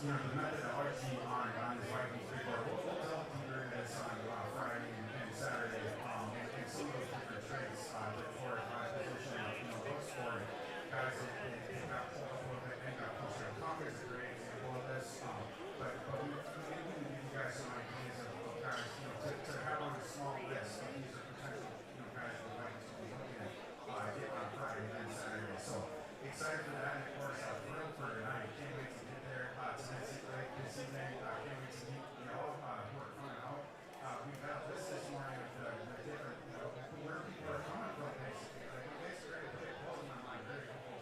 you know, the method that our team on this Vikings report, we'll delve deeper into this on Friday and Saturday, and some of those different traits, like 4 or 5 position, you know, hook scoring guys that got pulled up a little bit and got pushed out. Conk is a great example of this, but we maybe give you guys some ideas of guys, you know, to have on a small list of these are potential, you know, guys the Vikings will be looking at on Friday and Saturday. So excited for that, and of course, thrilled for tonight. Can't wait to get there tonight, this evening. Can't wait to meet y'all who are coming out. We've got a list this morning of the different, you know, where people are coming from, basically. Like, I'm basically ready to put a pause in my mind. Very cool.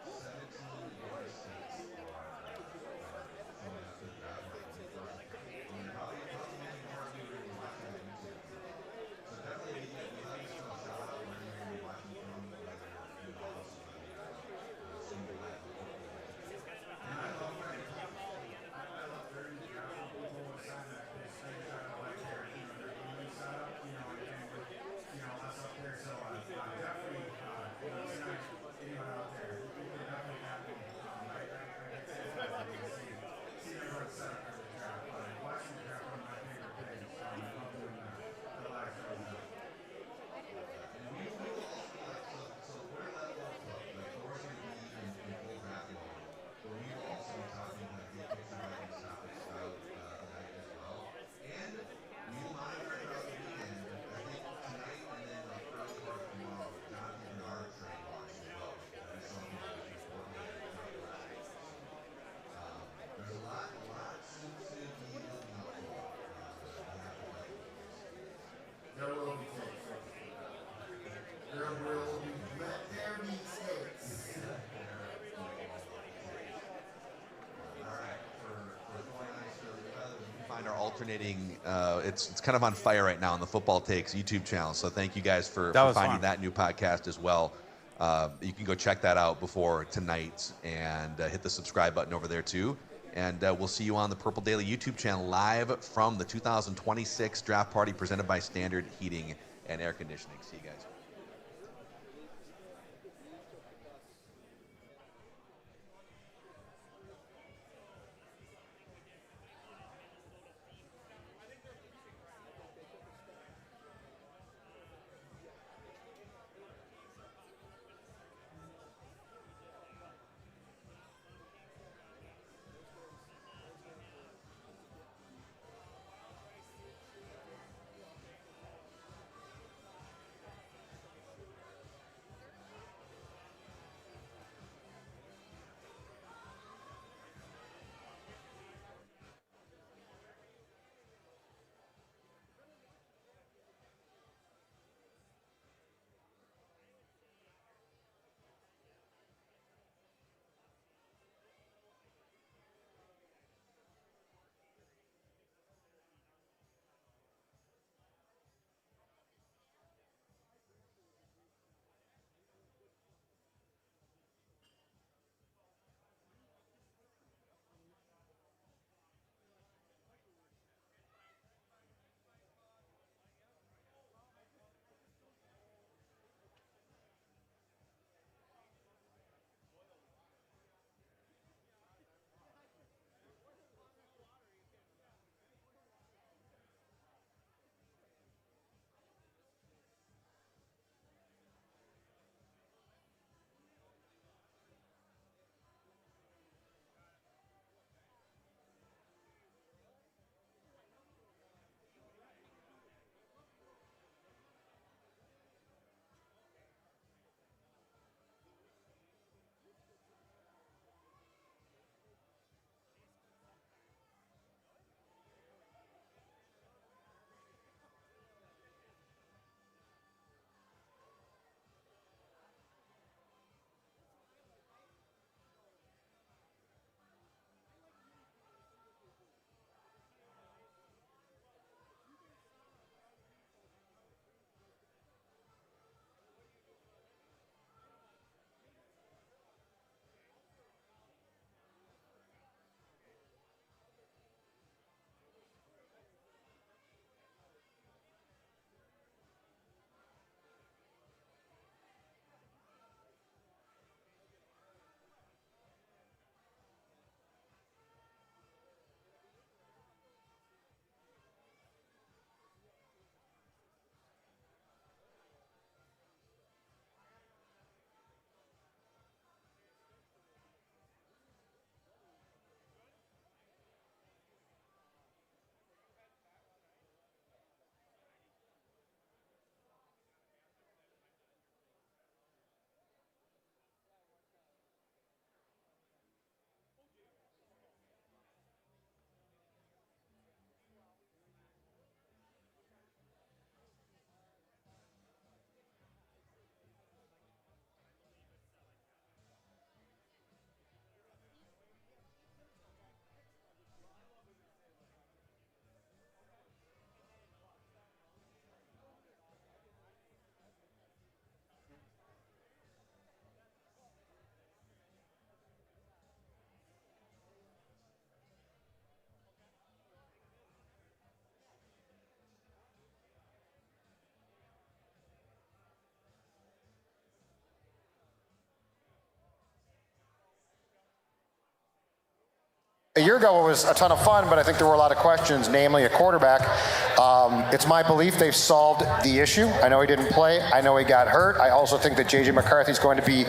17 more states are coming up to the draft on the 21st. And probably many more of you are going to be watching on YouTube. So definitely, we let us know a shout out where you're going to be watching from, whether you know this is going to be single live or football. And I love when it comes. I love very casual people with sign that they screenshot of like their gaming setup, you know, and with, you know, us up there. So definitely, you know, tonight, anyone out there, you can definitely have me. I get to see everyone set up for the draft. Watching the draft, one of my favorite things. I love doing the live shows now. And we will also be like, so where that left off, like Thor's going to be in full drafting mode, but we will also be talking kind of big picture Vikings topics throughout the night as well. And we will monitor throughout the weekend. I think tonight and then like early part of tomorrow, Jonathan Bernard trade launch as well. That is something that we can coordinate throughout the rest of the week. So there's a lot to be looking out for behalf of the Vikings. There will be takes. There will be. Let there be takes. Find our alternating. It's kind of on fire right now on the Football Takes YouTube channel. So thank you guys for finding that new podcast as well. You can go check that out before tonight and hit the subscribe button over there too. And we'll see you on the Purple Daily YouTube channel live from the 2026 draft party presented by Standard Heating and Air Conditioning. See you guys. A year ago, it was a ton of fun, but I think there were a lot of questions, namely a quarterback. It's my belief they've solved the issue. I know he didn't play. I know he got hurt. I also think that J.J. McCarthy is going to be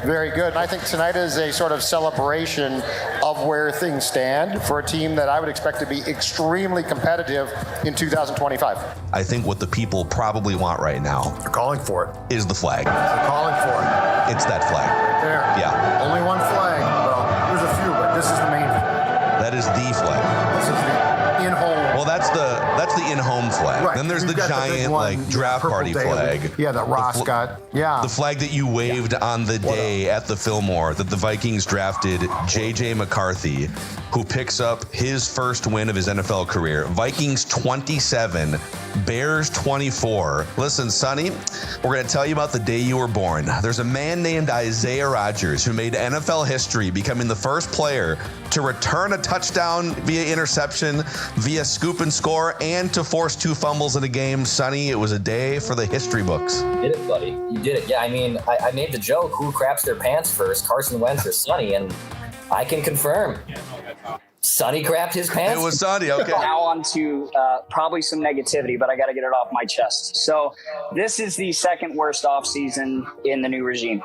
very good. And I think tonight is a sort of celebration of where things stand for a team that I would expect to be extremely competitive in 2025. I think what the people probably want right now They're calling for it. is the flag. They're calling for it. It's that flag. Right there. Yeah. Only one flag. Well, there's a few, but this is the main flag. That is the flag. This is the in-home. Well, that's the in-home flag. Right. Then there's You've the got giant big one, like draft purple party daily. flag. Yeah, that Ross got. Yeah. The flag that you waved on the day at the Fillmore that the Vikings drafted J.J. McCarthy, who picks up his first win of his NFL career. Vikings 27, Bears 24. Listen, Sonny, we're going to tell you about the day you were born. There's a man named Isaiah Rodgers who made NFL history, becoming the first player to return a touchdown via interception, via scoop and score, and to force 2 fumbles in a game. Sonny, it was a day for the history books. You did it, buddy. You did it. Yeah, I mean, I made the joke, who craps their pants first, Carson Wentz or Sonny, and I can confirm. Sonny crapped his pants. It was Sonny, okay. Now on to probably some negativity, but I got to get it off my chest. So this is the second worst offseason in the new regime,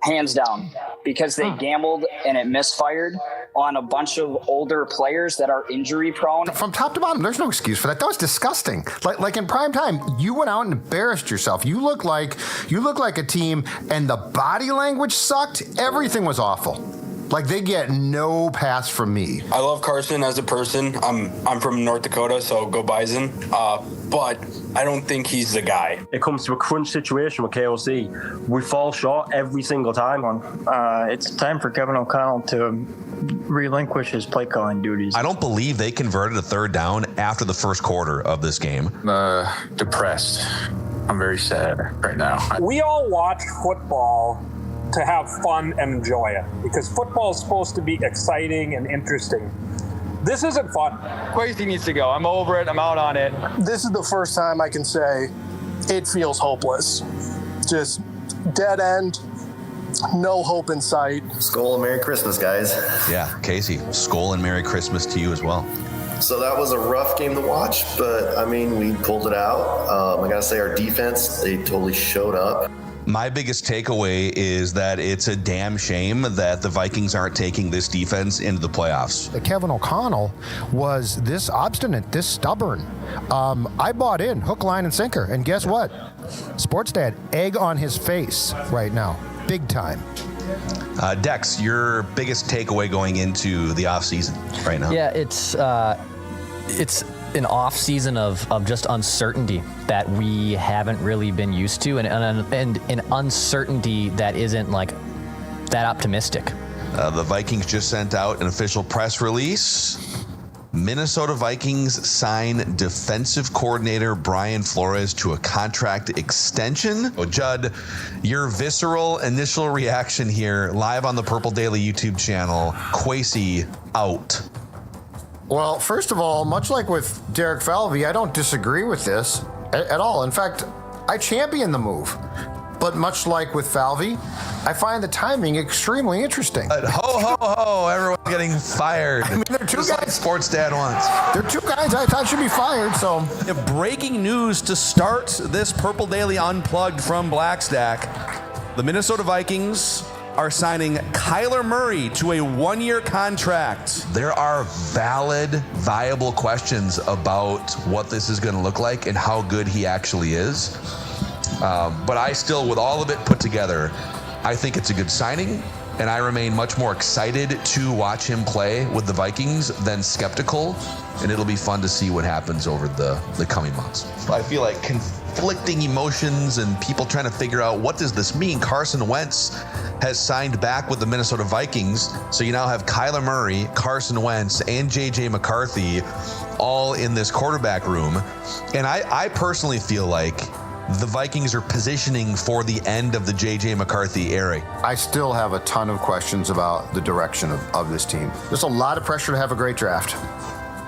hands down, because they gambled and it misfired on a bunch of older players that are injury prone. From top to bottom, there's no excuse for that. That was disgusting. Like in prime time, you went out and embarrassed yourself. You look like a team, and the body language sucked. Everything was awful. Like, they get no pass from me. I love Carson as a person. I'm from North Dakota, so go Bison. But I don't think he's the guy. It comes to a crunch situation with KOC. We fall short every single time. It's time for Kevin O'Connell to relinquish his play calling duties. I don't believe they converted a third down after the first quarter of this game. Depressed. I'm very sad right now. We all watch football to have fun and enjoy it, because football is supposed to be exciting and interesting. This isn't fun. Quasi needs to go. I'm over it. I'm out on it. This is the first time I can say it feels hopeless. Just dead end, no hope in sight. Skol and Merry Christmas, guys. Yeah, Casey, skol and Merry Christmas to you as well. So that was a rough game to watch, but I mean, we pulled it out. I gotta say, our defense, they totally showed up. My biggest takeaway is that it's a damn shame that the Vikings aren't taking this defense into the playoffs. Kevin O'Connell was this obstinate, this stubborn. I bought in, hook, line, and sinker. And guess what? Sports Dad, egg on his face right now. Big time. Dex, your biggest takeaway going into the offseason right now? Yeah, it's an off season of just uncertainty that we haven't really been used to, and an uncertainty that isn't like that optimistic. The Vikings just sent out an official press release. Minnesota Vikings sign defensive coordinator Brian Flores to a contract extension. Oh, Judd, your visceral initial reaction here, live on the Purple Daily YouTube channel. Kwesi out. Well, first of all, much like with Derek Falvey, I don't disagree with this at all. In fact, I champion the move. But much like with Falvey, I find the timing extremely interesting. Ho, ho, ho, everyone's getting fired. I mean, they're two guys. Like Sports Dad wants. They're two guys I thought should be fired, so. Breaking news to start this Purple Daily Unplugged from Blackstack. The Minnesota Vikings are signing Kyler Murray to a 1-year contract. There are valid, viable questions about what this is going to look like and how good he actually is. But I still, with all of it put together, I think it's a good signing, and I remain much more excited to watch him play with the Vikings than skeptical, and it'll be fun to see what happens over the coming months. I feel like conflicting emotions and people trying to figure out, what does this mean? Carson Wentz has signed back with the Minnesota Vikings, so you now have Kyler Murray, Carson Wentz, and J.J. McCarthy all in this quarterback room. And I personally feel like the Vikings are positioning for the end of the J.J. McCarthy era. I still have a ton of questions about the direction of this team. There's a lot of pressure to have a great draft.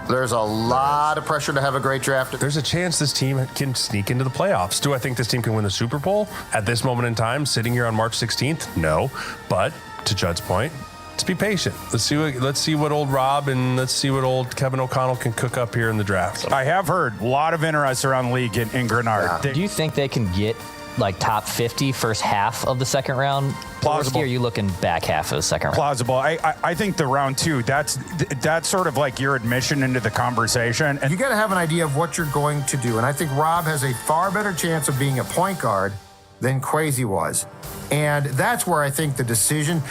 There's a lot of pressure to have a great draft. There's a chance this team can sneak into the playoffs. Do I think this team can win the Super Bowl? At this moment in time, sitting here on March 16th, no. But to Judd's point, Let's be patient. Let's see what old Rob and let's see what old Kevin O'Connell can cook up here in the draft. I have heard a lot of interest around the league in Grenard. Do you think they can get like top 50 first half of the second round? Plausible. Or are you looking back half of the second round? Plausible. I think the round 2, that's sort of like your admission into the conversation. And you got to have an idea of what you're going to do. And I think Rob has a far better chance of being a point guard than Kwesi was. And that's where I think the decision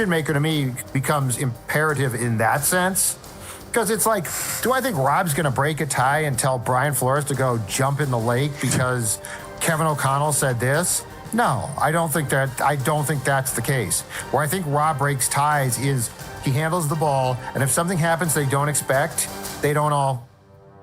maker to me becomes imperative in that sense. Because it's like, do I think Rob's going to break a tie and tell Brian Flores to go jump in the lake because Kevin O'Connell said this? No, I don't think that's the case. Where I think Rob breaks ties is he handles the ball, and if something happens they don't expect, they don't all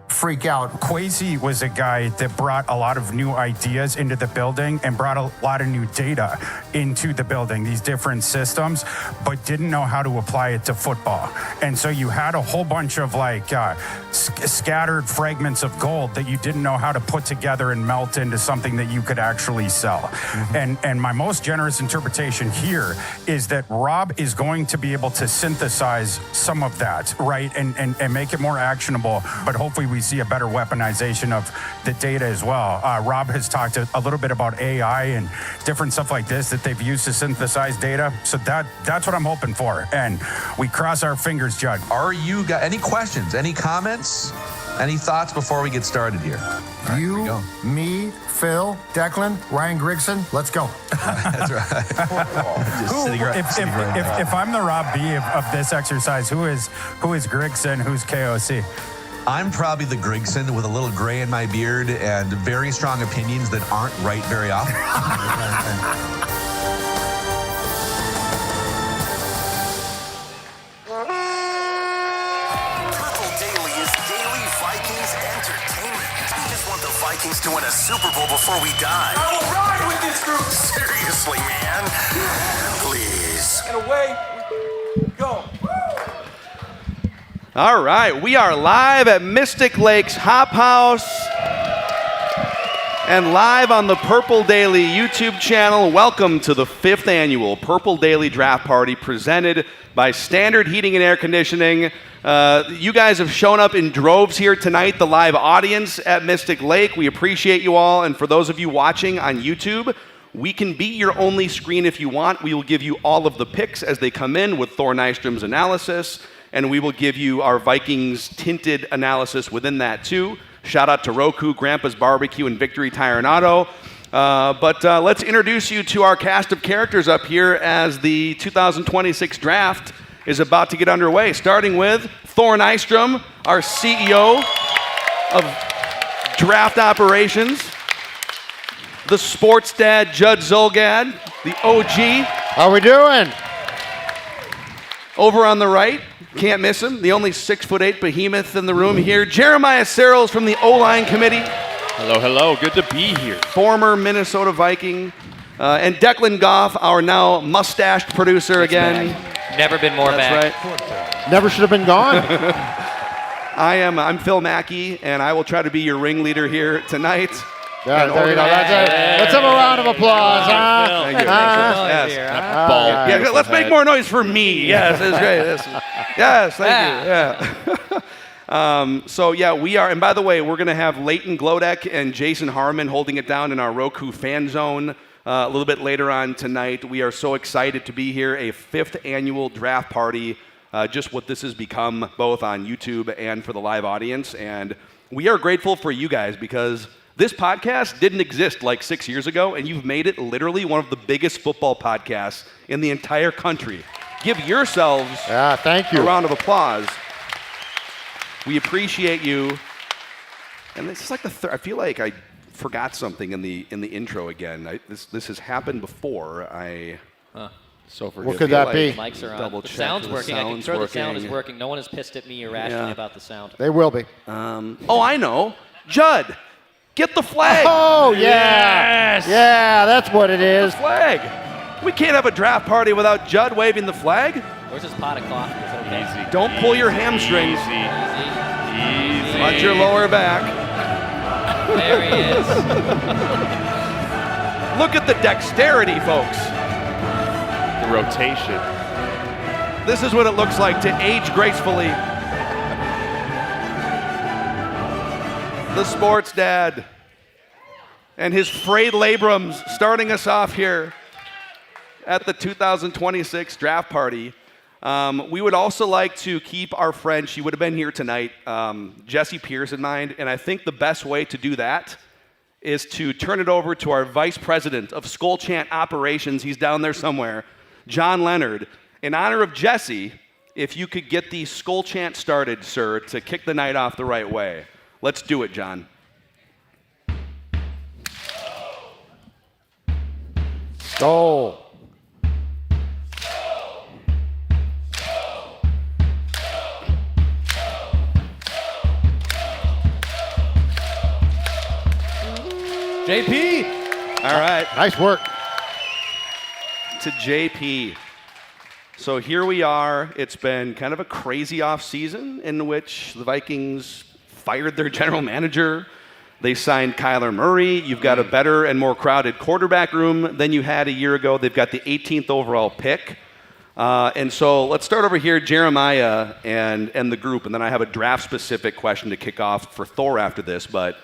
freak out. Kwesi was a guy that brought a lot of new ideas into the building and brought a lot of new data into the building, these different systems, but didn't know how to apply it to football. And so you had a whole bunch of like scattered fragments of gold that you didn't know how to put together and melt into something that you could actually sell. Mm-hmm. And my most generous interpretation here is that Rob is going to be able to synthesize some of that, right? And make it more actionable, but hopefully we see a better weaponization of the data as well. Rob has talked a little bit about AI and different stuff like this that they've used to synthesize data. So that's what I'm hoping for. And we cross our fingers, Judd. Are you got any questions, any comments, any thoughts before we get started here? You, me, Phil, Declan, Ryan Grigson, let's go. That's right. If I'm the Rob B of this exercise, who is Grigson? Who's KOC? I'm probably the Grigson with a little gray in my beard and very strong opinions that aren't right very often. Purple Daily is daily Vikings entertainment. We just want the Vikings to win a Super Bowl before we die. I will ride with this group. Seriously, man. Please. And away we go. All right, we are live at Mystic Lakes Hop House and live on the Purple Daily YouTube channel. Welcome to the 5th annual Purple Daily Draft Party presented by Standard Heating and Air Conditioning. You guys have shown up in droves here tonight, the live audience at Mystic Lake. We appreciate you all, and for those of you watching on YouTube, we can be your only screen if you want. We will give you all of the picks as they come in with Thor Nystrom's analysis, and we will give you our Vikings tinted analysis within that too. Shout out to Roku, Grandpa's Barbecue, and Victory Tire and Auto. But let's introduce you to our cast of characters up here as the 2026 draft is about to get underway. Starting with Thor Nystrom, our CEO of Draft Operations. The sports dad, Judd Zulgad, the OG. How we doing? Over on the right, can't miss him, the only 6'8" behemoth in the room here, Jeremiah Searles from the O-Line Committee. Hello, hello, good to be here. Former Minnesota Viking. And Declan Goff, our now mustached producer again. Never been more That's back. Right. Never should have been gone. I'm Phil Mackey, and I will try to be your ringleader here tonight. Yeah, there you go. Let's have a round of applause. Thank you. Yes. Yeah, let's make more noise for me. Yes, it's great. Yes, thank you. Yeah. So yeah, we are. And by the way, we're going to have Leighton Glodek and Jason Harmon holding it down in our Roku fan zone a little bit later on tonight. We are so excited to be here. A 5th annual draft party. Just what this has become, both on YouTube and for the live audience. And we are grateful for you guys because this podcast didn't exist like 6 years ago, and you've made it literally one of the biggest football podcasts in the entire country. Give yourselves thank you. A round of applause. We appreciate you. And this is like the I feel like I forgot something in the intro again. This has happened before. So what could that be? Mics are on. The sound's working. I can throw the sound is working. No one has pissed at me irrationally about the sound. They will be. Oh, I know. Judd. Get the flag. Oh, yeah. Yes. Yeah, that's what it is. The flag. We can't have a draft party without Judd waving the flag. Where's his pot of coffee? Is it okay? Easy. Don't pull your hamstrings. Easy. Watch your lower back. There he is. Look at the dexterity, folks. The rotation. This is what it looks like to age gracefully. The sports dad and his frayed labrums starting us off here at the 2026 draft party. We would also like to keep our friend, she would have been here tonight, Jesse Pierce in mind, and I think the best way to do that is to turn it over to our Vice President of Skull Chant Operations, he's down there somewhere, John Leonard. In honor of Jesse, if you could get the Skull Chant started, sir, to kick the night off the right way. Let's do it, John. Go. JP. All right. Nice work. To JP. So here we are. It's been kind of a crazy offseason in which the Vikings fired their general manager. They signed Kyler Murray. You've got a better and more crowded quarterback room than you had a year ago. They've got the 18th overall pick. And so let's start over here, Jeremiah and the group, and then I have a draft-specific question to kick off for Thor after this. But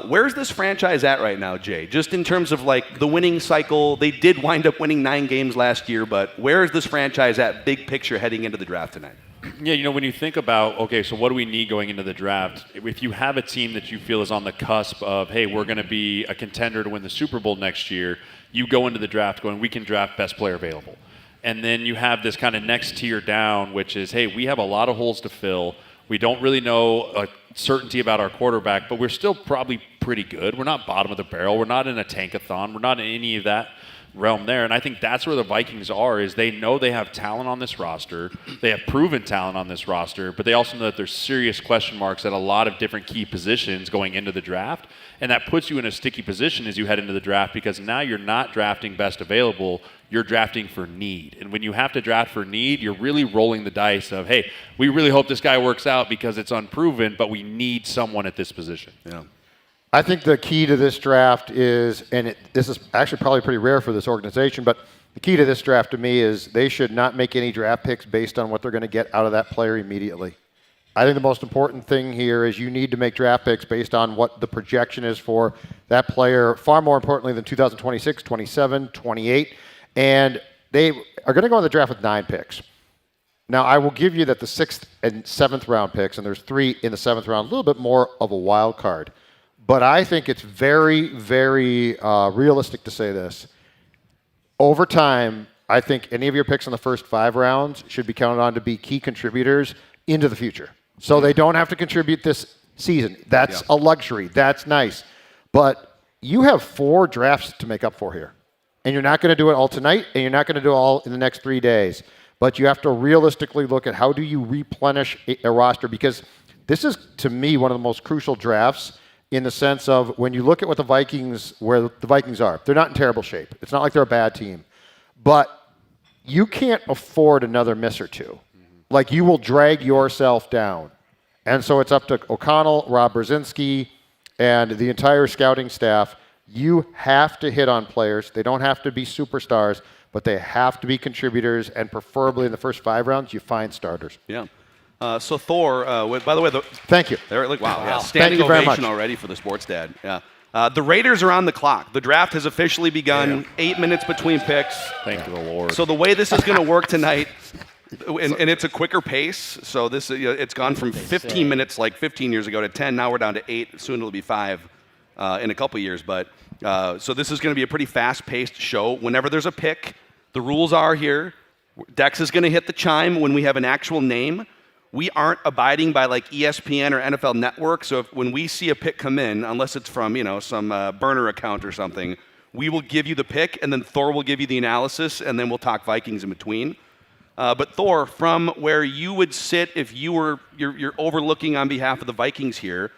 where's this franchise at right now, Jay? Just in terms of like the winning cycle, they did wind up winning 9 games last year, but where is this franchise at big picture heading into the draft tonight? Yeah, when you think about, okay, so what do we need going into the draft? If you have a team that you feel is on the cusp of, hey, we're going to be a contender to win the Super Bowl next year, you go into the draft going, we can draft best player available. And then you have this kind of next tier down, which is, hey, we have a lot of holes to fill. We don't really know a certainty about our quarterback, but we're still probably pretty good. We're not bottom of the barrel. We're not in a tankathon. We're not in any of that realm there. And I think that's where the Vikings are, is they know they have talent on this roster. They have proven talent on this roster, but they also know that there's serious question marks at a lot of different key positions going into the draft. And that puts you in a sticky position as you head into the draft, because now you're not drafting best available, you're drafting for need. And when you have to draft for need, you're really rolling the dice of, hey, we really hope this guy works out because it's unproven, but we need someone at this position. Yeah. I think the key to this draft is, and this is actually probably pretty rare for this organization, but the key to this draft to me is they should not make any draft picks based on what they're going to get out of that player immediately. I think the most important thing here is you need to make draft picks based on what the projection is for that player, far more importantly than 2026, 27, 28. And they are going to go in the draft with 9 picks. Now, I will give you that the 6th and 7th round picks, and there's 3 in the 7th round, a little bit more of a wild card. But I think it's very, very realistic to say this. Over time, I think any of your picks in the first 5 rounds should be counted on to be key contributors into the future. So they don't have to contribute this season. That's a luxury. That's nice. But you have 4 drafts to make up for here. And you're not going to do it all tonight, and you're not going to do it all in the next 3 days. But you have to realistically look at how do you replenish a roster, because this is, to me, one of the most crucial drafts in the sense of when you look at what where the Vikings are. They're not in terrible shape. It's not like they're a bad team. But you can't afford another miss or two. Like, you will drag yourself down. And so it's up to O'Connell, Rob Brzezinski, and the entire scouting staff. You have to hit on players. They don't have to be superstars, but they have to be contributors, and preferably in the first 5 rounds, you find starters. Yeah. So Thor, by the way, thank you. Wow. Standing ovation already for the sports dad. Yeah. The Raiders are on the clock. The draft has officially begun. 8 minutes between picks. Thank the Lord. So the way this is going to work tonight, and it's a quicker pace. So this, it's gone from 15 minutes like 15 years ago to 10. Now we're down to 8. Soon it'll be 5 in a couple years. But so this is going to be a pretty fast-paced show. Whenever there's a pick, the rules are here. Dex is going to hit the chime when we have an actual name. We aren't abiding by like ESPN or NFL Network. So when we see a pick come in, unless it's from some burner account or something, we will give you the pick, and then Thor will give you the analysis, and then we'll talk Vikings in between. But Thor, from where you would sit if you're overlooking on behalf of the Vikings here,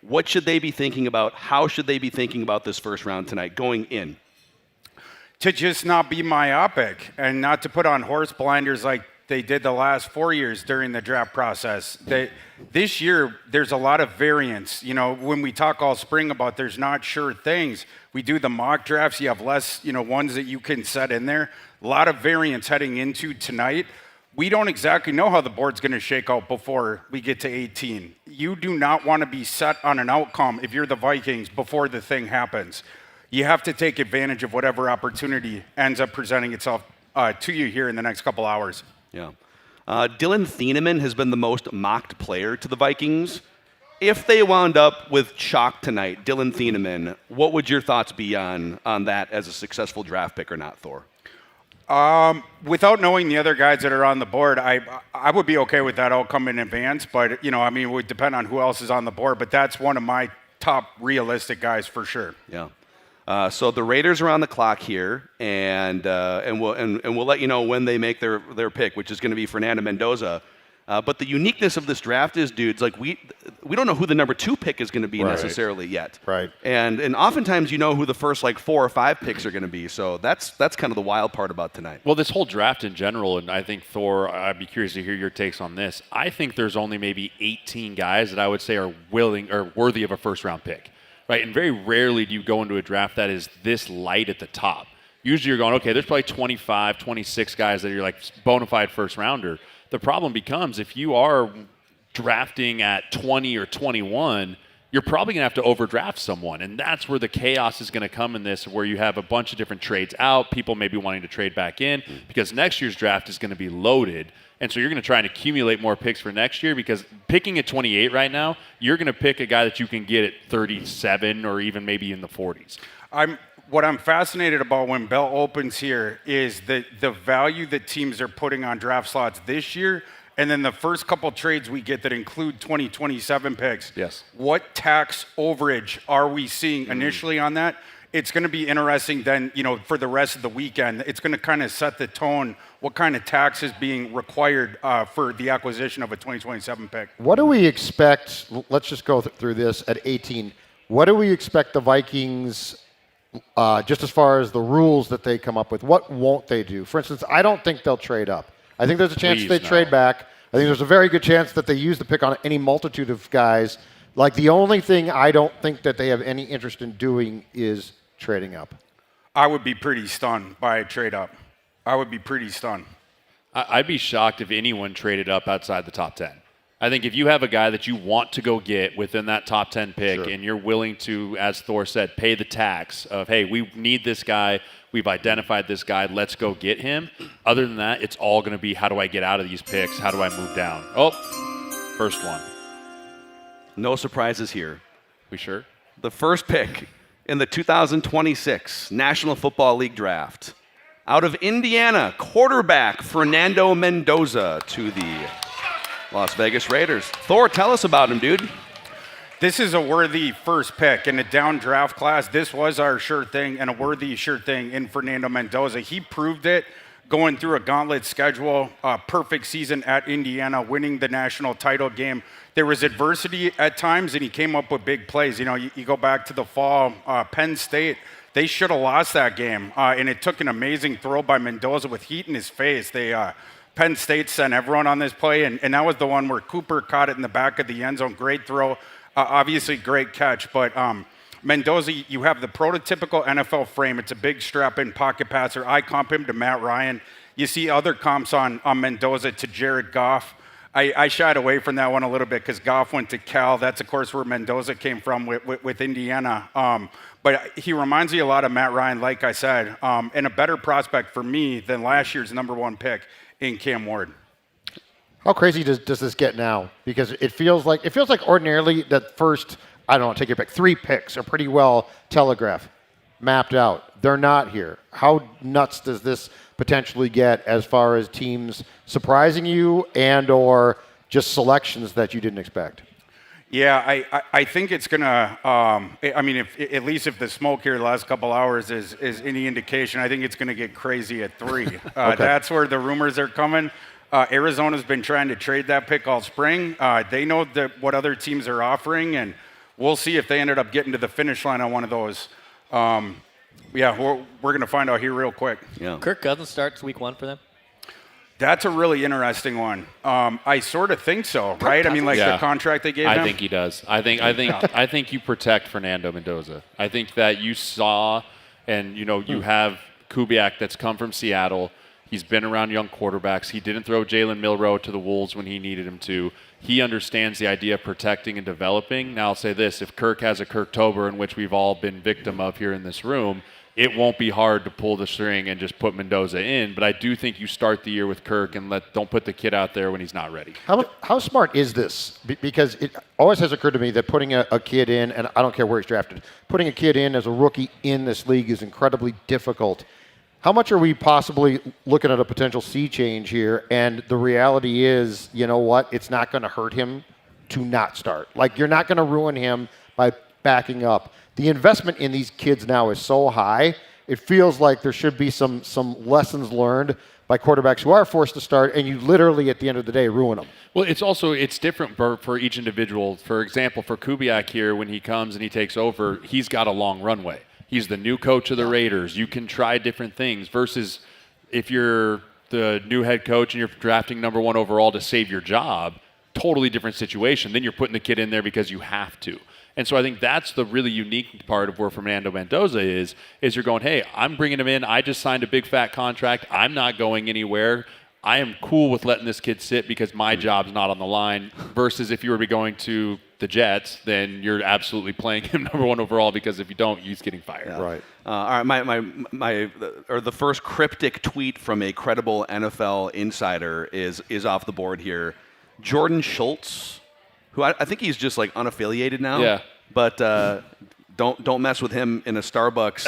what should they be thinking about? How should they be thinking about this first round tonight going in? To just not be myopic and not to put on horse blinders like they did the last 4 years during the draft process. This year, there's a lot of variance. When we talk all spring about there's not sure things, we do the mock drafts. You have less, ones that you can set in there. A lot of variance heading into tonight. we don't exactly know how the board's going to shake out before we get to 18. You do not want to be set on an outcome if you're the Vikings before the thing happens. You have to take advantage of whatever opportunity ends up presenting itself to you here in the next couple hours. Yeah. Dylan Thieneman has been the most mocked player to the Vikings. If they wound up with chalk tonight, Dylan Thieneman, what would your thoughts be on that as a successful draft pick or not, Thor? Without knowing the other guys that are on the board, I would be okay with that outcome in advance. But, it would depend on who else is on the board. But that's one of my top realistic guys for sure. Yeah. So the Raiders are on the clock here, and we'll let you know when they make their pick, which is going to be Fernando Mendoza. But the uniqueness of this draft is, dudes, like we don't know who the number 2 pick is going to be necessarily yet. Right. And oftentimes you know who the first 4 or 5 picks are going to be. So that's kind of the wild part about tonight. Well, this whole draft in general, and I think Thor, I'd be curious to hear your takes on this. I think there's only maybe 18 guys that I would say are willing or worthy of a first round pick. Right, and very rarely do you go into a draft that is this light at the top. Usually you're going, okay, there's probably 25, 26 guys that you're like bona fide first rounder. The problem becomes if you are drafting at 20 or 21, you're probably going to have to overdraft someone. And that's where the chaos is going to come in this, where you have a bunch of different trades out, people maybe wanting to trade back in, because next year's draft is going to be loaded. And so you're going to try and accumulate more picks for next year, because picking at 28 right now, you're going to pick a guy that you can get at 37 or even maybe in the 40s. What I'm fascinated about when Bell opens here is the value that teams are putting on draft slots this year, and then the first couple trades we get that include 2027 picks. Yes. What tax overage are we seeing initially on that? It's going to be interesting then, for the rest of the weekend. It's going to kind of set the tone, what kind of tax is being required for the acquisition of a 2027 pick. What do we expect? Let's just go through this at 18. What do we expect the Vikings, just as far as the rules that they come up with, what won't they do? For instance, I don't think they'll trade up. I think there's a chance they trade back. I think there's a very good chance that they use the pick on any multitude of guys. Like, the only thing I don't think that they have any interest in doing is trading up. I would be pretty stunned by a trade up. I would be pretty stunned. I'd be shocked if anyone traded up outside the top 10. I think if you have a guy that you want to go get within that top 10 pick, and you're willing to, as Thor said, pay the tax of, hey, we need this guy, we've identified this guy, let's go get him. Other than that, it's all going to be, how do I get out of these picks? How do I move down? Oh, first one. No surprises here. We sure? The first pick in the 2026 National Football League draft, out of Indiana, quarterback Fernando Mendoza to the Las Vegas Raiders. Thor, tell us about him, dude. This is a worthy first pick in a down draft class. This was our sure thing and a worthy sure thing in Fernando Mendoza. He proved it going through a gauntlet schedule, perfect season at Indiana, winning the national title game. There was adversity at times, and he came up with big plays. You go back to the fall, Penn State, they should have lost that game, and it took an amazing throw by Mendoza with heat in his face. Penn State sent everyone on this play, and that was the one where Cooper caught it in the back of the end zone. Great throw, obviously great catch, but Mendoza, you have the prototypical NFL frame. It's a big strap-in pocket passer. I comp him to Matt Ryan. You see other comps on Mendoza to Jared Goff. I shied away from that one a little bit because Goff went to Cal. That's, of course, where Mendoza came from with Indiana. But he reminds me a lot of Matt Ryan, like I said, and a better prospect for me than last year's number 1 pick in Cam Ward. How crazy does this get now? Because it feels like ordinarily that first, I don't know, take your pick, 3 picks are pretty well telegraphed, mapped out. They're not here. How nuts does this potentially get as far as teams surprising you and or just selections that you didn't expect? Yeah, I think it's going to, at least if the smoke here the last couple hours is any indication, I think it's going to get crazy at 3. Okay. That's where the rumors are coming. Arizona's been trying to trade that pick all spring. They know what other teams are offering, and we'll see if they ended up getting to the finish line on one of those. We're going to find out here real quick. Yeah. Kirk Cousins starts week 1 for them? That's a really interesting one. I sort of think so, right? I mean, the contract they gave him? I think he does. I think you protect Fernando Mendoza. I think that you saw, and you have Kubiak that's come from Seattle. He's been around young quarterbacks. He didn't throw Jalen Milroe to the Wolves when he needed him to. He understands the idea of protecting and developing. Now, I'll say this. If Kirk has a Kirktober, in which we've all been victim of here in this room, it won't be hard to pull the string and just put Mendoza in. But I do think you start the year with Kirk and don't put the kid out there when he's not ready. How smart is this? Because it always has occurred to me that putting a kid in, and I don't care where he's drafted, putting a kid in as a rookie in this league is incredibly difficult. How much are we possibly looking at a potential sea change here? And the reality is, you know what? It's not going to hurt him to not start. Like, you're not going to ruin him by backing up. The investment in these kids now is so high, it feels like there should be some lessons learned by quarterbacks who are forced to start, and you literally, at the end of the day, ruin them. Well, it's different for each individual. For example, for Kubiak here, when he comes and he takes over, he's got a long runway. He's the new coach of the Raiders. You can try different things versus if you're the new head coach and you're drafting number 1 overall to save your job, totally different situation. Then you're putting the kid in there because you have to. And so I think that's the really unique part of where Fernando Mendoza is you're going, hey, I'm bringing him in. I just signed a big fat contract. I'm not going anywhere. I am cool with letting this kid sit because my job's not on the line versus if you were to be going to the Jets, then you're absolutely playing him number 1 overall because if you don't, he's getting fired. Yeah. Right. All right. The first cryptic tweet from a credible NFL insider is off the board here. Jordan Schultz, who I think he's just like unaffiliated now. Yeah. But don't mess with him in a Starbucks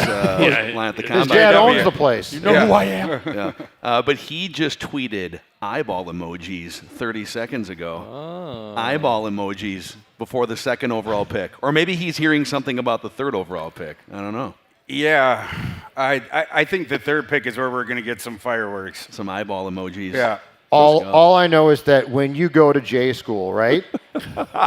line at the combine. His dad owns the place. You know who I am. Yeah. But he just tweeted eyeball emojis 30 seconds ago. Oh. Eyeball emojis before the 2nd overall pick. Or maybe he's hearing something about the 3rd overall pick. I don't know. Yeah. I think the 3rd pick is where we're going to get some fireworks. Some eyeball emojis. Yeah. All I know is that when you go to J school, right,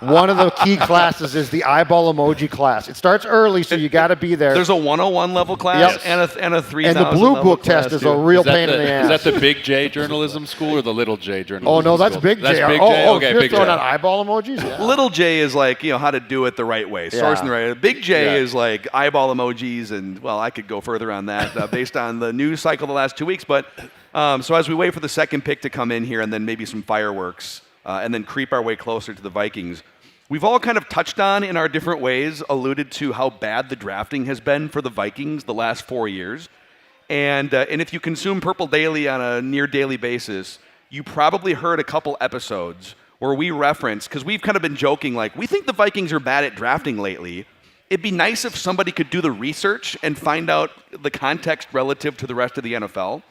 one of the key classes is the eyeball emoji class. It starts early, so you got to be there. There's a 101 level class and a 3000 and the blue book test is a real pain in the ass. Is that the Big J journalism school or the Little J journalism school? Oh, no, that's Big J. That's Big J? Okay, you're Big throwing J. out eyeball emojis? Yeah. Little J is like, how to do it the right way. Sourcing the right way. Big J is like eyeball emojis, and, well, I could go further on that based on the news cycle the last 2 weeks, but... So as we wait for the 2nd pick to come in here and then maybe some fireworks and then creep our way closer to the Vikings, we've all kind of touched on in our different ways, alluded to how bad the drafting has been for the Vikings the last 4 years. And if you consume Purple Daily on a near daily basis, you probably heard a couple episodes where we reference, because we've kind of been joking, like, we think the Vikings are bad at drafting lately. It'd be nice if somebody could do the research and find out the context relative to the rest of the NFL.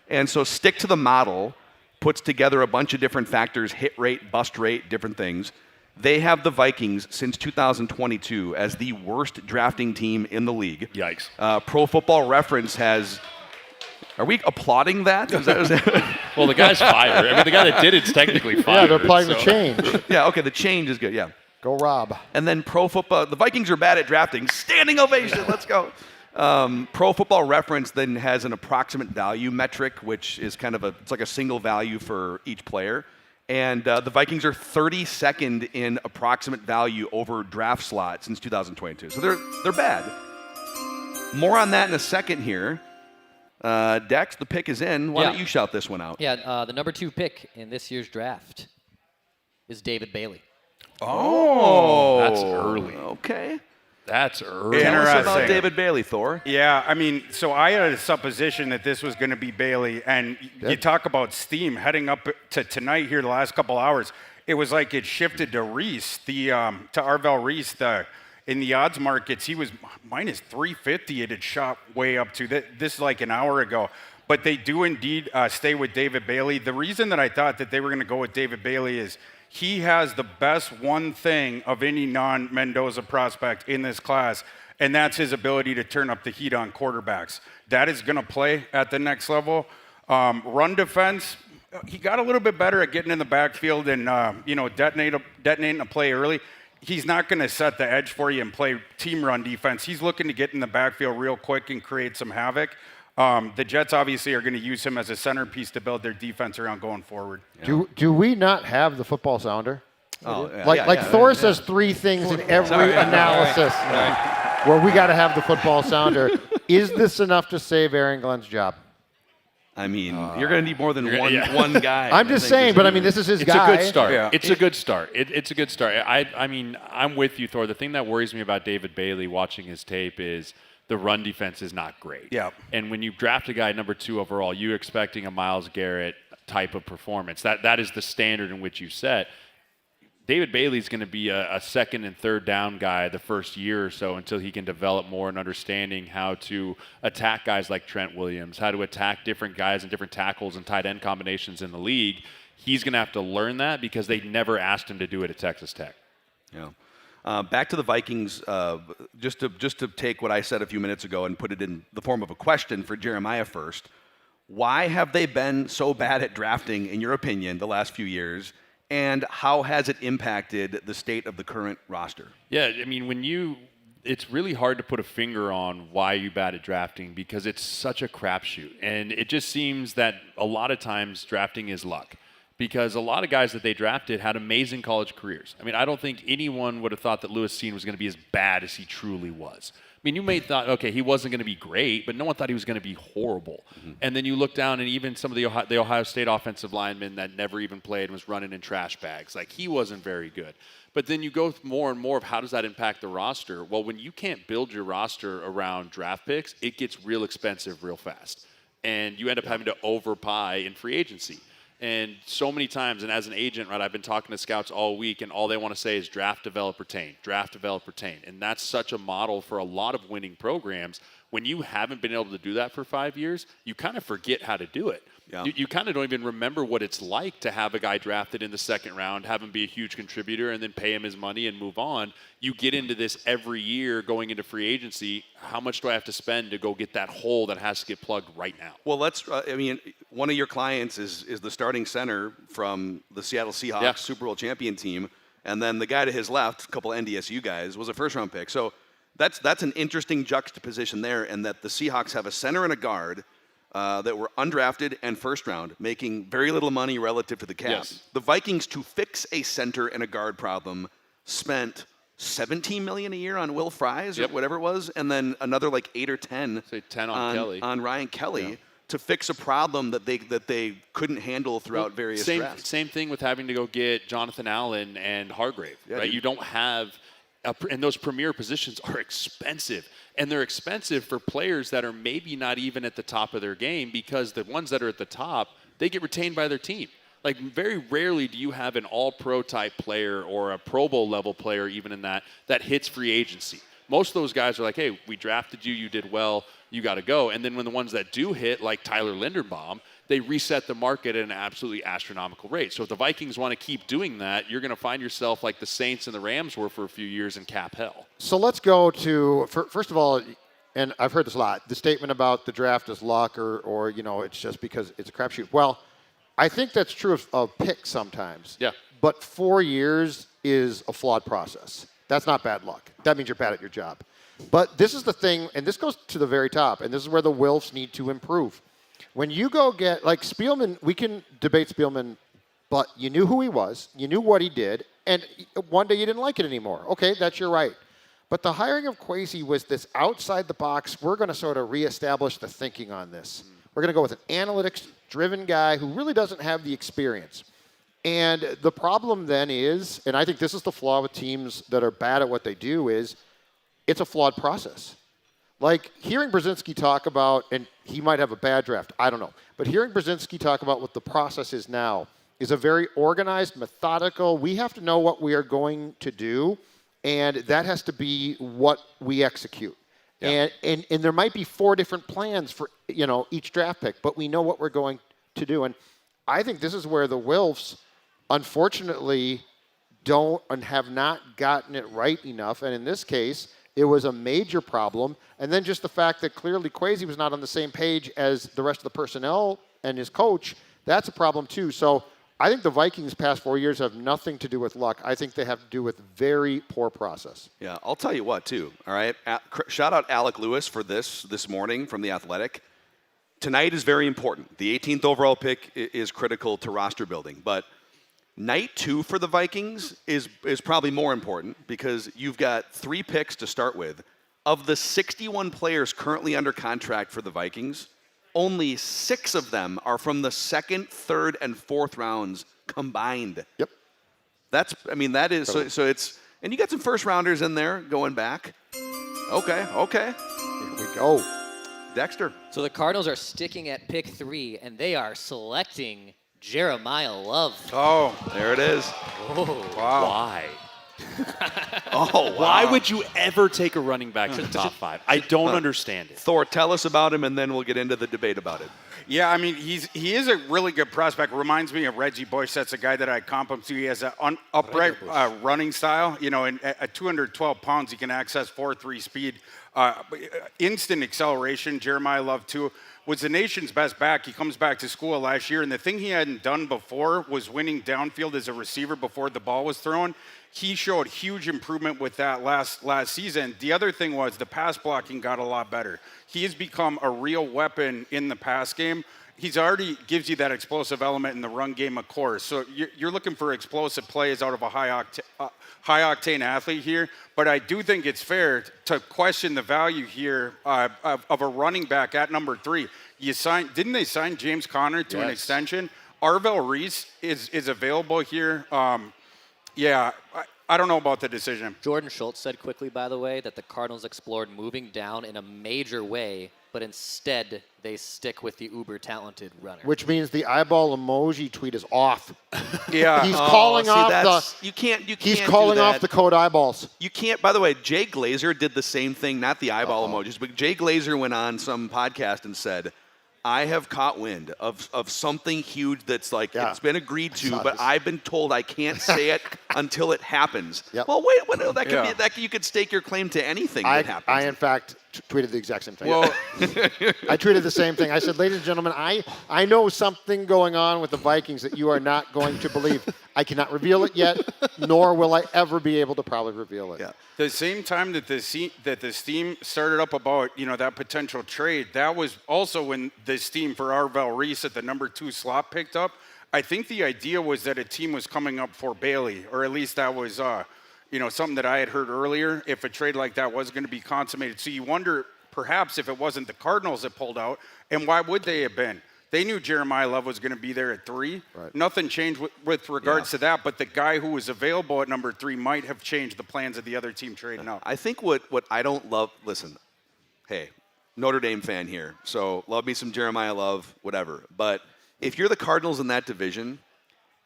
And so Stick to the Model puts together a bunch of different factors, hit rate, bust rate, different things. They have the Vikings since 2022 as the worst drafting team in the league. Yikes. Pro Football Reference has... Are we applauding that? Well, the guy's fired. I mean, the guy that did it's technically fired. Yeah, they're applying the change. Yeah, okay, the change is good, yeah. Go Rob. And then Pro Football... The Vikings are bad at drafting. Standing ovation, let's go. Pro Football Reference then has an approximate value metric, which is kind of it's like a single value for each player. And the Vikings are 32nd in approximate value over draft slot since 2022. So they're bad. More on that in a second here. Dex, the pick is in. Why don't you shout this one out? Yeah, the number 2 pick in this year's draft is David Bailey. Oh, that's early. Okay. That's early. Tell us about David Bailey, Thor. Yeah, I mean, so I had a supposition that this was going to be Bailey, and you talk about steam heading up to tonight here the last couple hours. It was like it shifted to Reese, to Arvell Reese. In the odds markets, he was minus 350. It had shot way up to this is like an hour ago. But they do indeed stay with David Bailey. The reason that I thought that they were going to go with David Bailey is he has the best one thing of any non-Mendoza prospect in this class, and that's his ability to turn up the heat on quarterbacks. That is going to play at the next level. Run defense, he got a little bit better at getting in the backfield and detonating a play early. He's not going to set the edge for you and play team run defense. He's looking to get in the backfield real quick and create some havoc. The Jets obviously are going to use him as a centerpiece to build their defense around going forward. Yeah. Do we not have the football sounder? Oh, yeah, Thor says 3 things in every analysis where we got to have the football sounder. Is this enough to save Aaron Glenn's job? I mean, you're going to need more than one guy. I'm just saying, but I mean, this is his guy. It's a good start. Yeah. It's a good start. It's a good start. I mean, I'm with you, Thor. The thing that worries me about David Bailey watching his tape is the run defense is not great. Yeah. And when you draft a guy number 2 overall, you're expecting a Myles Garrett type of performance. That is the standard in which you set. David Bailey's going to be a second and third down guy the first year or so until he can develop more in understanding how to attack guys like Trent Williams, how to attack different guys and different tackles and tight end combinations in the league. He's going to have to learn that because they never asked him to do it at Texas Tech. Yeah. Back to the Vikings, just to take what I said a few minutes ago and put it in the form of a question for Jeremiah first. Why have they been so bad at drafting, in your opinion, the last few years? And how has it impacted the state of the current roster? Yeah, I mean, it's really hard to put a finger on why you're bad at drafting because it's such a crapshoot. And it just seems that a lot of times drafting is luck because a lot of guys that they drafted had amazing college careers. I mean, I don't think anyone would have thought that Lewis Cine was going to be as bad as he truly was. I mean, you may have thought, okay, he wasn't going to be great, but no one thought he was going to be horrible. Mm-hmm. And then you look down, and even some of the Ohio State offensive linemen that never even played and was running in trash bags, like he wasn't very good. But then you go more and more of how does that impact the roster? Well, when you can't build your roster around draft picks, it gets real expensive real fast. And you end up having to overpay in free agency. And so many times, and as an agent, right, I've been talking to scouts all week, and all they want to say is draft, develop, retain, draft, develop, retain. And that's such a model for a lot of winning programs. When you haven't been able to do that for 5 years, you kind of forget how to do it. Yeah. You kind of don't even remember what it's like to have a guy drafted in the second round, have him be a huge contributor, and then pay him his money and move on. You get into this every year going into free agency. How much do I have to spend to go get that hole that has to get plugged right now? Well, one of your clients is the starting center from the Seattle Seahawks Super Bowl champion team, and then the guy to his left, a couple of NDSU guys, was a first-round pick. So that's an interesting juxtaposition there, in that the Seahawks have a center and a guard that were undrafted and first round, making very little money relative to the cap. Yes. The Vikings, to fix a center and a guard problem, spent $17 million a year on Will Fries or whatever it was, and then another like 8 or 10, say 10 on Kelly, on Ryan Kelly to fix a problem that they couldn't handle throughout various drafts. Same thing with having to go get Jonathan Allen and Hargrave. Right? You don't have. And those premier positions are expensive. And they're expensive for players that are maybe not even at the top of their game, because the ones that are at the top, they get retained by their team. Like, very rarely do you have an all-pro type player or a Pro Bowl level player, even in that hits free agency. Most of those guys are like, hey, we drafted you, you did well, you got to go. And then when the ones that do hit, like Tyler Linderbaum, they reset the market at an absolutely astronomical rate. So if the Vikings want to keep doing that, you're going to find yourself like the Saints and the Rams were for a few years in cap hell. So let's go to, first of all, and I've heard this a lot, the statement about the draft is luck or it's just because it's a crapshoot. Well, I think that's true of picks sometimes. Yeah. But 4 years is a flawed process. That's not bad luck. That means you're bad at your job. But this is the thing, and this goes to the very top, and this is where the Wilfs need to improve. When you go get, like Spielman, we can debate Spielman, but you knew who he was, you knew what he did, and one day you didn't like it anymore. Okay, that's your right. But the hiring of Kwesi was this outside the box, we're going to sort of reestablish the thinking on this. We're going to go with an analytics-driven guy who really doesn't have the experience. And the problem then is, and I think this is the flaw with teams that are bad at what they do, is it's a flawed process. Like, hearing Brzezinski talk about, and he might have a bad draft, I don't know, but hearing Brzezinski talk about what the process is now is a very organized, methodical, we have to know what we are going to do, and that has to be what we execute. Yeah. And there might be 4 different plans for, each draft pick, but we know what we're going to do. And I think this is where the Wilfs, unfortunately, don't and have not gotten it right enough, and in this case, it was a major problem. And then just the fact that clearly Kwesi was not on the same page as the rest of the personnel and his coach, that's a problem too. So I think the Vikings' past 4 years have nothing to do with luck. I think they have to do with very poor process. Yeah, I'll tell you what too, all right? Shout out Alec Lewis for this morning from The Athletic. Tonight is very important. The 18th overall pick is critical to roster building, but night 2 for the Vikings is probably more important because you've got 3 picks to start with. Of the 61 players currently under contract for the Vikings, only 6 of them are from the 2nd, 3rd, and 4th rounds combined. Yep. That is, so it's, and you got some first rounders in there going back. Okay. Here we go. Dexter. So the Cardinals are sticking at pick 3, and they are selecting Jeremiah Love. Oh, there it is. Oh, wow. Why? Oh, wow. Why would you ever take a running back to the top 5? I don't understand it. Thor, tell us about him, and then we'll get into the debate about it. Yeah, I mean, he is a really good prospect. Reminds me of Reggie Bush. That's a guy that I comp him to. He has an upright running style. And at 212 pounds, he can access 4.3 speed. Instant acceleration. Jeremiah Love, too, was the nation's best back. He comes back to school last year, and the thing he hadn't done before was winning downfield as a receiver before the ball was thrown. He showed huge improvement with that last season. The other thing was the pass blocking got a lot better. He has become a real weapon in the pass game. He's already gives you that explosive element in the run game, of course. So you're looking for explosive plays out of a high octane athlete here. But I do think it's fair to question the value here of a running back at number 3. Didn't they sign James Conner to an extension? Arvell Reese is available here. Yeah, I don't know about the decision. Jordan Schultz said quickly, by the way, that the Cardinals explored moving down in a major way, but instead they stick with the uber-talented runner. Which means the eyeball emoji tweet is off. Yeah. He's calling off you can't He's calling off the code eyeballs. You can't. By the way, Jay Glazer did the same thing, not the eyeball emojis, but Jay Glazer went on some podcast and said, I have caught wind of something huge that's it's been agreed to, but I've been told I can't say it until it happens. Yep. Well, wait, that could be that you could stake your claim to anything that happens. I in fact tweeted the exact same thing. Well, I tweeted the same thing. I said, ladies and gentlemen, I know something going on with the Vikings that you are not going to believe. I cannot reveal it yet, nor will I ever be able to probably reveal it. Yeah. The same time that the steam started up about that potential trade, that was also when the steam for Arvell Reese at the number 2 slot picked up. I think the idea was that a team was coming up for Bailey, or at least that was something that I had heard earlier. If a trade like that was going to be consummated, so you wonder perhaps if it wasn't the Cardinals that pulled out, and why would they have been? They knew Jeremiah Love was going to be there at 3. Right. Nothing changed with regards to that, but the guy who was available at number 3 might have changed the plans of the other team trading up. I think what I don't love, listen, hey, Notre Dame fan here, so love me some Jeremiah Love, whatever. But if you're the Cardinals in that division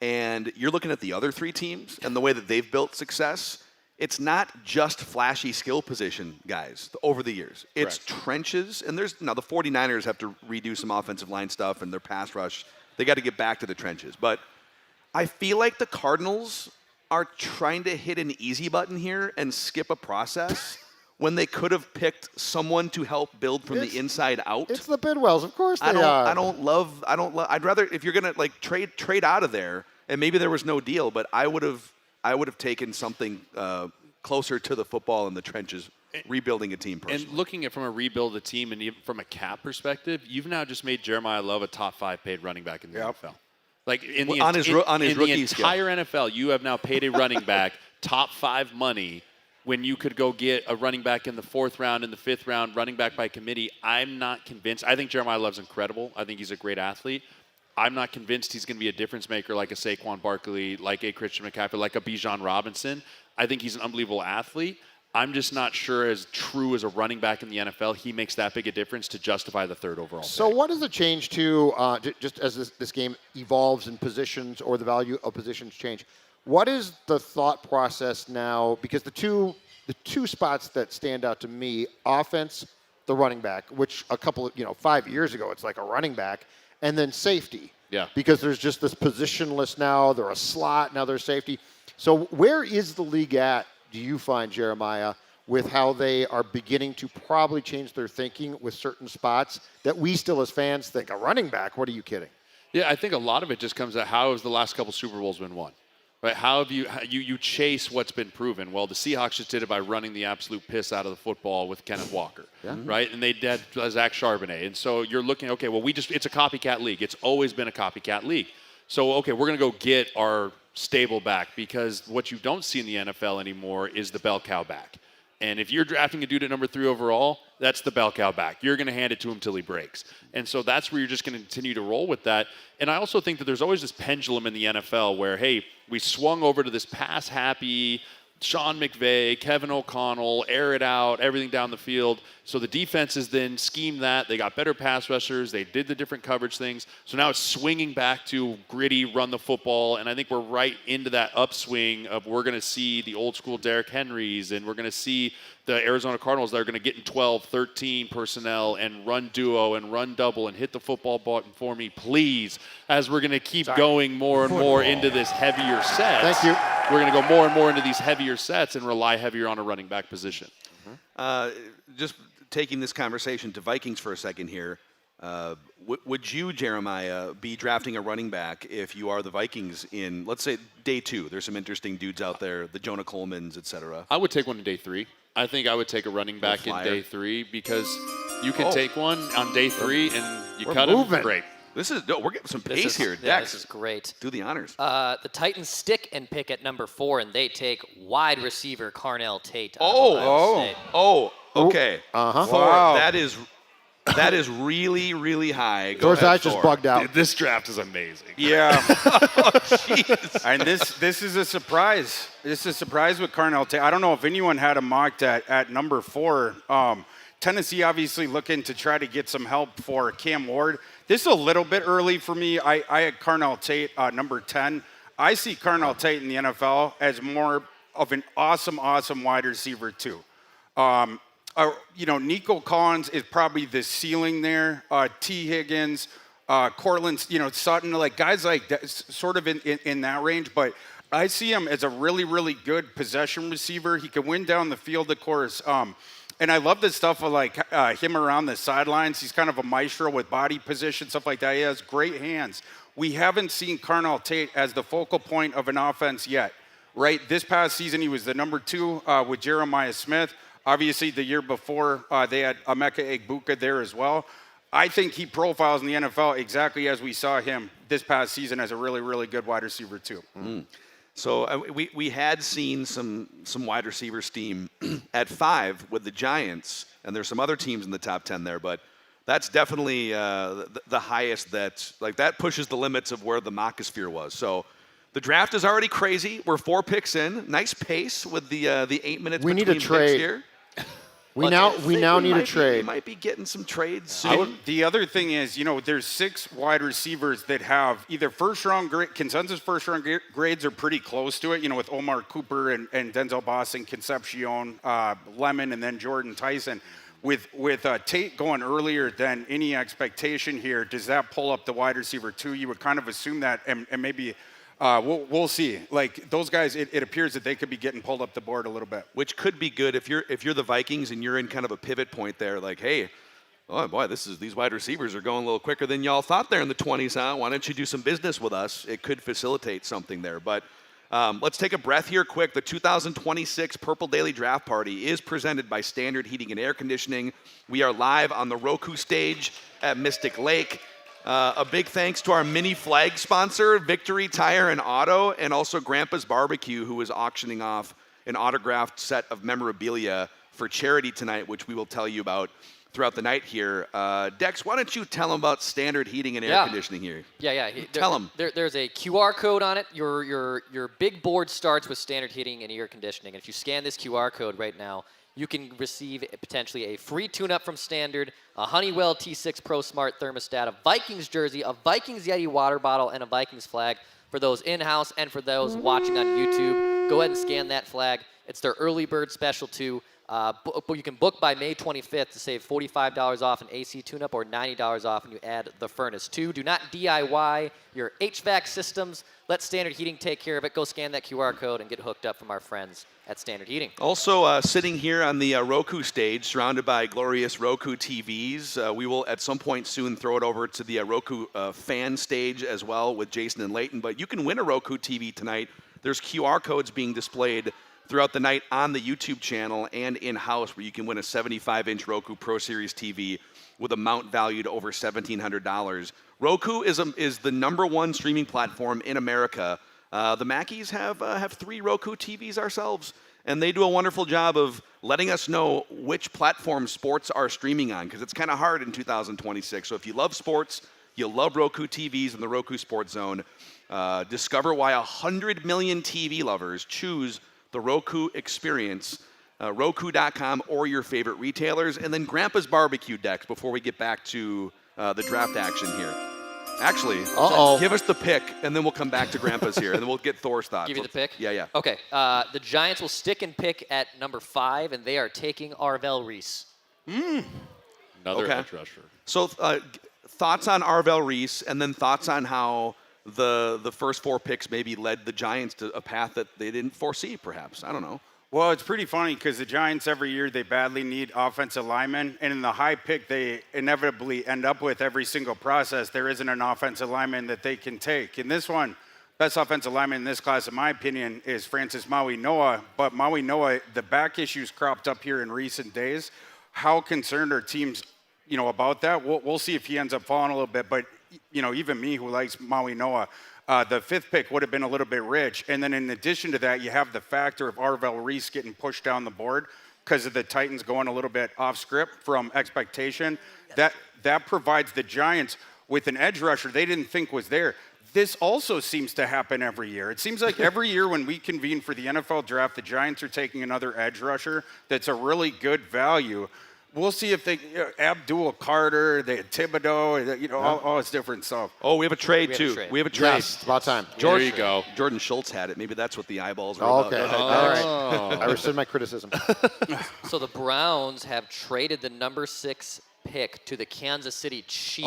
and you're looking at the other 3 teams and the way that they've built success, it's not just flashy skill position guys over the years. It's trenches, and the 49ers have to redo some offensive line stuff and their pass rush. They got to get back to the trenches. But I feel like the Cardinals are trying to hit an easy button here and skip a process when they could have picked someone to help build from the inside out. It's the Bidwells, of course they are. I'd rather, if you're going to trade out of there, and maybe there was no deal, but I would have taken something closer to the football in the trenches, rebuilding a team personally. And looking at from a rebuild of the team and even from a cap perspective, you've now just made Jeremiah Love a top 5 paid running back in the NFL. Like on his rookie entire NFL, you have now paid a running back top 5 money when you could go get a running back in the 4th round, in the 5th round, running back by committee. I'm not convinced. I think Jeremiah Love's incredible. I think he's a great athlete. I'm not convinced he's going to be a difference maker like a Saquon Barkley, like a Christian McCaffrey, like a Bijan Robinson. I think he's an unbelievable athlete. I'm just not sure as true as a running back in the NFL, he makes that big a difference to justify the 3rd overall pick. So what does it change to, just as this game evolves in positions or the value of positions change, what is the thought process now? Because the two spots that stand out to me, offense, the running back, which a couple of, 5 years ago, it's like a running back, and then safety. Yeah. Because there's just this positionless now. They're a slot. Now they're safety. So where is the league at, do you find, Jeremiah, with how they are beginning to probably change their thinking with certain spots that we still as fans think, a running back, what are you kidding? Yeah, I think a lot of it just comes out, how has the last couple Super Bowls been won? Right? How have you chase what's been proven? Well, the Seahawks just did it by running the absolute piss out of the football with Kenneth Walker, right? And they did Zach Charbonnet. And so you're looking, okay, well, it's a copycat league. It's always been a copycat league. So, okay, we're going to go get our stable back because what you don't see in the NFL anymore is the bell cow back. And if you're drafting a dude at number 3 overall, that's the bell cow back. You're going to hand it to him till he breaks. And so that's where you're just going to continue to roll with that. And I also think that there's always this pendulum in the NFL where, hey, we swung over to this pass-happy Sean McVay, Kevin O'Connell, air it out, everything down the field. So the defenses then schemed that. They got better pass rushers. They did the different coverage things. So now it's swinging back to gritty, run the football. And I think we're right into that upswing of we're going to see the old school Derrick Henrys, and we're going to see the Arizona Cardinals that are going to get in 12, 13 personnel and run duo and run double and hit the football button for me, please, as we're going to keep going more and more into this heavier set. Thank you. We're going to go more and more into these heavier sets and rely heavier on a running back position. Just taking this conversation to Vikings for a second here, would you, Jeremiah, be drafting a running back if you are the Vikings in, let's say, day 2? There's some interesting dudes out there, the Jonah Colemans, et cetera. I would take one in day 3. I think I would take a running back in day 3 because you can take one on day 3 and you cut him. Great. We're getting some pace here. Yeah, Dex, this is great. Do the honors. The Titans stick and pick at number 4, and they take wide receiver Carnell Tate. Okay. Wow. That is really, really high. George Ice just bugged out. Dude, this draft is amazing. Yeah. Jeez. And this is a surprise. This is a surprise with Carnell Tate. I don't know if anyone had him mocked at number 4. Tennessee obviously looking to try to get some help for Cam Ward. This is a little bit early for me. I had Carnell Tate number 10. I see Carnell Tate in the NFL as more of an awesome wide receiver too. Nico Collins is probably the ceiling there. T. Higgins, Cortland, Sutton, like guys like that, sort of in that range. But I see him as a really, really good possession receiver. He can win down the field, of course. And I love the stuff of like him around the sidelines. He's kind of a maestro with body position, stuff like that. He has great hands. We haven't seen Carnell Tate as the focal point of an offense yet, right? This past season, he was the number 2 with Jeremiah Smith. Obviously, the year before, they had Emeka Egbuka there as well. I think he profiles in the NFL exactly as we saw him this past season as a really, really good wide receiver too. So we had seen some wide receiver steam at 5 with the Giants, and there's some other teams in the top 10 there, but that's definitely the highest that pushes the limits of where the Mocosphere was. So the draft is already crazy. We're 4 picks in. Nice pace with the 8 minutes we between need a trade picks here. We now need a trade. We might be getting some trades soon. The other thing is, there's 6 wide receivers that have either consensus first-round grades are pretty close to it, with Omar Cooper and Denzel Boston, Concepcion, Lemon, and then Jordan Tyson. With Tate going earlier than any expectation here, does that pull up the wide receiver 2? You would kind of assume that, and maybe we'll see. Like those guys, it appears that they could be getting pulled up the board a little bit, which could be good if you're the Vikings and you're in kind of a pivot point there. Like, hey, oh boy, these wide receivers are going a little quicker than y'all thought there in the 20s, huh? Why don't you do some business with us? It could facilitate something there. But let's take a breath here quick. The 2026 Purple Daily Draft Party is presented by Standard Heating and Air Conditioning. We are live on the Roku stage at Mystic Lake. A big thanks to our mini flag sponsor, Victory Tire and Auto, and also Grandpa's Barbecue, who is auctioning off an autographed set of memorabilia for charity tonight, which we will tell you about throughout the night here. Dex, why don't you tell them about Standard Heating and Air Conditioning here? Yeah. Tell them. There's a QR code on it. Your big board starts with Standard Heating and Air Conditioning. And if you scan this QR code right now, you can receive potentially a free tune-up from Standard, a Honeywell T6 Pro Smart thermostat, a Vikings jersey, a Vikings Yeti water bottle, and a Vikings flag for those in-house and for those watching on YouTube. Go ahead and scan that flag. It's their early bird special too. You can book by May 25th to save $45 off an AC tune-up or $90 off when you add the furnace too. Do not DIY your HVAC systems. Let Standard Heating take care of it. Go scan that QR code and get hooked up from our friends at Standard Heating. Also sitting here on the Roku stage, surrounded by glorious Roku TVs. We will at some point soon throw it over to the Roku fan stage as well with Jason and Leighton. But you can win a Roku TV tonight. There's QR codes being displayed throughout the night on the YouTube channel and in-house where you can win a 75-inch Roku Pro Series TV with a mount valued over $1,700. Roku is the #1 streaming platform in America. The Mackies have 3 Roku TVs ourselves, and they do a wonderful job of letting us know which platform sports are streaming on, because it's kind of hard in 2026. So if you love sports, you love Roku TVs and the Roku Sports Zone, discover why 100 million TV lovers choose the Roku experience. Roku.com or your favorite retailers, and then Grandpa's Barbecue Decks before we get back to the draft action here. Actually, give us the pick, and then we'll come back to Grandpa's here, and then we'll get Thor's thoughts. Give you the pick? Yeah. Okay. The Giants will stick and pick at number 5, and they are taking Arvell Reese. Another edge rusher. So thoughts on Arvell Reese, and then thoughts on how the first 4 picks maybe led the Giants to a path that they didn't foresee, perhaps. I don't know. Well, it's pretty funny because the Giants every year, they badly need offensive linemen. And in the high pick they inevitably end up with every single process, there isn't an offensive lineman that they can take. In this one, best offensive lineman in this class, in my opinion, is Francis Maui Noah. But Maui Noah, the back issues cropped up here in recent days. How concerned are teams, about that? We'll see if he ends up falling a little bit. But, even me who likes Maui Noah, the 5th pick would have been a little bit rich. And then in addition to that, you have the factor of Arvell Reese getting pushed down the board because of the Titans going a little bit off script from expectation. That provides the Giants with an edge rusher they didn't think was there. This also seems to happen every year. It seems like every year when we convene for the NFL draft, the Giants are taking another edge rusher that's a really good value. We'll see if they, Abdul Carter, Thibodeau, all this different stuff. Oh, we have a trade, too. We have a trade. Yes, it's about time. There you go. Jordan Schultz had it. Maybe that's what the eyeballs were about. Okay. All right. I rescind my criticism. So the Browns have traded the number 6 pick to the Kansas City Chiefs.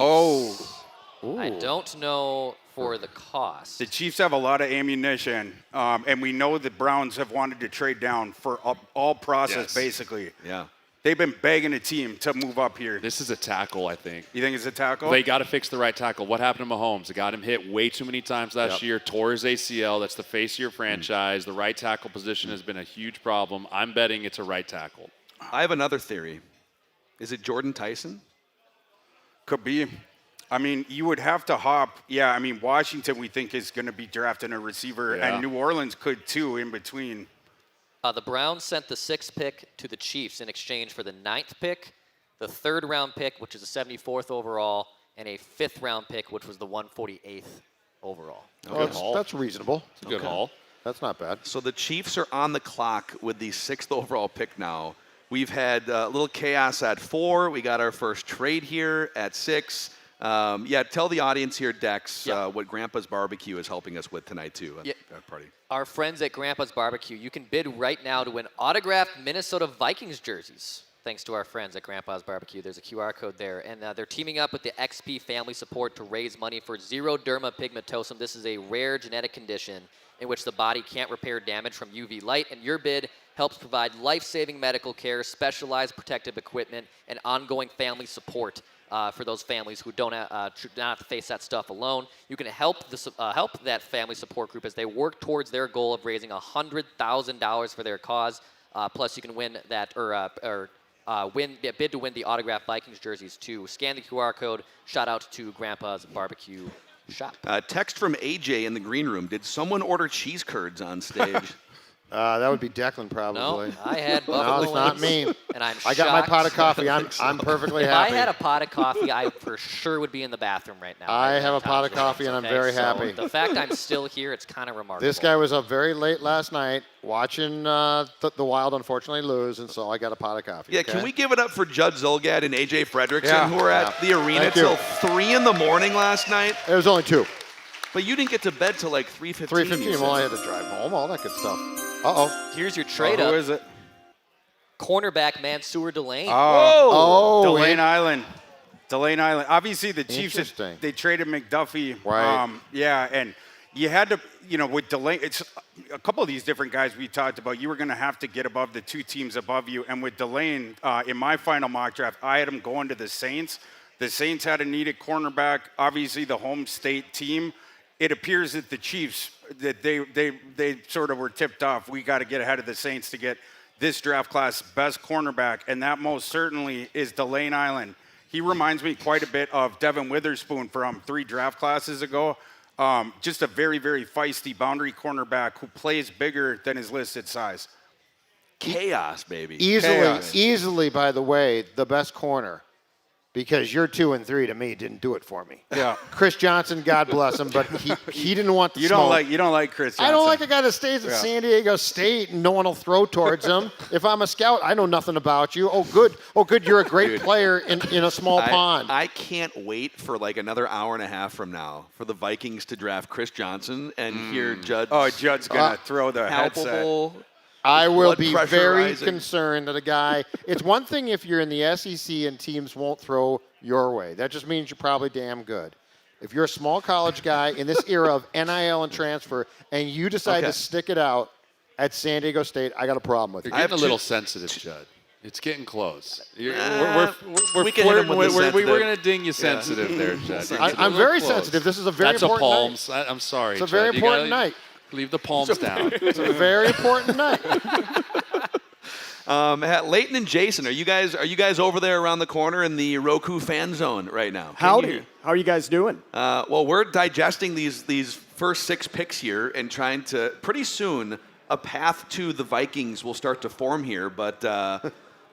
Oh. I don't know for the cost. The Chiefs have a lot of ammunition, and we know the Browns have wanted to trade down for all process, basically. Yeah. They've been begging a team to move up here. This is a tackle, I think. You think it's a tackle? They got to fix the right tackle. What happened to Mahomes? It got him hit way too many times last year, tore his ACL. That's the face of your franchise. The right tackle position has been a huge problem. I'm betting it's a right tackle. I have another theory. Is it Jordan Tyson? Could be. I mean, you would have to hop. Yeah, I mean, Washington we think is going to be drafting a receiver, and New Orleans could too in between. The Browns sent the 6th pick to the Chiefs in exchange for the 9th pick, the 3rd round pick, which is the 74th overall, and a 5th round pick, which was the 148th overall. That's reasonable. It's a good haul. That's not bad. So the Chiefs are on the clock with the 6th overall pick now. We've had a little chaos at 4. We got our first trade here at 6. Tell the audience here, Dex, what Grandpa's Barbecue is helping us with tonight, too, at that party. Our friends at Grandpa's Barbecue, you can bid right now to win autographed Minnesota Vikings jerseys. Thanks to our friends at Grandpa's Barbecue. There's a QR code there. And they're teaming up with the XP Family Support to raise money for xeroderma pigmentosum. This is a rare genetic condition in which the body can't repair damage from UV light. And your bid helps provide life-saving medical care, specialized protective equipment, and ongoing family support for those families who don't have to face that stuff alone. You can help that family support group as they work towards their goal of raising $100,000 for their cause. Plus, you can win that bid to win the autographed Vikings jerseys too. Scan the QR code. Shout out to Grandpa's Barbecue Shop. Text from AJ in the green room. Did someone order cheese curds on stage? That would be Declan probably. No, I had buffalo No, it's not wings, me. And I'm I got my shocked. pot of coffee. I'm perfectly happy. If I had a pot of coffee, I for sure would be in the bathrown right now. I have a pot of coffee, and I'm very happy. The fact I'm still here, it's kind of remarkable. This guy was up very late last night watching the Wild unfortunately lose, and so I got a pot of coffee. Yeah, okay? can we give it up for Judd Zolgad and AJ Fredrickson, who were at the arena Thank you. till 3 in the morning last night? It was only 2. But you didn't get to bed till like 3:15. 3:15. Well, I had to drive home. All that good stuff. Uh-oh. Here's your trade up. Who is it? Cornerback Mansour Delane. Delane Island. Delane Island. Obviously, the Chiefs, Interesting. they traded McDuffie. Right. And you had to, with Delane, it's a couple of these different guys we talked about. You were going to have to get above the 2 teams above you. And with Delane, in my final mock draft, I had him going to the Saints. The Saints had a needed cornerback. Obviously, the home state team. It appears that the Chiefs, that they sort of were tipped off. We got to get ahead of the Saints to get this draft class best cornerback, and that most certainly is Delane Island. He reminds me quite a bit of Devin Witherspoon from 3 draft classes ago. Just a very, very feisty boundary cornerback who plays bigger than his listed size. chaos, baby. Easily, by the way, the best corner. Because your 2 and 3 to me didn't do it for me. Yeah. Chris Johnson, God bless him, but he didn't want the you smoke. You don't like Chris Johnson. I don't like a guy that stays at San Diego State and no one will throw towards him. If I'm a scout, I know nothing about you. Oh, good. You're a great player in a small pond. I can't wait for like another hour and a half from now for the Vikings to draft Chris Johnson and hear Judd. Oh, Judd's going to throw the palpable. headset. I will be very concerned that a guy – it's one thing if you're in the SEC and teams won't throw your way. That just means you're probably damn good. If you're a small college guy in this era of NIL and transfer and you decide to stick it out at San Diego State, I got a problem with it. You're getting a little sensitive, Judd. It's getting close. We're going to ding you sensitive there, Judd. I'm very sensitive. This is a very important night. That's a palms. I'm sorry, It's a very important night. Leave the palms down. It's a very important night. Leighton and Jason, are you guys over there around the corner in the Roku fan zone right now? Howdy. How are you guys doing? Well, we're digesting these first 6 picks here and trying to pretty soon a path to the Vikings will start to form here. But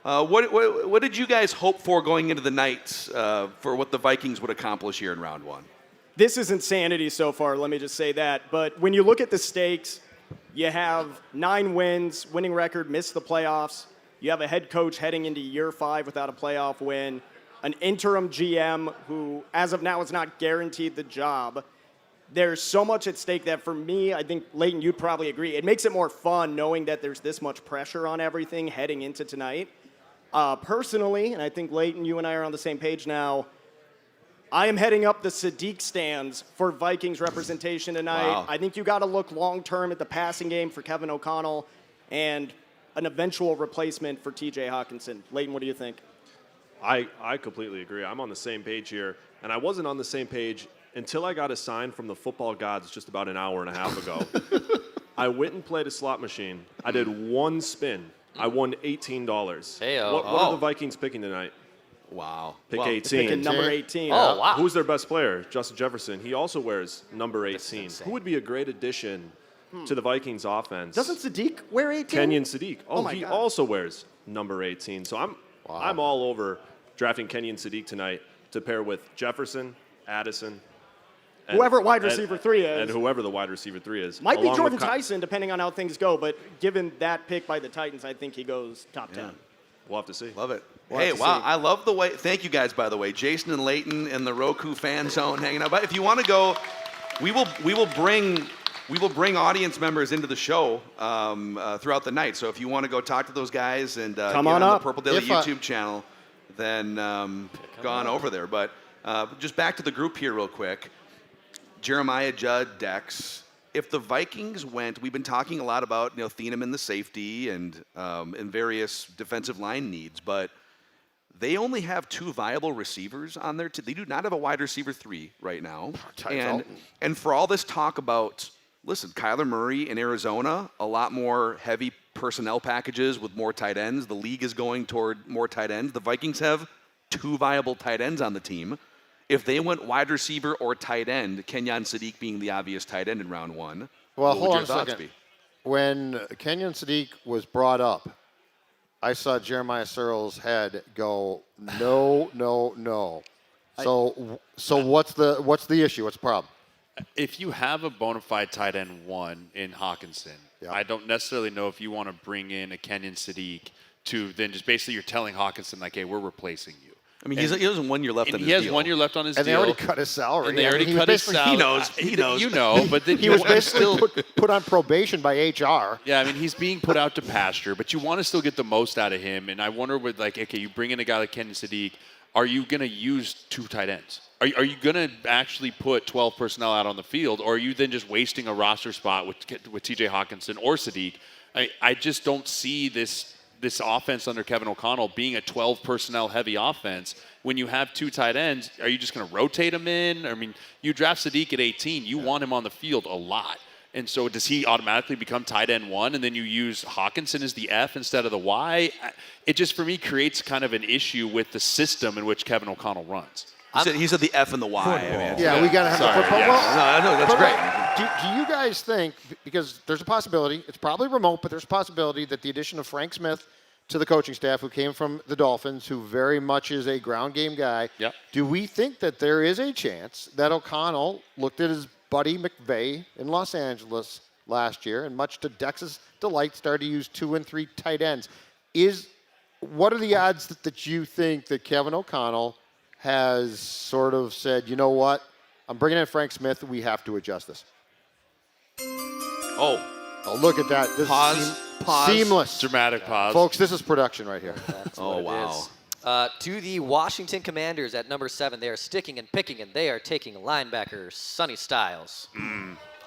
what did you guys hope for going into the night for what the Vikings would accomplish here in round 1? This is insanity so far, let me just say that. But when you look at the stakes, you have 9 wins, winning record, missed the playoffs. You have a head coach heading into year 5 without a playoff win, an interim GM who, as of now, is not guaranteed the job. There's so much at stake that for me, I think, Leighton, you'd probably agree, it makes it more fun knowing that there's this much pressure on everything heading into tonight. Personally, and I think, Leighton, you and I are on the same page now, I am heading up the Sadiq stands for Vikings representation tonight. Wow. I think you got to look long-term at the passing game for Kevin O'Connell and an eventual replacement for TJ Hawkinson. Leighton, what do you think? I completely agree. I'm on the same page here, and I wasn't on the same page until I got a sign from the football gods just about an hour and a half ago. I went and played a slot machine. I did 1 spin. I won $18. Heyo. What are the Vikings picking tonight? Wow. Pick 18. Picking number 18. Oh, wow. Who's their best player? Justin Jefferson. He also wears number 18. Who would be a great addition to the Vikings offense? Doesn't Sadiq wear 18? Kenyon Sadiq. Oh my he God. also wears number 18. So I'm all over drafting Kenyon Sadiq tonight to pair with Jefferson, Addison, whoever wide receiver 3 is. And whoever the wide receiver 3 is. Might be Jordan Tyson, depending on how things go, but given that pick by the Titans, I think he goes top 10. We'll have to see. Love it. Hey, wow, I love the way, thank you guys, by the way, Jason and Leighton in the Roku fan zone hanging out. But if you want to go, we will bring audience members into the show throughout the night. So if you want to go talk to those guys and Come get on on up. the Purple Daily YouTube channel, then go on over there. But just back to the group here real quick. Jeremiah, Judd, Dex. If the Vikings went, we've been talking a lot about Thieneman in the safety and various defensive line needs, but they only have 2 viable receivers on their team. They do not have a wide receiver 3 right now. And for all this talk about, listen, Kyler Murray in Arizona, a lot more heavy personnel packages with more tight ends. The league is going toward more tight ends. The Vikings have 2 viable tight ends on the team. If they went wide receiver or tight end, Kenyon Sadiq being the obvious tight end in round 1, well, what would your hold on thoughts a second. be? When Kenyon Sadiq was brought up, I saw Jeremiah Searles' head go, no. So what's the issue? What's the problem? If you have a bona fide tight end 1 in Hawkinson, I don't necessarily know if you want to bring in a Kenyon Sadiq to then just basically you're telling Hawkinson, like, hey, we're replacing you. I mean, he has 1 year left on his deal. He has 1 year left on his and deal. they already cut his salary. And they already cut his salary. He knows. You know, but then he was basically put on probation by HR. Yeah, I mean, he's being put out to pasture, but you want to still get the most out of him. And I wonder with, like, okay, you bring in a guy like Kenyon Sadiq, are you going to use 2 tight ends? Are you going to actually put 12 personnel out on the field, or are you then just wasting a roster spot with T.J. Hawkinson or Sadiq? I just don't see this offense under Kevin O'Connell being a 12 personnel heavy offense. When you have 2 tight ends, are you just going to rotate them in? I mean, you draft Sadiq at 18, you want him on the field a lot. And so does he automatically become tight end 1 and then you use Hawkinson as the F instead of the Y? It just, for me, creates kind of an issue with the system in which Kevin O'Connell runs. He said the F and the Y. Yeah, we got to have the football. Yeah. No, that's great. Do you guys think, because there's a possibility, it's probably remote, but there's a possibility that the addition of Frank Smith to the coaching staff, who came from the Dolphins, who very much is a ground game guy, do we think that there is a chance that O'Connell looked at his buddy McVay in Los Angeles last year, and much to Dex's delight, started to use 2 and 3 tight ends? What are the odds that you think that Kevin O'Connell has sort of said, you know what, I'm bringing in Frank Smith, we have to adjust this? Oh, look at that. This pause. Seamless. Dramatic pause. Folks, this is production right here. Oh, wow. To the Washington Commanders at number 7, they are sticking and picking, and they are taking linebacker Sonny Styles.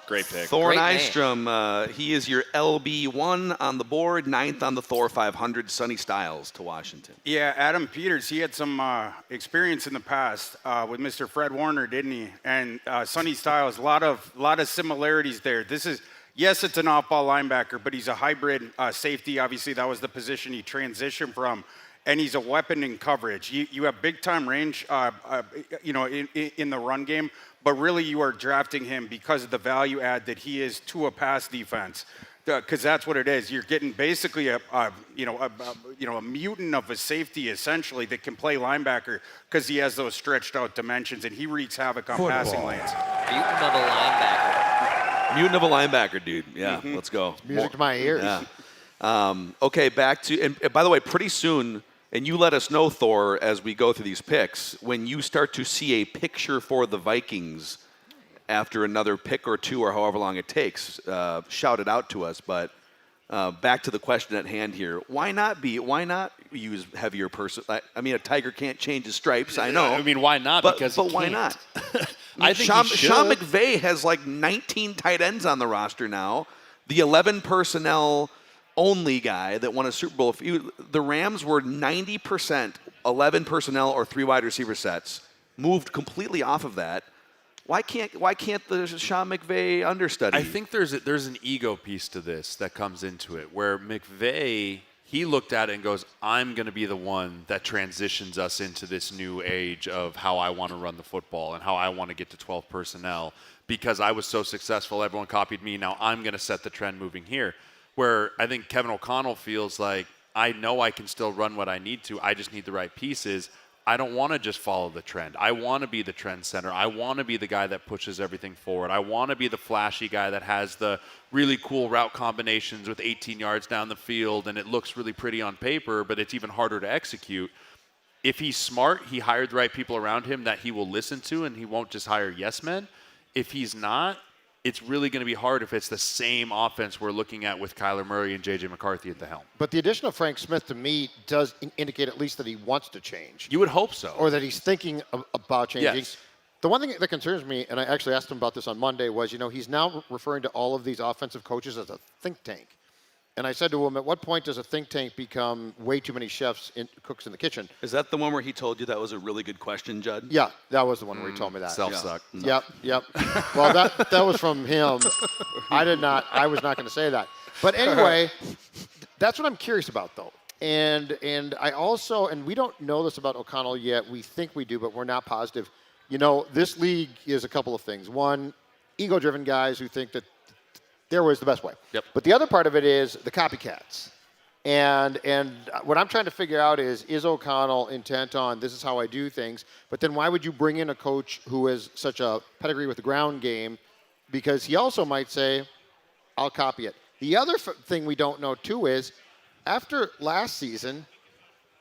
Great pick. Thor Great name. Nystrom, he is your LB1 on the board, 9th on the Thor 500, Sonny Styles to Washington. Yeah, Adam Peters, he had some experience in the past with Mr. Fred Warner, didn't he? And Sonny Styles, a lot of similarities there. Yes, it's an off-ball linebacker, but he's a hybrid safety. Obviously, that was the position he transitioned from. And he's a weapon in coverage. You have big-time range, in the run game, but really you are drafting him because of the value add that he is to a pass defense. Because that's what it is. You're getting basically a mutant of a safety essentially that can play linebacker because he has those stretched out dimensions and he wreaks havoc on passing lanes. Mutant of a linebacker. Mutant of a linebacker, dude. Yeah, let's go. Music to my ears. Yeah. Okay, back to, and by the way, pretty soon, and you let us know, Thor, as we go through these picks, when you start to see a picture for the Vikings after another pick or two or however long it takes, shout it out to us. But back to the question at hand here. Why not use heavier person? I mean, a tiger can't change his stripes, I know. I mean, why not? But Because why not? I think Sean McVay has like 19 tight ends on the roster now. The 11 personnel only guy that won a Super Bowl. The Rams were 90% 11 personnel or 3 wide receiver sets. Moved completely off of that. Why can't the Sean McVay understudy? I think there's an ego piece to this that comes into it, where McVay, he looked at it and goes, I'm going to be the one that transitions us into this new age of how I want to run the football and how I want to get to 12 personnel because I was so successful, everyone copied me, now I'm going to set the trend moving here. Where I think Kevin O'Connell feels like, I know I can still run what I need to, I just need the right pieces. I don't want to just follow the trend. I want to be the trend center. I want to be the guy that pushes everything forward. I want to be the flashy guy that has the really cool route combinations with 18 yards down the field, and it looks really pretty on paper, but it's even harder to execute. If he's smart, he hired the right people around him that he will listen to, and he won't just hire yes men. If he's not, it's really going to be hard if it's the same offense we're looking at with Kyler Murray and J.J. McCarthy at the helm. But the addition of Frank Smith, to me, does indicate at least that he wants to change. You would hope so. Or that he's thinking about changing. Yes. The one thing that concerns me, and I actually asked him about this on Monday, was, he's now referring to all of these offensive coaches as a think tank. And I said to him, at what point does a think tank become way too many cooks in the kitchen? Is that the one where he told you that was a really good question, Judd? Yeah, that was the one where he told me that. Self-suck. Yeah. Yep. Well, that was from him. I was not going to say that. But anyway, that's what I'm curious about, though. And I also, and we don't know this about O'Connell yet. We think we do, but we're not positive. This league is a couple of things. One, ego-driven guys who think that their way is the best way. Yep. But the other part of it is the copycats. And what I'm trying to figure out is O'Connell intent on this is how I do things, but then why would you bring in a coach who has such a pedigree with the ground game? Because he also might say, I'll copy it. The other thing we don't know, too, is after last season,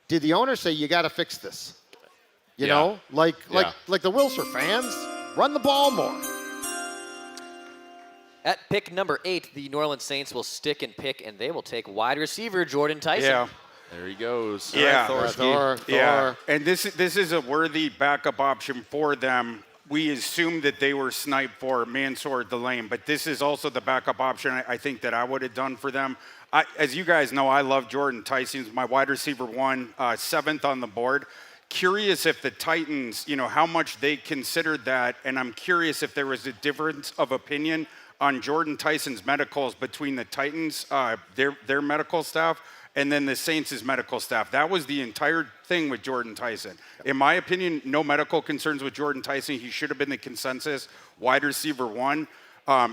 did the owner say, you got to fix this? You know? Like the Wilson fans, run the ball more. At pick number 8, the New Orleans Saints will stick and pick, and they will take wide receiver Jordan Tyson. Yeah. There he goes. Yeah. Thor. Yeah. And this is a worthy backup option for them. We assumed that they were sniped for Mansour Delane, but this is also the backup option I think that I would have done for them. As you guys know, I love Jordan Tyson. He's my wide receiver 1, 7th on the board. Curious if the Titans, how much they considered that, and I'm curious if there was a difference of opinion on Jordan Tyson's medicals between the Titans, their medical staff, and then the Saints' medical staff. That was the entire thing with Jordan Tyson. In my opinion, no medical concerns with Jordan Tyson. He should have been the consensus wide receiver 1.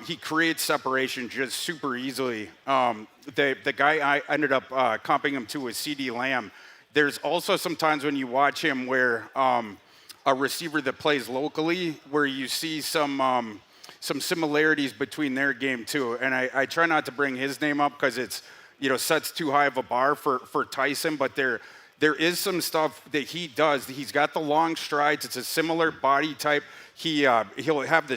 He creates separation just super easily. The guy I ended up comping him to was CD Lamb. There's also some times when you watch him where a receiver that plays locally, where you see some similarities between their game too. And I try not to bring his name up because it's sets too high of a bar for Tyson, but there is some stuff that he does. He's got the long strides. It's a similar body type. He'll have the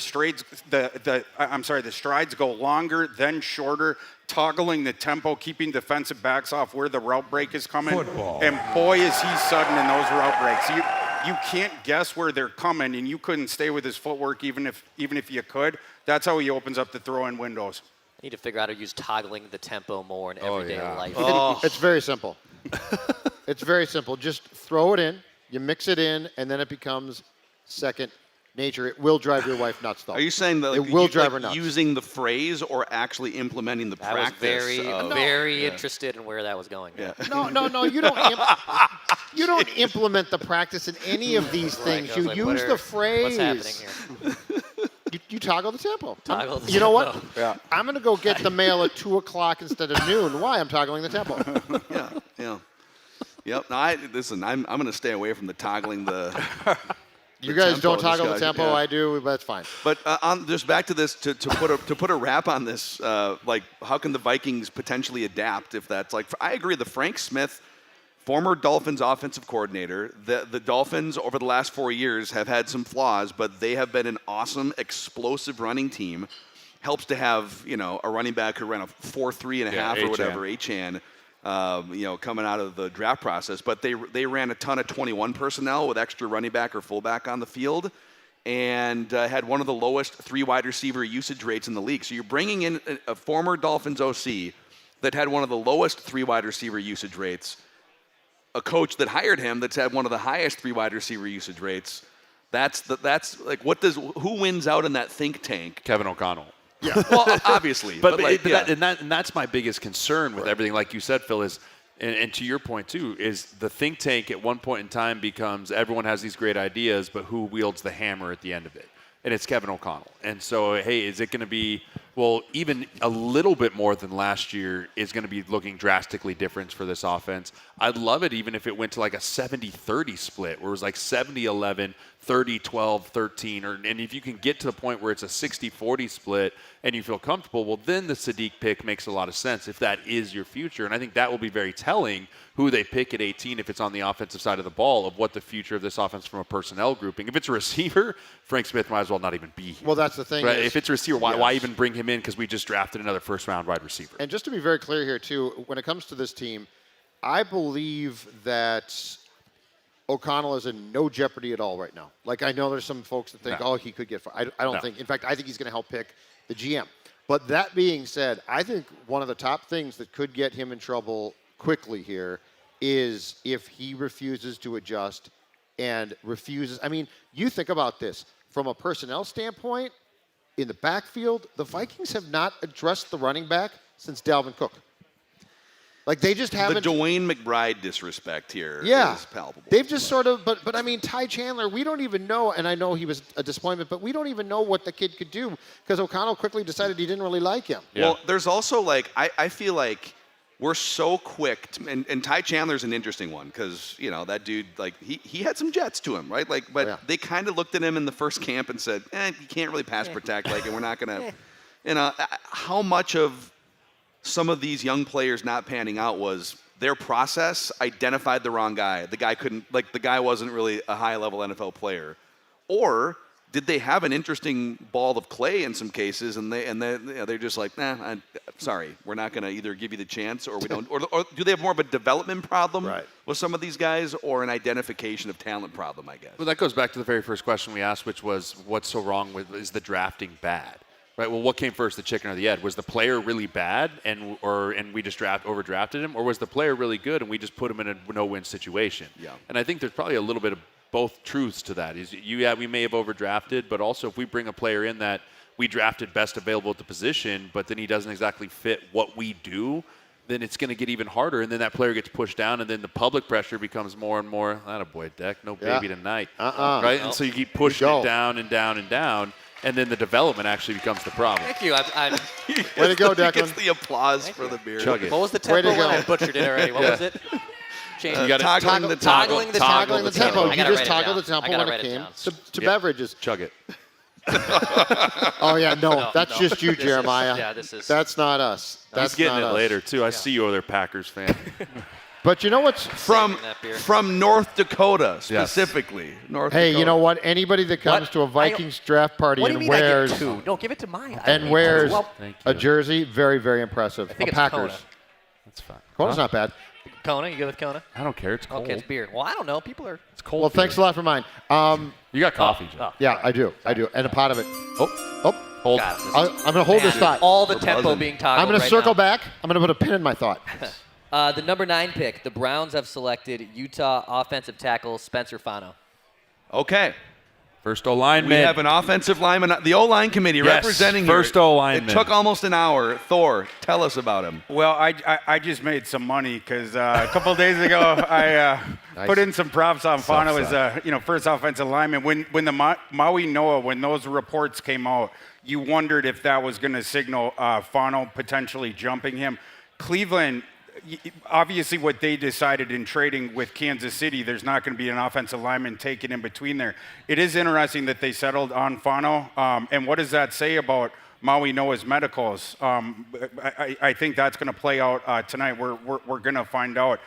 strides go longer, then shorter, toggling the tempo, keeping defensive backs off where the route break is coming. Football. And boy, is he sudden in those route breaks. You can't guess where they're coming, and you couldn't stay with his footwork even if you could. That's how he opens up the throw-in windows. I need to figure out how to use toggling the tempo more in everyday life. It's very simple. It's very simple. Just throw it in, you mix it in, and then it becomes second nature. It will drive your wife nuts, though. Are you saying that it will drive her nuts? Using the phrase or actually implementing the practice? I'm very interested in where that was going. Yeah. No. You don't implement the practice in any of these things. You use the phrase. What's happening here? You toggle the tempo. Toggle the you know what? tempo. Yeah. I'm going to go get the mail at 2 o'clock instead of noon. Why? I'm toggling the tempo. Yeah. Yep. No, listen, I'm going to stay away from the toggling the. You guys don't toggle the discussion. tempo. Yeah. I do, but that's fine. But just back to this to put a wrap on this. Like, how can the Vikings potentially adapt if that's like? I agree. The Frank Smith, former Dolphins offensive coordinator, the Dolphins over the last 4 years have had some flaws, but they have been an awesome, explosive running team. Helps to have a running back who ran a 4.3 and a half or whatever, Achane. Coming out of the draft process, but they ran a ton of 21 personnel with extra running back or fullback on the field, and had one of the lowest 3 wide receiver usage rates in the league. So you're bringing in a former Dolphins OC that had one of the lowest 3 wide receiver usage rates, a coach that hired him that's had one of the highest 3 wide receiver usage rates. That's like who wins out in that think tank? Kevin O'Connell. Yeah, well, obviously, but that's my biggest concern with everything. Like you said, Phil, is and to your point too, is the think tank at one point in time becomes everyone has these great ideas, but who wields the hammer at the end of it? And it's Kevin O'Connell. And so, hey, is it going to be even a little bit more than last year is going to be looking drastically different for this offense? I'd love it even if it went to like a 70-30 split, where it was like 70-11, 30-12, 13, and if you can get to the point where it's a 60-40 split and you feel comfortable, well, then the Sadiq pick makes a lot of sense if that is your future. And I think that will be very telling who they pick at 18 if it's on the offensive side of the ball of what the future of this offense from a personnel grouping. If it's a receiver, Frank Smith might as well not even be here. Well, that's the thing. Right? If it's a receiver, why even bring him in? Because we just drafted another first-round wide receiver. And just to be very clear here, too, when it comes to this team, I believe that O'Connell is in no jeopardy at all right now. Like, I know there's some folks that think, he could get fired. I don't think. In fact, I think he's going to help pick the GM. But that being said, I think one of the top things that could get him in trouble quickly here is if he refuses to adjust and refuses. I mean, you think about this. From a personnel standpoint, in the backfield, the Vikings have not addressed the running back since Dalvin Cook. Like, they just haven't. The Dwayne McBride disrespect here is palpable. They've just sort of, but I mean, Ty Chandler, we don't even know, and I know he was a disappointment, but we don't even know what the kid could do because O'Connell quickly decided he didn't really like him. Yeah. Well, there's also, like, I feel like we're so quick, and Ty Chandler's an interesting one because, that dude, like, he had some jets to him, right? Like, but they kind of looked at him in the first camp and said, you can't really pass protect, like, and we're not going to, how much of some of these young players not panning out was their process identified the wrong guy. The guy wasn't really a high-level NFL player. Or did they have an interesting ball of clay in some cases, and they're just like, sorry, we're not going to either give you the chance, or we don't, or do they have more of a development problem with some of these guys, or an identification of talent problem? I guess. Well, that goes back to the very first question we asked, which was, what's so wrong with is the drafting bad? Right. Well, what came first, the chicken or the egg? Was the player really bad, and we just overdrafted him, or was the player really good and we just put him in a no-win situation? Yeah. And I think there's probably a little bit of both truths to that. We may have overdrafted, but also if we bring a player in that we drafted best available at the position, but then he doesn't exactly fit what we do, then it's going to get even harder, and then that player gets pushed down, and then the public pressure becomes more and more, attaboy, Deck, no baby tonight. Right? And so you keep pushing it down and down and down. and then the development actually becomes the problem. Thank you. I'm Way to go, He gets Declan. the applause for the beer. Chug it. What was the Way to tempo one? go. I butchered it already. What was it? Change You gotta Toggling the toggle. Toggling the Toggling the tempo. I You gotta just write it toggle the down. tempo I gotta when write it it came down. to beverages. Chug it. Oh, yeah, no, that's no. just you, This is- Jeremiah. yeah, this is- That's not us. That's He's getting not it us. later, too. I see you over there, Packers fan. But you know what's From Saving that beer. from North Dakota specifically. North Hey, Dakota. you know what? Anybody that comes What? to a Vikings draft party What do you and mean wears I get two? No, give it to my and wears Thank a you. jersey, very, very impressive. I think a it's Packers. Kona. That's fine. Kona's not bad. Kona, you good with Kona? I don't care. It's cold. Okay, it's beer. Well, I don't know. People are. It's cold. Well, thanks a lot for mine. You got coffee, Joe. Yeah, I do. And a pot of it. Oh, Hold. God, this is- I'm going to hold this thought. All the tempo being toggled. I'm going to right circle now. back. I'm going to put a pin in my thought. The number 9 pick, the Browns have selected Utah offensive tackle Spencer Fano. Okay. First O-lineman. We have an offensive lineman, the O-line committee Yes, representing first here. O-lineman. It took almost an hour. Thor, tell us about him. Well, I just made some money because a couple days ago I put in some props on Fano as first offensive lineman. When the Maui Noah, when those reports came out, you wondered if that was going to signal Fano potentially jumping him. Cleveland, obviously what they decided in trading with Kansas City, there's not going to be an offensive lineman taken in between there. It is interesting that they settled on Fano. And what does that say about Maui Noah's medicals? I think that's going to play out tonight. We're going to find out.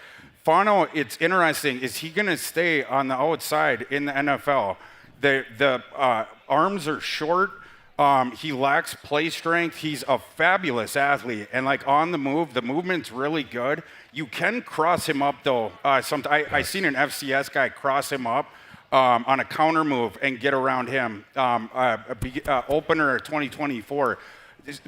Fano, it's interesting. Is he going to stay on the outside in the NFL? The arms are short. He lacks play strength. He's a fabulous athlete, and like on the move, the movement's really good. You can cross him up though. I seen an FCS guy cross him up on a counter move and get around him. Opener 2024.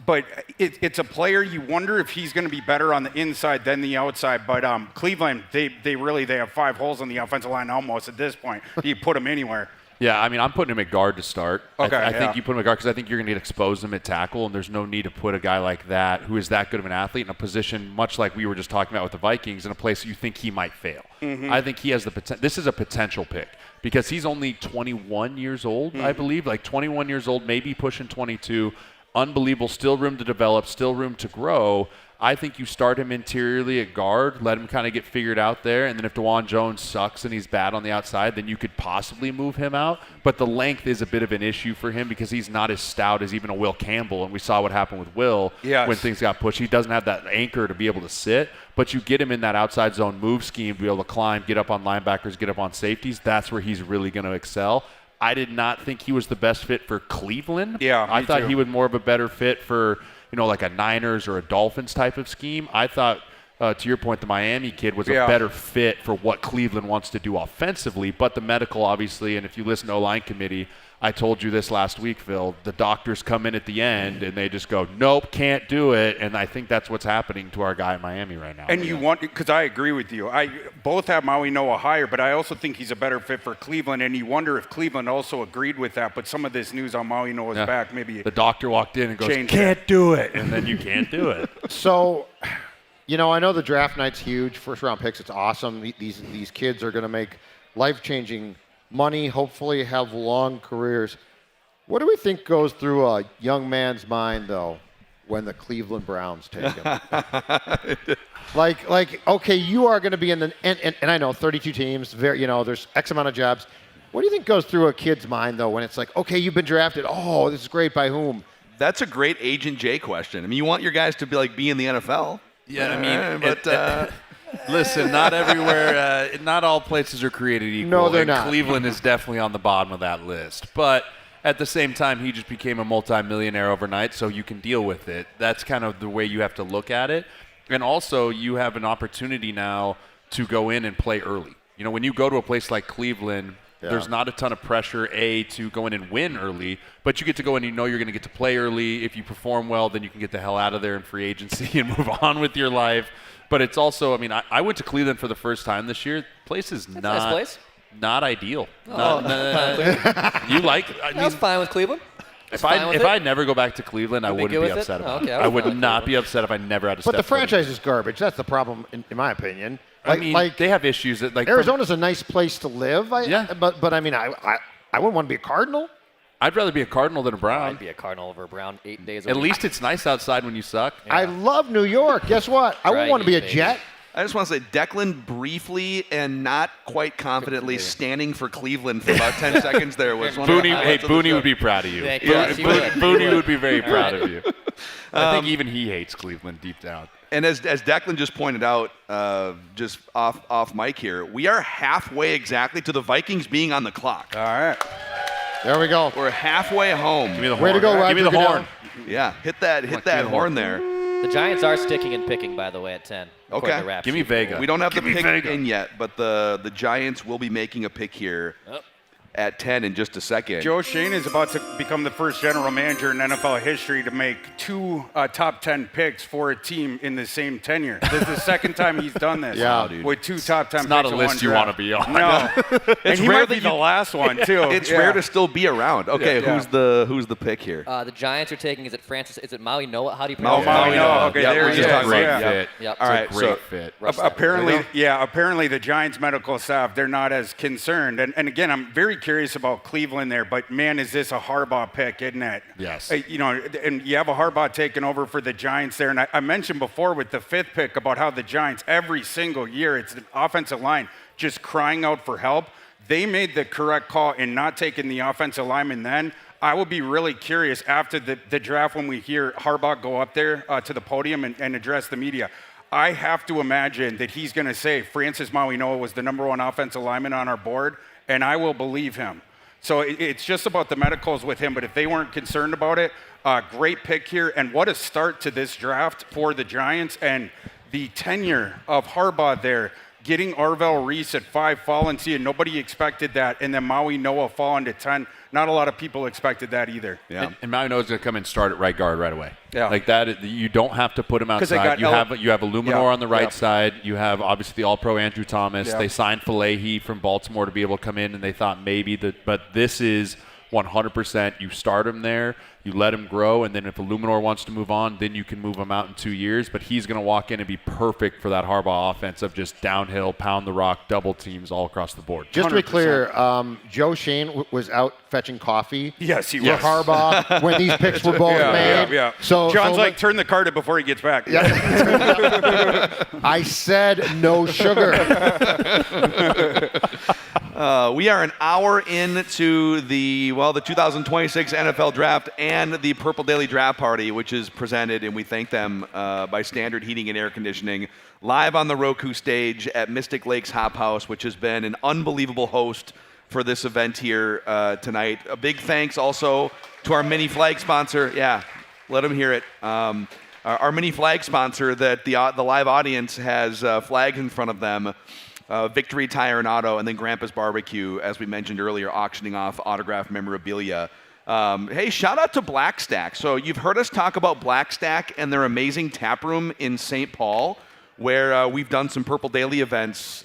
But it's a player you wonder if he's going to be better on the inside than the outside. But Cleveland, they have 5 holes on the offensive line almost at this point. You put him anywhere. Yeah, I mean, I'm putting him at guard to start. Okay, I think you put him at guard because I think you're going to get exposed him at tackle, and there's no need to put a guy like that, who is that good of an athlete, in a position much like we were just talking about with the Vikings, in a place you think he might fail. Mm-hmm. I think he has the potential. This is a potential pick because he's only 21 years old, I believe, like 21 years old, maybe pushing 22. Unbelievable, still room to develop, still room to grow. I think you start him interiorly at guard, let him kind of get figured out there, and then if DeJuan Jones sucks and he's bad on the outside, then you could possibly move him out. But the length is a bit of an issue for him because he's not as stout as even a Will Campbell, and we saw what happened with Will when things got pushed. He doesn't have that anchor to be able to sit, but you get him in that outside zone move scheme to be able to climb, get up on linebackers, get up on safeties. That's where he's really going to excel. I did not think he was the best fit for Cleveland. Yeah, I thought too. he was more of a better fit for like a Niners or a Dolphins type of scheme. I thought, to your point, the Miami kid was a better fit for what Cleveland wants to do offensively, but the medical, obviously, and if you listen to O-line committee, I told you this last week, Phil, the doctors come in at the end and they just go, nope, can't do it, and I think that's what's happening to our guy in Miami right now. And you want, because I agree with you. I both have Maui Noah higher, but I also think he's a better fit for Cleveland, and you wonder if Cleveland also agreed with that, but some of this news on Maui Noah's back maybe. The doctor walked in and goes, Change can't do it, and then you can't do it. So, I know the draft night's huge, first round picks. It's awesome. These kids are going to make life-changing money, hopefully have long careers. What do we think goes through a young man's mind, though, when the Cleveland Browns take him? like, okay, you are going to be in the and I know 32 teams, there's X amount of jobs. What do you think goes through a kid's mind, though, when it's like, okay, you've been drafted. Oh, this is great. By whom? That's a great Agent J question. I mean, you want your guys to be in the NFL. Yeah, I mean, but listen, not everywhere, not all places are created equal. No, they're and not. Cleveland is definitely on the bottom of that list. But at the same time, he just became a multimillionaire overnight, so you can deal with it. That's kind of the way you have to look at it. And also, you have an opportunity now to go in and play early. When you go to a place like Cleveland, there's not a ton of pressure, to go in and win early, but you get to go in and you're going to get to play early. If you perform well, then you can get the hell out of there in free agency and move on with your life. But it's also, I went to Cleveland for the first time this year. Place is That's a nice place. Not ideal. Oh. You like? I was fine with Cleveland. If I never go back to Cleveland, I wouldn't be upset about it. I would not be upset if I never had to step But the foot in. franchise is garbage. That's the problem, in my opinion. They have issues that Arizona's a nice place to live. But I wouldn't want to be a Cardinal. I'd rather be a Cardinal than a Brown. I'd be a Cardinal over a Brown 8 days a At week. least it's nice outside when you suck. I love New York. Guess what? I wouldn't want to be a Jet. I just want to say Declan briefly and not quite confidently standing for Cleveland for about 10 seconds there was one Booney would be proud of you. Booney would be very proud of you. I think even he hates Cleveland deep down. And as Declan just pointed out, just off mic here, we are halfway exactly to the Vikings being on the clock. All right. There we go. We're halfway home. Give me the Way to go, Roger. Give me the horn. Yeah, hit that horn there. The Giants are sticking and picking, by the way, at 10. Okay. Give me Vega. We don't have the pick in yet, but the Giants will be making a pick here at 10 in just a second. Joe Schoen is about to become the first general manager in NFL history to make 2 top 10 picks for a team in the same tenure. This is the second time he's done this. Yeah, dude. With 2 top 10 It's picks not a in list one you draft. want to be on. No. And he rare might be that the last one, too. It's rare to still be around. Okay, Yeah. who's the pick here? The Giants are taking, is it Maui Noah? How do you Maui pronounce it? Noah. Okay, Yep, there we're he just is. talking about Yeah. fit. Yep. All right, Great so fit. Apparently the Giants medical staff, they're not as concerned. And again, I'm very curious about Cleveland there, but man, is this a Harbaugh pick, isn't it? Yes. And you have a Harbaugh taking over for the Giants there. And I mentioned before with the 5th pick about how the Giants, every single year, it's the offensive line just crying out for help. They made the correct call in not taking the offensive lineman then. I will be really curious after the draft when we hear Harbaugh go up there to the podium and address the media. I have to imagine that he's going to say Francis Maui-Noah was the number 1 offensive lineman on our board, and I will believe him. So it's just about the medicals with him, but if they weren't concerned about it, great pick here, and what a start to this draft for the Giants, and the tenure of Harbaugh there, getting Arvell Reese at 5 falling to you, nobody expected that, and then Maui-Noah falling to 10. Not a lot of people expected that either. Yeah. And Maui Noah's going to come and start at right guard right away. Yeah. Like that, you don't have to put him 'Cause they outside. got You have a Luminor on the right side. You have obviously the All-Pro Andrew Thomas. Yeah. They signed Falehi from Baltimore to be able to come in, and they thought but this is 100%. You start him there, you let him grow, and then if a Luminor wants to move on, then you can move him out in 2 years. But he's going to walk in and be perfect for that Harbaugh offense of just downhill, pound the rock, double teams all across the board. Just to be 100%. clear, Joe Schoen was out fetching coffee. Yes, he for was. Harbaugh when these picks were both made. Yeah. So John's like, turn the card before he gets back. I said no sugar. We are an hour into the 2026 NFL Draft and the Purple Daily Draft Party, which is presented, and we thank them, by Standard Heating and Air Conditioning, live on the Roku stage at Mystic Lakes Hop House, which has been an unbelievable host for this event here tonight. A big thanks also to our mini flag sponsor. Yeah, let them hear it. Our mini flag sponsor that the live audience has flags in front of them. Victory Tire and Auto, and then Grandpa's Barbecue, as we mentioned earlier, auctioning off autographed memorabilia. Hey, shout out to Black Stack. So you've heard us talk about Black Stack and their amazing tap room in St. Paul, where we've done some Purple Daily events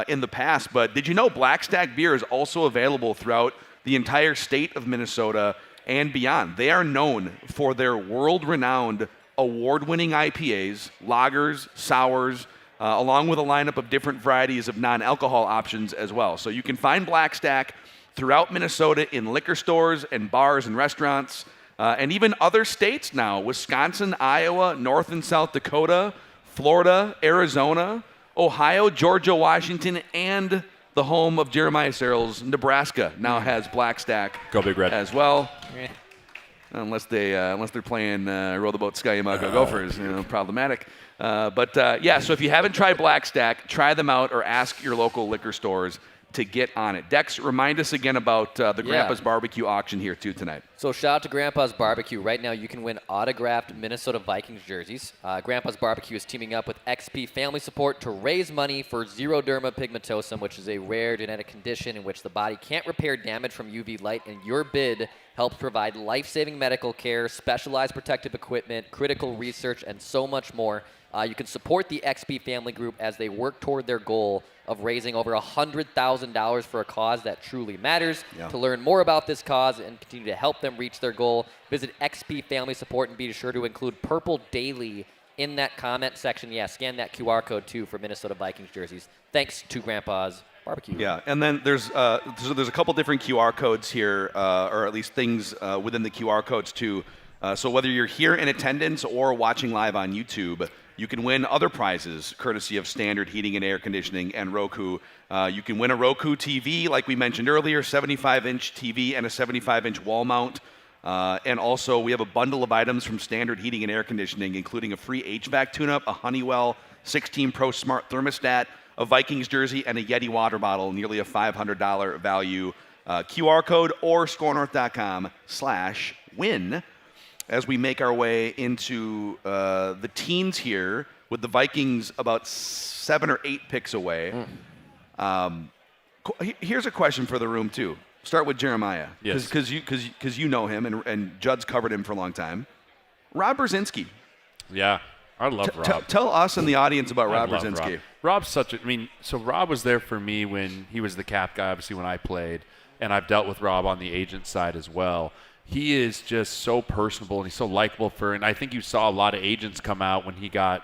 in the past. But did you know Black Stack beer is also available throughout the entire state of Minnesota and beyond? They are known for their world-renowned, award-winning IPAs, lagers, sours, along with a lineup of different varieties of non-alcohol options as well. So you can find Black Stack throughout Minnesota in liquor stores and bars and restaurants, and even other states now: Wisconsin, Iowa, North and South Dakota, Florida, Arizona, Ohio, Georgia, Washington, and the home of Jeremiah Searles, Nebraska, now has Black Stack. Go Big Red. As well. Unless they're playing Row the Boat Skyamago Gophers, problematic. So if you haven't tried Black Stack, try them out or ask your local liquor stores to get on it. Dex, remind us again about the Grandpa's Barbecue auction here too tonight. So shout out to Grandpa's Barbecue. Right now you can win autographed Minnesota Vikings jerseys. Grandpa's Barbecue is teaming up with XP Family Support to raise money for xeroderma pigmentosum, which is a rare genetic condition in which the body can't repair damage from UV light, and your bid helps provide life-saving medical care, specialized protective equipment, critical research, and so much more. You can support the XP Family Group as they work toward their goal of raising over $100,000 for a cause that truly matters. Yeah. To learn more about this cause and continue to help them reach their goal, visit XP Family Support and be sure to include Purple Daily in that comment section. Yeah, scan that QR code too for Minnesota Vikings jerseys. Thanks to Grandpa's barbecue. Yeah, and then there's a couple different QR codes here, or at least things within the QR codes too. So whether you're here in attendance or watching live on YouTube, you can win other prizes courtesy of Standard Heating and Air Conditioning and Roku. You can win a Roku TV, like we mentioned earlier, 75-inch TV and a 75-inch wall mount. And also, we have a bundle of items from Standard Heating and Air Conditioning, including a free HVAC tune-up, a Honeywell 16 Pro Smart Thermostat, a Vikings jersey, and a Yeti water bottle, nearly a $500 value. QR code or scorenorth.com/win. As we make our way into the teens here, with the Vikings about 7 or 8 picks away. Here's a question for the room, too. Start with Jeremiah. Yes. Because you know him, and Judd's covered him for a long time. Rob Brzezinski. Yeah, I love Rob. Tell us and the audience about Rob love Brzezinski. Rob. Rob's such a, so Rob was there for me when he was the cap guy, obviously when I played, and I've dealt with Rob on the agent side as well. He is just so personable and he's so likable and I think you saw a lot of agents come out when he got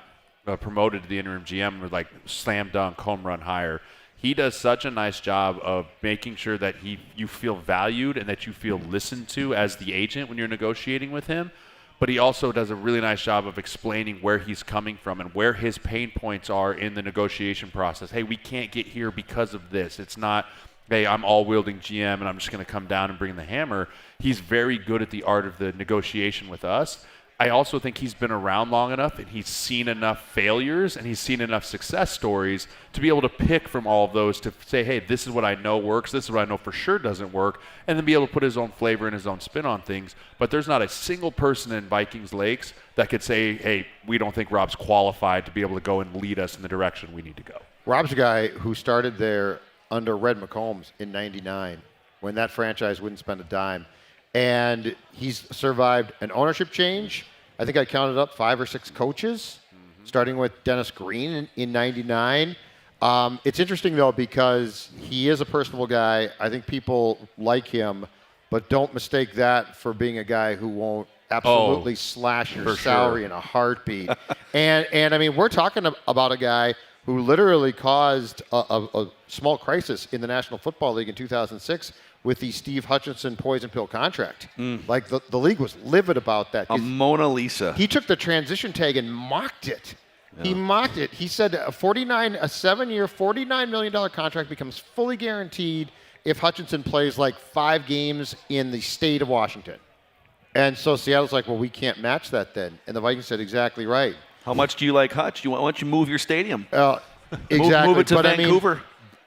promoted to the interim GM with like slam dunk, home run hire. He does such a nice job of making sure that you feel valued and that you feel listened to as the agent when you're negotiating with him. But he also does a really nice job of explaining where he's coming from and where his pain points are in the negotiation process. Hey, we can't get here because of this. It's not, hey, I'm all-wielding GM and I'm just going to come down and bring the hammer. He's very good at the art of the negotiation with us. I also think he's been around long enough and he's seen enough failures and he's seen enough success stories to be able to pick from all of those to say, hey, this is what I know works, this is what I know for sure doesn't work, and then be able to put his own flavor and his own spin on things. But there's not a single person in Vikings Lakes that could say, hey, we don't think Rob's qualified to be able to go and lead us in the direction we need to go. Rob's a guy who started there under Red McCombs in '99 when that franchise wouldn't spend a dime. And he's survived an ownership change. I think I counted up 5 or 6 coaches, starting with Dennis Green in '99. It's interesting, though, because he is a personable guy. I think people like him, but don't mistake that for being a guy who won't absolutely slash your salary in a heartbeat. and I mean, we're talking about a guy who literally caused a small crisis in the National Football League in 2006 with the Steve Hutchinson poison pill contract. Like, the league was livid about that. A Mona Lisa. He took the transition tag and mocked it. Yeah. He mocked it. He said a 7-year, $49 million contract becomes fully guaranteed if Hutchinson plays like 5 games in the state of Washington. And so Seattle's like, well, we can't match that then. And the Vikings said, exactly right. How much do you like Hutch? Why don't you move your stadium? Exactly. Move it to Vancouver.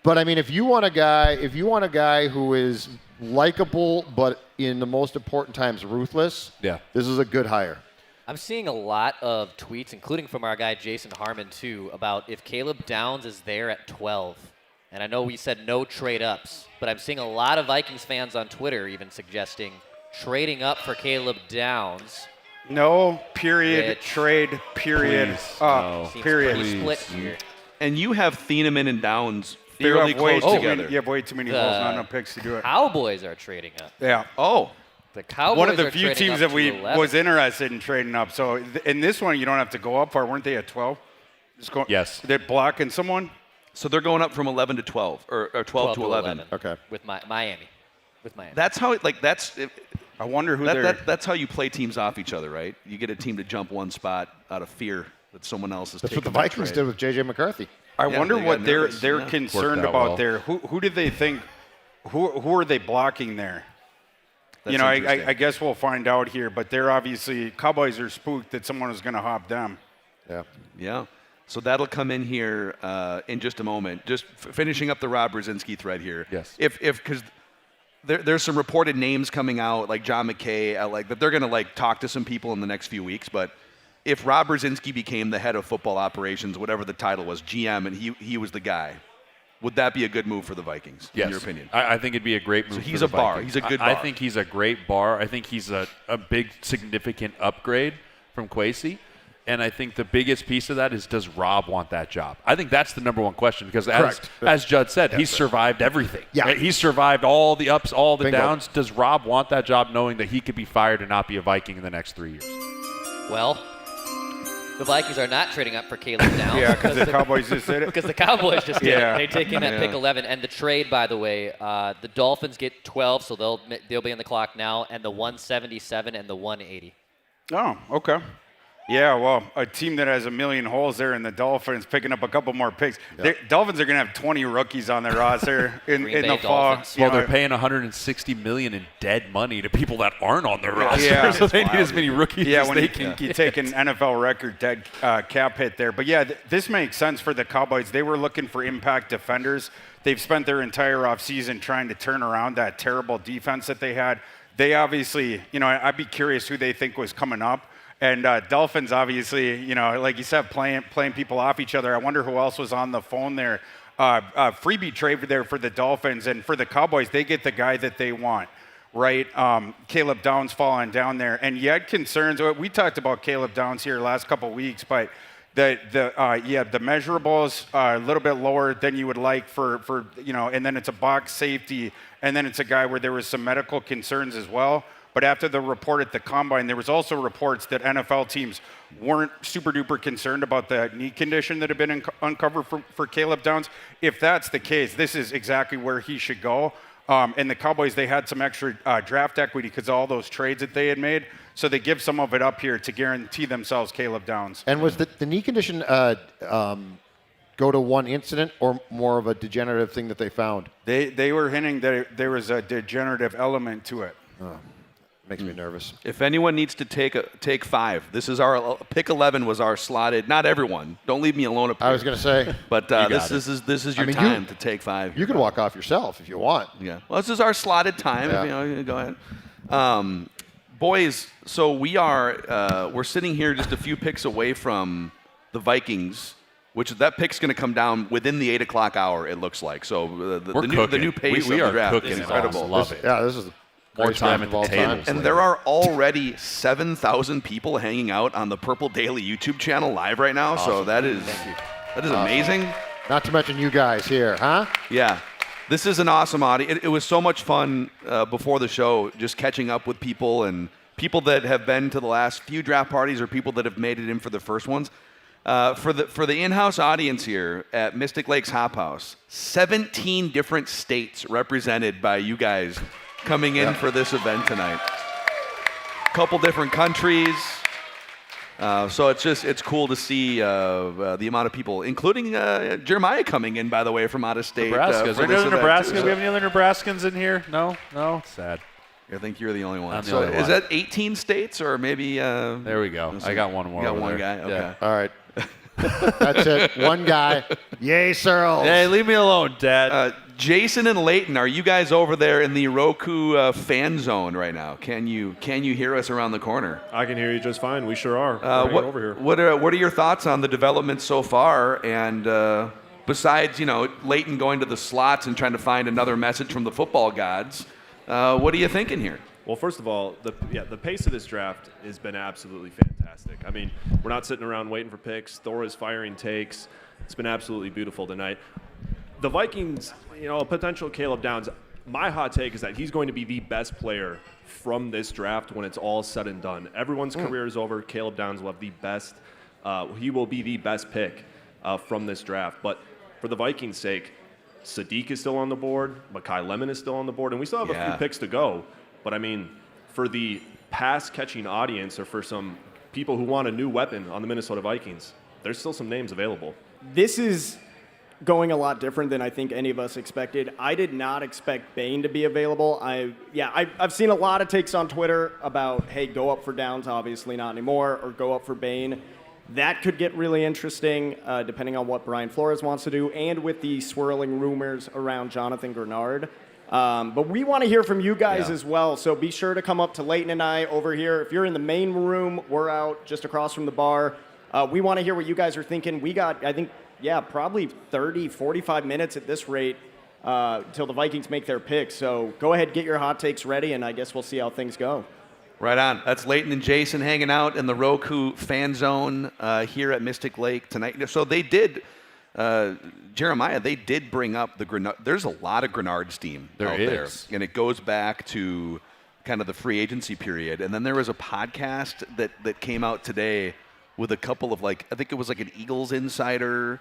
But I mean, if you want a guy who is likable, but in the most important times ruthless, this is a good hire. I'm seeing a lot of tweets, including from our guy Jason Harmon too, about if Caleb Downs is there at 12. And I know we said no trade ups, but I'm seeing a lot of Vikings fans on Twitter even suggesting trading up for Caleb Downs. No, period, trade, period, period. Pretty split here. And you have Thieneman and Downs fairly close together. You have way too many balls, not enough picks to do it. Cowboys are trading up. Yeah. The Cowboys one of the are few trading teams up that we to 11. was interested in trading up. So in this one, you don't have to go up far. Weren't they at 12? Yes. They're blocking someone? So they're going up from 11 to 12, or 12 to 11. Okay. With Miami. That's how I wonder who that's how you play teams off each other, right? You get a team to jump one spot out of fear that someone else is That's taking what the Vikings did with J.J. McCarthy. I wonder what they're concerned about there. Who do they think? Who are they blocking there? That's I guess we'll find out here. But they're obviously Cowboys are spooked that someone is going to hop them. Yeah. So that'll come in here in just a moment. Just finishing up the Rob Brzezinski thread here. Yes. Because there's some reported names coming out, like John McKay, that they're going to talk to some people in the next few weeks. But if Rob Brzezinski became the head of football operations, whatever the title was, GM, and he was the guy, would that be a good move for the Vikings, in your opinion? I think it'd be a great move so he's for a the bar. Vikings. He's a good bar. I think he's a great bar. I think he's a big, significant upgrade from Kwesi. And I think the biggest piece of that is, does Rob want that job? I think that's the number one question because, as Judd said, he's survived everything. Yeah. Right? He's survived all the ups, all the Bingo. downs. Does Rob want that job knowing that he could be fired and not be a Viking in the next 3 years? Well, The Vikings are not trading up for Caleb Downs. Yeah, because the Cowboys just did it. Because the Cowboys just did Yeah. it. They take him at pick 11. And the trade, by the way, the Dolphins get 12, so they'll be on the clock now, and the 177 and the 180. Oh, okay. Yeah, well, a team that has a million holes there in the Dolphins picking up a couple more picks. Yep. Dolphins are going to have 20 rookies on their roster in Green the Bay fall. Dolphins. You Well, know, they're paying $160 million in dead money to people that aren't on their roster, Yeah. so they need as many rookies Yeah, as when they you can. take an NFL record dead cap hit there. But yeah, this makes sense for the Cowboys. They were looking for impact defenders. They've spent their entire offseason trying to turn around that terrible defense that they had. They obviously, I'd be curious who they think was coming up. And Dolphins, obviously, like you said, playing people off each other. I wonder who else was on the phone there. Freebie trade there for the Dolphins. And for the Cowboys, they get the guy that they want, right? Caleb Downs falling down there. And you had concerns. We talked about Caleb Downs here last couple of weeks, but the measurables are a little bit lower than you would like for and then it's a box safety, and then it's a guy where there was some medical concerns as well. But after the report at the Combine, there was also reports that NFL teams weren't super duper concerned about the knee condition that had been uncovered for Caleb Downs. If that's the case, this is exactly where he should go. And the Cowboys, they had some extra draft equity because of all those trades that they had made. So they give some of it up here to guarantee themselves Caleb Downs. And was the knee condition go to one incident or more of a degenerative thing that they found? They were hinting that there was a degenerative element to it. Oh. Makes me nervous. If anyone needs to take 5, this is our pick 11 was our slotted. Not everyone. Don't leave me alone up here. I was going to say, but this is your time to take 5. You can walk off yourself if you want. Yeah. Well, this is our slotted time. Yeah. Go ahead. Boys, so we're sitting here just a few picks away from the Vikings, which that pick's going to come down within the 8 o'clock hour. It looks like. So the new pace we of the are draft cooking is it. incredible. Love it. Yeah, this is More time at the table. And there are already 7,000 people hanging out on the Purple Daily YouTube channel live right now. Awesome. So that is amazing. Not to mention you guys here, huh? Yeah. This is an awesome audience. It was so much fun before the show, just catching up with people and people that have been to the last few draft parties or people that have made it in for the first ones. For the in-house audience here at Mystic Lakes Hop House, 17 different states represented by you guys coming in for this event tonight. A couple different countries. So it's cool to see the amount of people, including Jeremiah coming in, by the way, from out of state. Nebraska. Is there another Nebraska? Do we have any other Nebraskans in here? No? Sad. I think you're the only one. I'm the only one. Is that 18 states or maybe? There we go. I got one more. You got over one there. guy? Okay. Yeah. All right. That's it. One guy. Yay, Searles. Hey, leave me alone, Dad. Jason and Leighton, are you guys over there in the Roku fan zone right now? Can you hear us around the corner? I can hear you just fine. We sure are. We're hanging over here. What are your thoughts on the development so far? And besides, Leighton going to the slots and trying to find another message from the football gods, what are you thinking here? Well, first of all, the pace of this draft has been absolutely fantastic. I mean, we're not sitting around waiting for picks. Thor is firing takes. It's been absolutely beautiful tonight. The Vikings, a potential Caleb Downs, my hot take is that he's going to be the best player from this draft when it's all said and done. Everyone's career is over. Caleb Downs will have the best. He will be the best pick from this draft. But for the Vikings' sake, Sadiq is still on the board. Mekhi Lemon is still on the board. And we still have a few picks to go. But, I mean, for the pass-catching audience or for some people who want a new weapon on the Minnesota Vikings, there's still some names available. This is going a lot different than I think any of us expected. I did not expect Bain to be available. I've seen a lot of takes on Twitter about, hey, go up for Downs, obviously not anymore, or go up for Bain. That could get really interesting depending on what Brian Flores wants to do and with the swirling rumors around Jonathan Grenard. But we want to hear from you guys as well, so be sure to come up to Leighton and I over here. If you're in the main room, we're out just across from the bar. We want to hear what you guys are thinking. We got, I think, probably 30, 45 minutes at this rate till the Vikings make their pick. So go ahead, get your hot takes ready, and I guess we'll see how things go. Right on. That's Leighton and Jason hanging out in the Roku fan zone here at Mystic Lake tonight. So they did, Jeremiah, they did bring up the Grenard. There's a lot of Grenard steam out there. And it goes back to kind of the free agency period. And then there was a podcast that came out today with a couple of I think it was like an Eagles insider,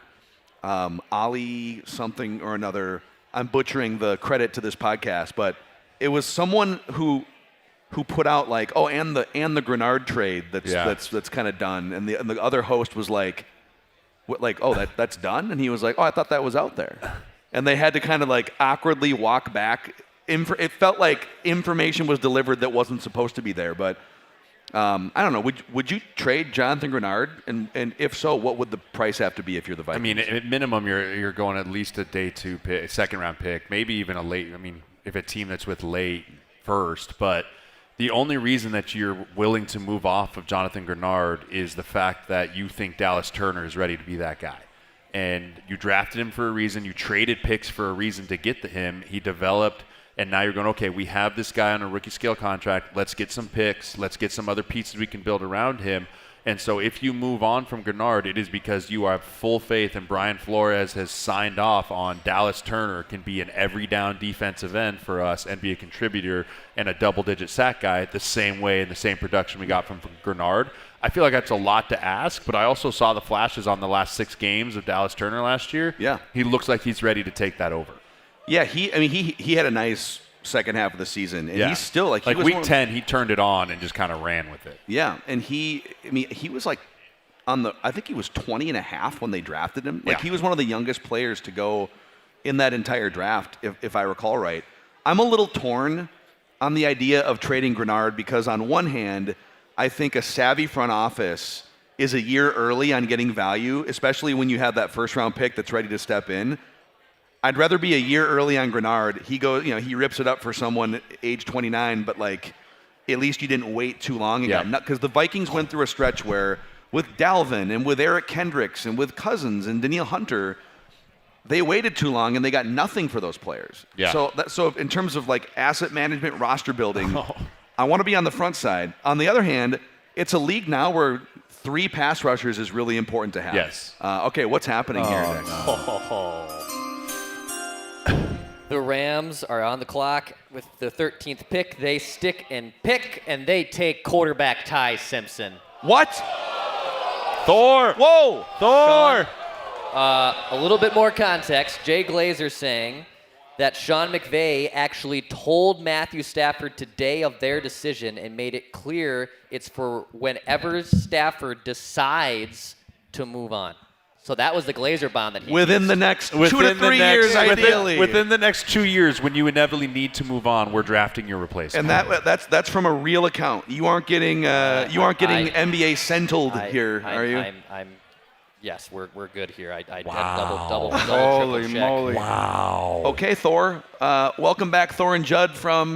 Ali something or another. I'm butchering the credit to this podcast, but it was someone who put out and the Grenard trade that's kind of done, and the other host was like, that's done, and he was like, oh, I thought that was out there, and they had to kind of awkwardly walk back. It felt like information was delivered that wasn't supposed to be there, but I don't know. Would you trade Jonathan Grenard, and if so, what would the price have to be if you're the Vikings? I mean, at minimum, you're going at least a day 2 pick, second round pick, maybe even a late. I mean, if a team that's with late first, but the only reason that you're willing to move off of Jonathan Grenard is the fact that you think Dallas Turner is ready to be that guy. And you drafted him for a reason. You traded picks for a reason to get to him. He developed, and now you're going, okay, we have this guy on a rookie scale contract. Let's get some picks. Let's get some other pieces we can build around him. And so if you move on from Grenard, it is because you have full faith, and Brian Flores has signed off on Dallas Turner can be an every down defensive end for us and be a contributor and a double-digit sack guy the same way and the same production we got from Grenard. I feel like that's a lot to ask, but I also saw the flashes on the last 6 games of Dallas Turner last year. Yeah. He looks like he's ready to take that over. Yeah, he had a nice second half of the season, and he's still he was week 10, he turned it on and just kind of ran with it. Yeah, and he was I think he was 20 and a half when they drafted him. He was one of the youngest players to go in that entire draft, if I recall right. I'm a little torn on the idea of trading Grenard because on one hand, I think a savvy front office is a year early on getting value, especially when you have that first round pick that's ready to step in. I'd rather be a year early on Grenard. He goes, he rips it up for someone age 29, but at least you didn't wait too long again. Because the Vikings went through a stretch where with Dalvin and with Eric Kendricks and with Cousins and Danielle Hunter, they waited too long and they got nothing for those players. Yeah. So in terms of asset management, roster building, I want to be on the front side. On the other hand, it's a league now where 3 pass rushers is really important to have. Yes. Okay, what's happening here next? The Rams are on the clock with the 13th pick. They stick and pick, and they take quarterback Ty Simpson. What? Thor! Whoa! Thor! A little bit more context. Jay Glazer saying that Sean McVay actually told Matthew Stafford today of their decision and made it clear it's for whenever Stafford decides to move on. So that was the Glazer bomb that he within used. the next 2 to 3 years, ideally. Within the next 2 years, when you inevitably need to move on, we're drafting your replacement. And that's from a real account. You aren't getting NBA centled here, are you? Yes, we're good here. I Wow. double Holy triple check. moly! Wow. Okay, Thor. Welcome back, Thor and Judd from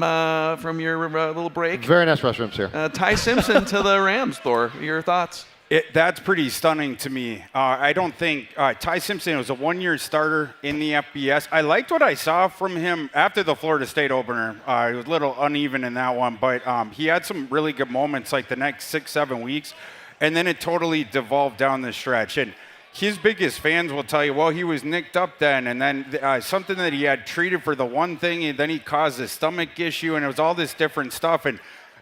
your little break. Very nice restrooms here. Ty Simpson to the Rams. Thor, your thoughts? That's pretty stunning to me. I don't think Ty Simpson was a 1-year starter in the FBS. I liked what I saw from him after the Florida State opener. He was a little uneven in that one, but he had some really good moments like the next 6-7 weeks, and then it totally devolved down the stretch. And his biggest fans will tell you, well, he was nicked up then, and then something that he had treated for the one thing, and then he caused a stomach issue, and it was all this different stuff.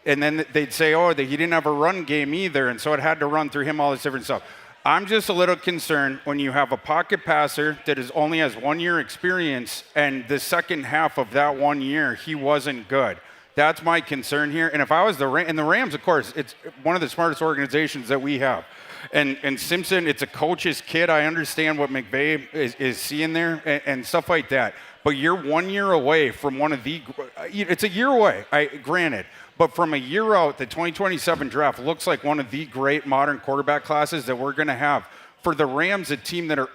And then they'd say, oh, that he didn't have a run game either, and so it had to run through him, all this different stuff. I'm just a little concerned when you have a pocket passer that only has 1 year experience, and the second half of that 1 year, he wasn't good. That's my concern here. And if I was the Rams, of course, it's one of the smartest organizations that we have. And Simpson, it's a coach's kid. I understand what McVay is seeing there and stuff like that. But you're 1 year away from one of the – it's a year away, granted. But from a year out, the 2027 draft looks like one of the great modern quarterback classes that we're going to have. For the Rams, a team that are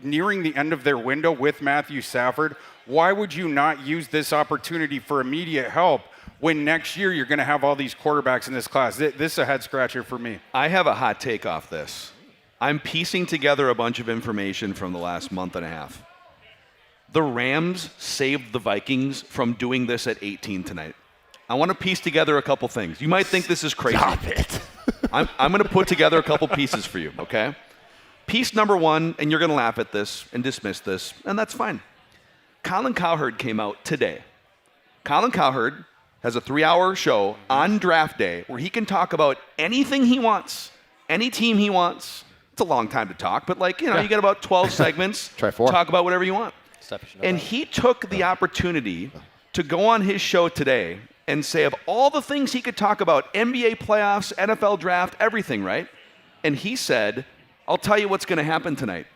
nearing the end of their window with Matthew Stafford, why would you not use this opportunity for immediate help when next year you're going to have all these quarterbacks in this class? This is a head-scratcher for me. I have a hot take off this. I'm piecing together a bunch of information from the last month and a half. The Rams saved the Vikings from doing this at 18 tonight. I want to piece together a couple things. You might think this is crazy. Stop it. I'm going to put together a couple pieces for you, okay? Piece number one, and you're going to laugh at this and dismiss this, and that's fine. Colin Cowherd came out today. Colin Cowherd has a 3-hour show on draft day where he can talk about anything he wants any team he wants. It's a long time to talk, but you get about 12 segments. Try 4. Talk about whatever you want. Stuff you should know And about. he took the opportunity to go on his show today and say of all the things he could talk about, NBA playoffs, NFL draft, everything, right? And he said, I'll tell you what's going to happen tonight.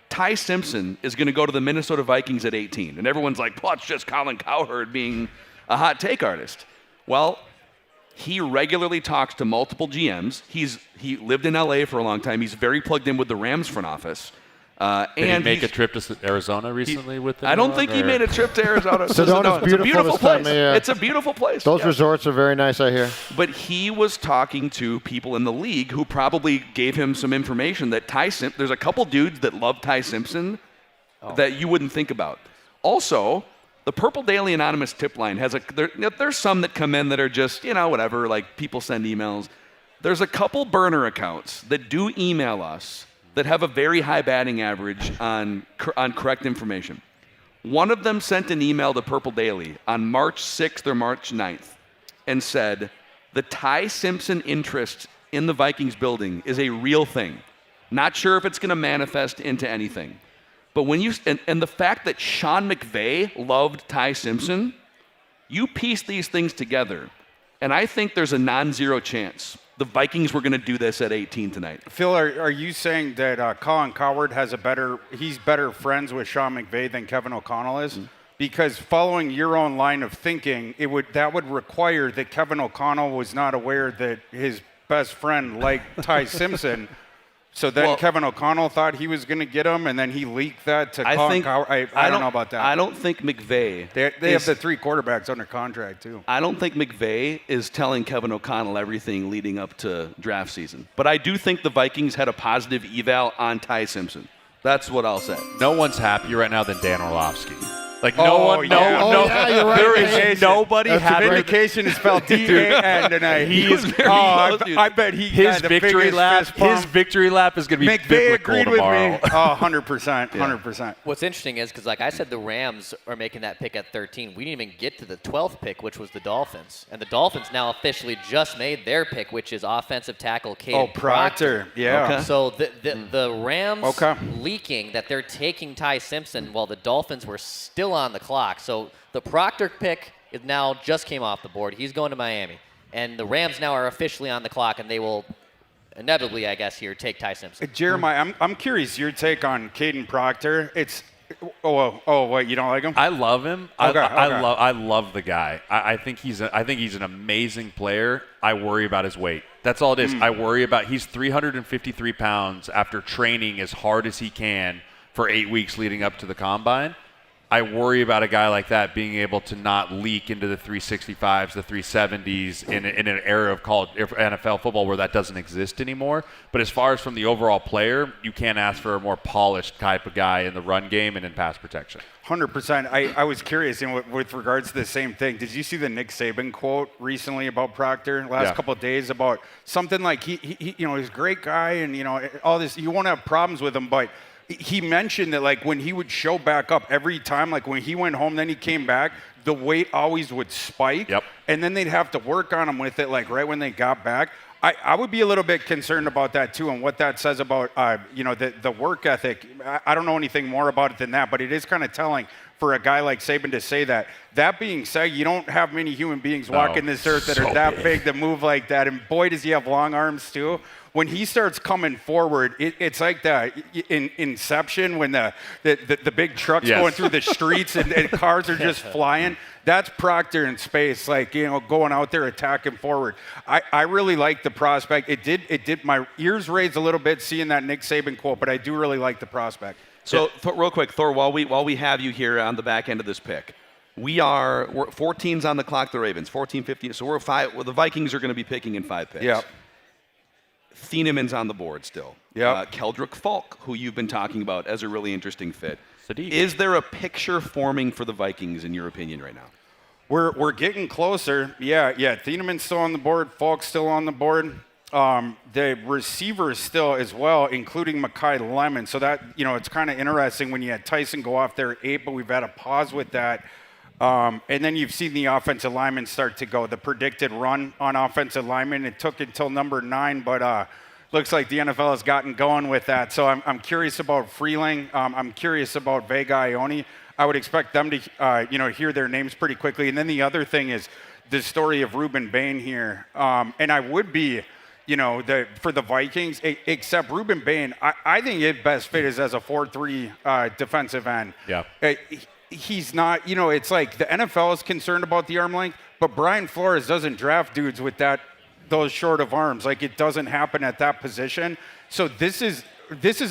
Ty Simpson is going to go to the Minnesota Vikings at 18. And everyone's like, well, it's just Colin Cowherd being a hot take artist. Well, he regularly talks to multiple GMs. He lived in LA for a long time. He's very plugged in with the Rams front office. Did he make a trip to Arizona recently with them? I don't think he made a trip to Arizona. Sedona's It's a beautiful this time place. of year. It's a beautiful place. Those resorts are very nice, I hear. But he was talking to people in the league who probably gave him some information that there's a couple dudes that love Ty Simpson that you wouldn't think about. Also, the Purple Daily Anonymous tip line has there's some that come in that are just, whatever, like people send emails. There's a couple burner accounts that do email us that have a very high batting average on correct information. One of them sent an email to Purple Daily on March 6th or March 9th and said, the Ty Simpson interest in the Vikings building is a real thing. Not sure if it's going to manifest into anything. But when and the fact that Sean McVay loved Ty Simpson, you piece these things together, and I think there's a non-zero chance the Vikings were going to do this at 18 tonight. Phil, are you saying that Colin Cowherd he's better friends with Sean McVay than Kevin O'Connell is? Mm-hmm. Because following your own line of thinking, that would require that Kevin O'Connell was not aware that his best friend liked Ty Simpson. So then Kevin O'Connell thought he was going to get him, and then he leaked that to Colin Cowherd. I don't know about that. I don't think McVay. They have the 3 quarterbacks under contract, too. I don't think McVay is telling Kevin O'Connell everything leading up to draft season. But I do think the Vikings had a positive eval on Ty Simpson. That's what I'll say. No one's happier right now than Dan Orlovsky. Like you're right. There is nobody happy. Vindication is spelled D-A-N tonight. He is very I bet his victory lap. His victory lap is going to be biblical agreed tomorrow. With me. 100%. 100%. What's interesting is because, like I said, the Rams are making that pick at 13. We didn't even get to the 12th pick, which was the Dolphins, and the Dolphins now officially just made their pick, which is offensive tackle Caden Proctor. Yeah. Okay. So the Rams leaking that they're taking Ty Simpson while the Dolphins were still on the clock. So the Proctor pick is now just came off the board. He's going to Miami. And the Rams now are officially on the clock, and they will inevitably, I guess, here take Ty Simpson. Jeremiah, I'm curious your take on Caden Proctor. What, you don't like him? I love him. Okay. I love the guy. I think he's an amazing player. I worry about his weight. That's all it is. I worry about he's 353 pounds after training as hard as he can for 8 weeks leading up to the combine. I worry about a guy like that being able to not leak into the 365s, the 370s in an era of NFL football where that doesn't exist anymore. But as far as from the overall player, you can't ask for a more polished type of guy in the run game and in pass protection. 100%. I was curious with regards to the same thing. Did you see the Nick Saban quote recently about Proctor last couple of days about something like he he's a great guy and all this, you won't have problems with him, but he mentioned that like when he would show back up every time, like when he went home, then he came back, the weight always would spike. Yep. And then they'd have to work on him with it like right when they got back. I would be a little bit concerned about that too and what that says about the work ethic. I don't know anything more about it than that, but it is kind of telling for a guy like Saban to say that. That being said, you don't have many human beings walking this earth that are that big to move like that. And boy, does he have long arms too. When he starts coming forward, it's like that in Inception when the big truck's going through the streets and cars are just flying. That's Proctor in space, like going out there attacking forward. I really like the prospect. It did my ears raised a little bit seeing that Nick Saban quote, but I do really like the prospect. So real quick, Thor, while we have you here on the back end of this pick, we're 14's on the clock. The Ravens 14-15. So we're 5. Well, the Vikings are going to be picking in 5 picks. Yeah. Thieneman's on the board still. Yeah. Keldrick Falk, who you've been talking about as a really interesting fit. Sadiq. Is there a picture forming for the Vikings in your opinion right now? We're getting closer. Yeah. Thieneman's still on the board. Falk's still on the board. The receivers still as well, including Mekhi Lemon. So that, it's kind of interesting when you had Tyson go off there at 8, but we've had a pause with that. And then you've seen the offensive linemen start to go. The predicted run on offensive linemen, it took until number 9, but looks like the NFL has gotten going with that. So I'm curious about Freeling. I'm curious about Vega Ione. I would expect them to, hear their names pretty quickly. And then the other thing is the story of Ruben Bain here. And I would be, for the Vikings, except Ruben Bain, I think his best fit is as a 4-3 defensive end. Yeah. He's not, it's like the NFL is concerned about the arm length, but Brian Flores doesn't draft dudes with those short of arms. Like, it doesn't happen at that position. So this is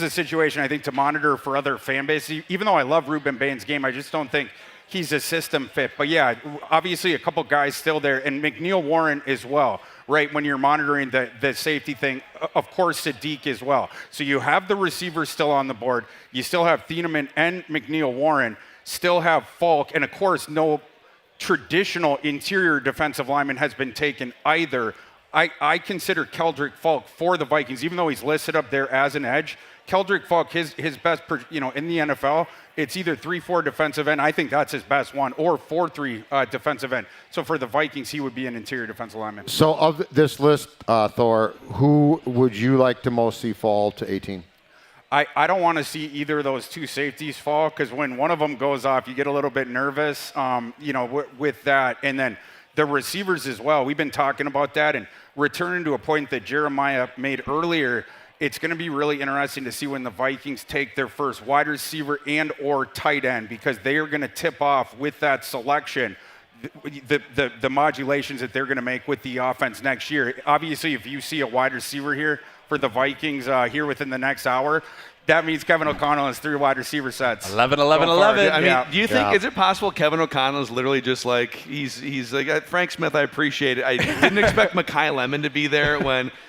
a situation, I think, to monitor for other fan bases. Even though I love Ruben Bain's game, I just don't think he's a system fit. But yeah, obviously a couple guys still there, and McNeil Warren as well, right? When you're monitoring the safety thing, of course Sadiq as well. So you have the receivers still on the board. You still have Thieneman and McNeil Warren, still have Falk, and of course no traditional interior defensive lineman has been taken either. I consider Keldrick Falk for the Vikings, even though he's listed up there as an edge. Keldrick Falk, his best, in the NFL, it's either 3-4 defensive end. I think that's his best one, or 4-3 defensive end. So for the Vikings, he would be an interior defensive lineman. So of this list, Thor, who would you like to most see fall to 18? I don't want to see either of those two safeties fall, because when one of them goes off, you get a little bit nervous, with that. And then the receivers as well. We've been talking about that, and returning to a point that Jeremiah made earlier, it's going to be really interesting to see when the Vikings take their first wide receiver and or tight end, because they are going to tip off with that selection the modulations that they're going to make with the offense next year. Obviously, if you see a wide receiver here for the Vikings here within the next hour, that means Kevin O'Connell has 3 wide receiver sets. 11. I mean, do you think, is it possible Kevin O'Connell is literally just like, he's like, Frank Smith, I appreciate it. I didn't expect Mekhi Lemon to be there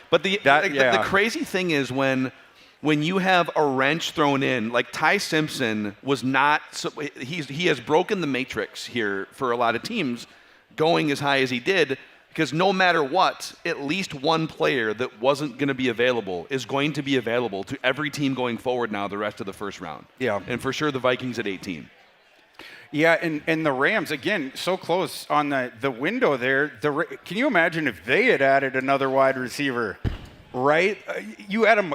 but the crazy thing is when you have a wrench thrown in, like Ty Simpson was not, he has broken the matrix here for a lot of teams going as high as he did. Because no matter what, at least one player that wasn't going to be available is going to be available to every team going forward now the rest of the first round. Yeah. And for sure the Vikings at 18. Yeah, and the Rams, again, so close on the window there. Can you imagine if they had added another wide receiver? Right? You add him,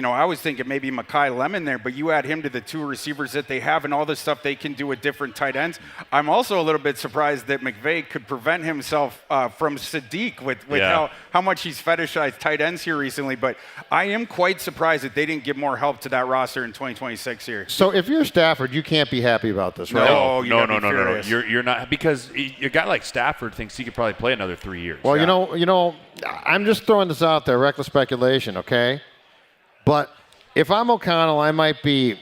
I was thinking maybe Mekhi Lemon there, but you add him to the 2 receivers that they have and all the stuff they can do with different tight ends. I'm also a little bit surprised that McVay could prevent himself from Sadiq with how much he's fetishized tight ends here recently. But I am quite surprised that they didn't give more help to that roster in 2026 here. So if you're Stafford, you can't be happy about this, right? No. You're not, because a guy like Stafford thinks he could probably play another 3 years. Well, I'm just throwing this out there, reckless speculation, okay? But if I'm O'Connell, I might be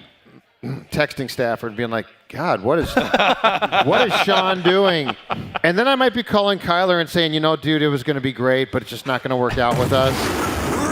texting Stafford being like, God, what is Sean doing? And then I might be calling Kyler and saying, dude, it was going to be great, but it's just not going to work out with us.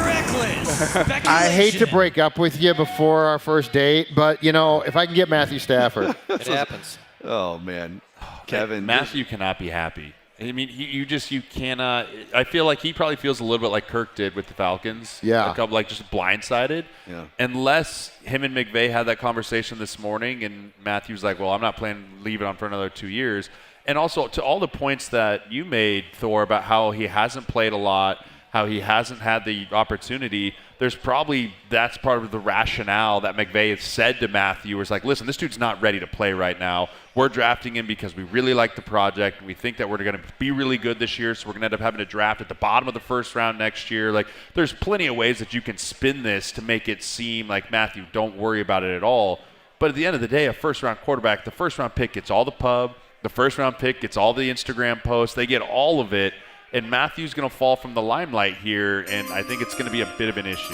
Reckless speculation. I hate to break up with you before our first date, but, if I can get Matthew Stafford. It happens. Oh, man. Kevin. Matthew cannot be happy. I mean, you cannot. I feel like he probably feels a little bit like Kirk did with the Falcons. Yeah. Just blindsided. Yeah. Unless him and McVay had that conversation this morning and Matthew's like, well, I'm not planning to leave it on for another 2 years. And also, to all the points that you made, Thor, about how he hasn't played a lot, how he hasn't had the opportunity, that's part of the rationale that McVay has said to Matthew, is like, listen, this dude's not ready to play right now. We're drafting him because we really like the project. We think that we're going to be really good this year, so we're going to end up having to draft at the bottom of the first round next year. Like, there's plenty of ways that you can spin this to make it seem like, Matthew, don't worry about it at all. But at the end of the day, a first-round quarterback, the first-round pick gets all the pub. The first-round pick gets all the Instagram posts. They get all of it. And Matthew's going to fall from the limelight here, and I think it's going to be a bit of an issue.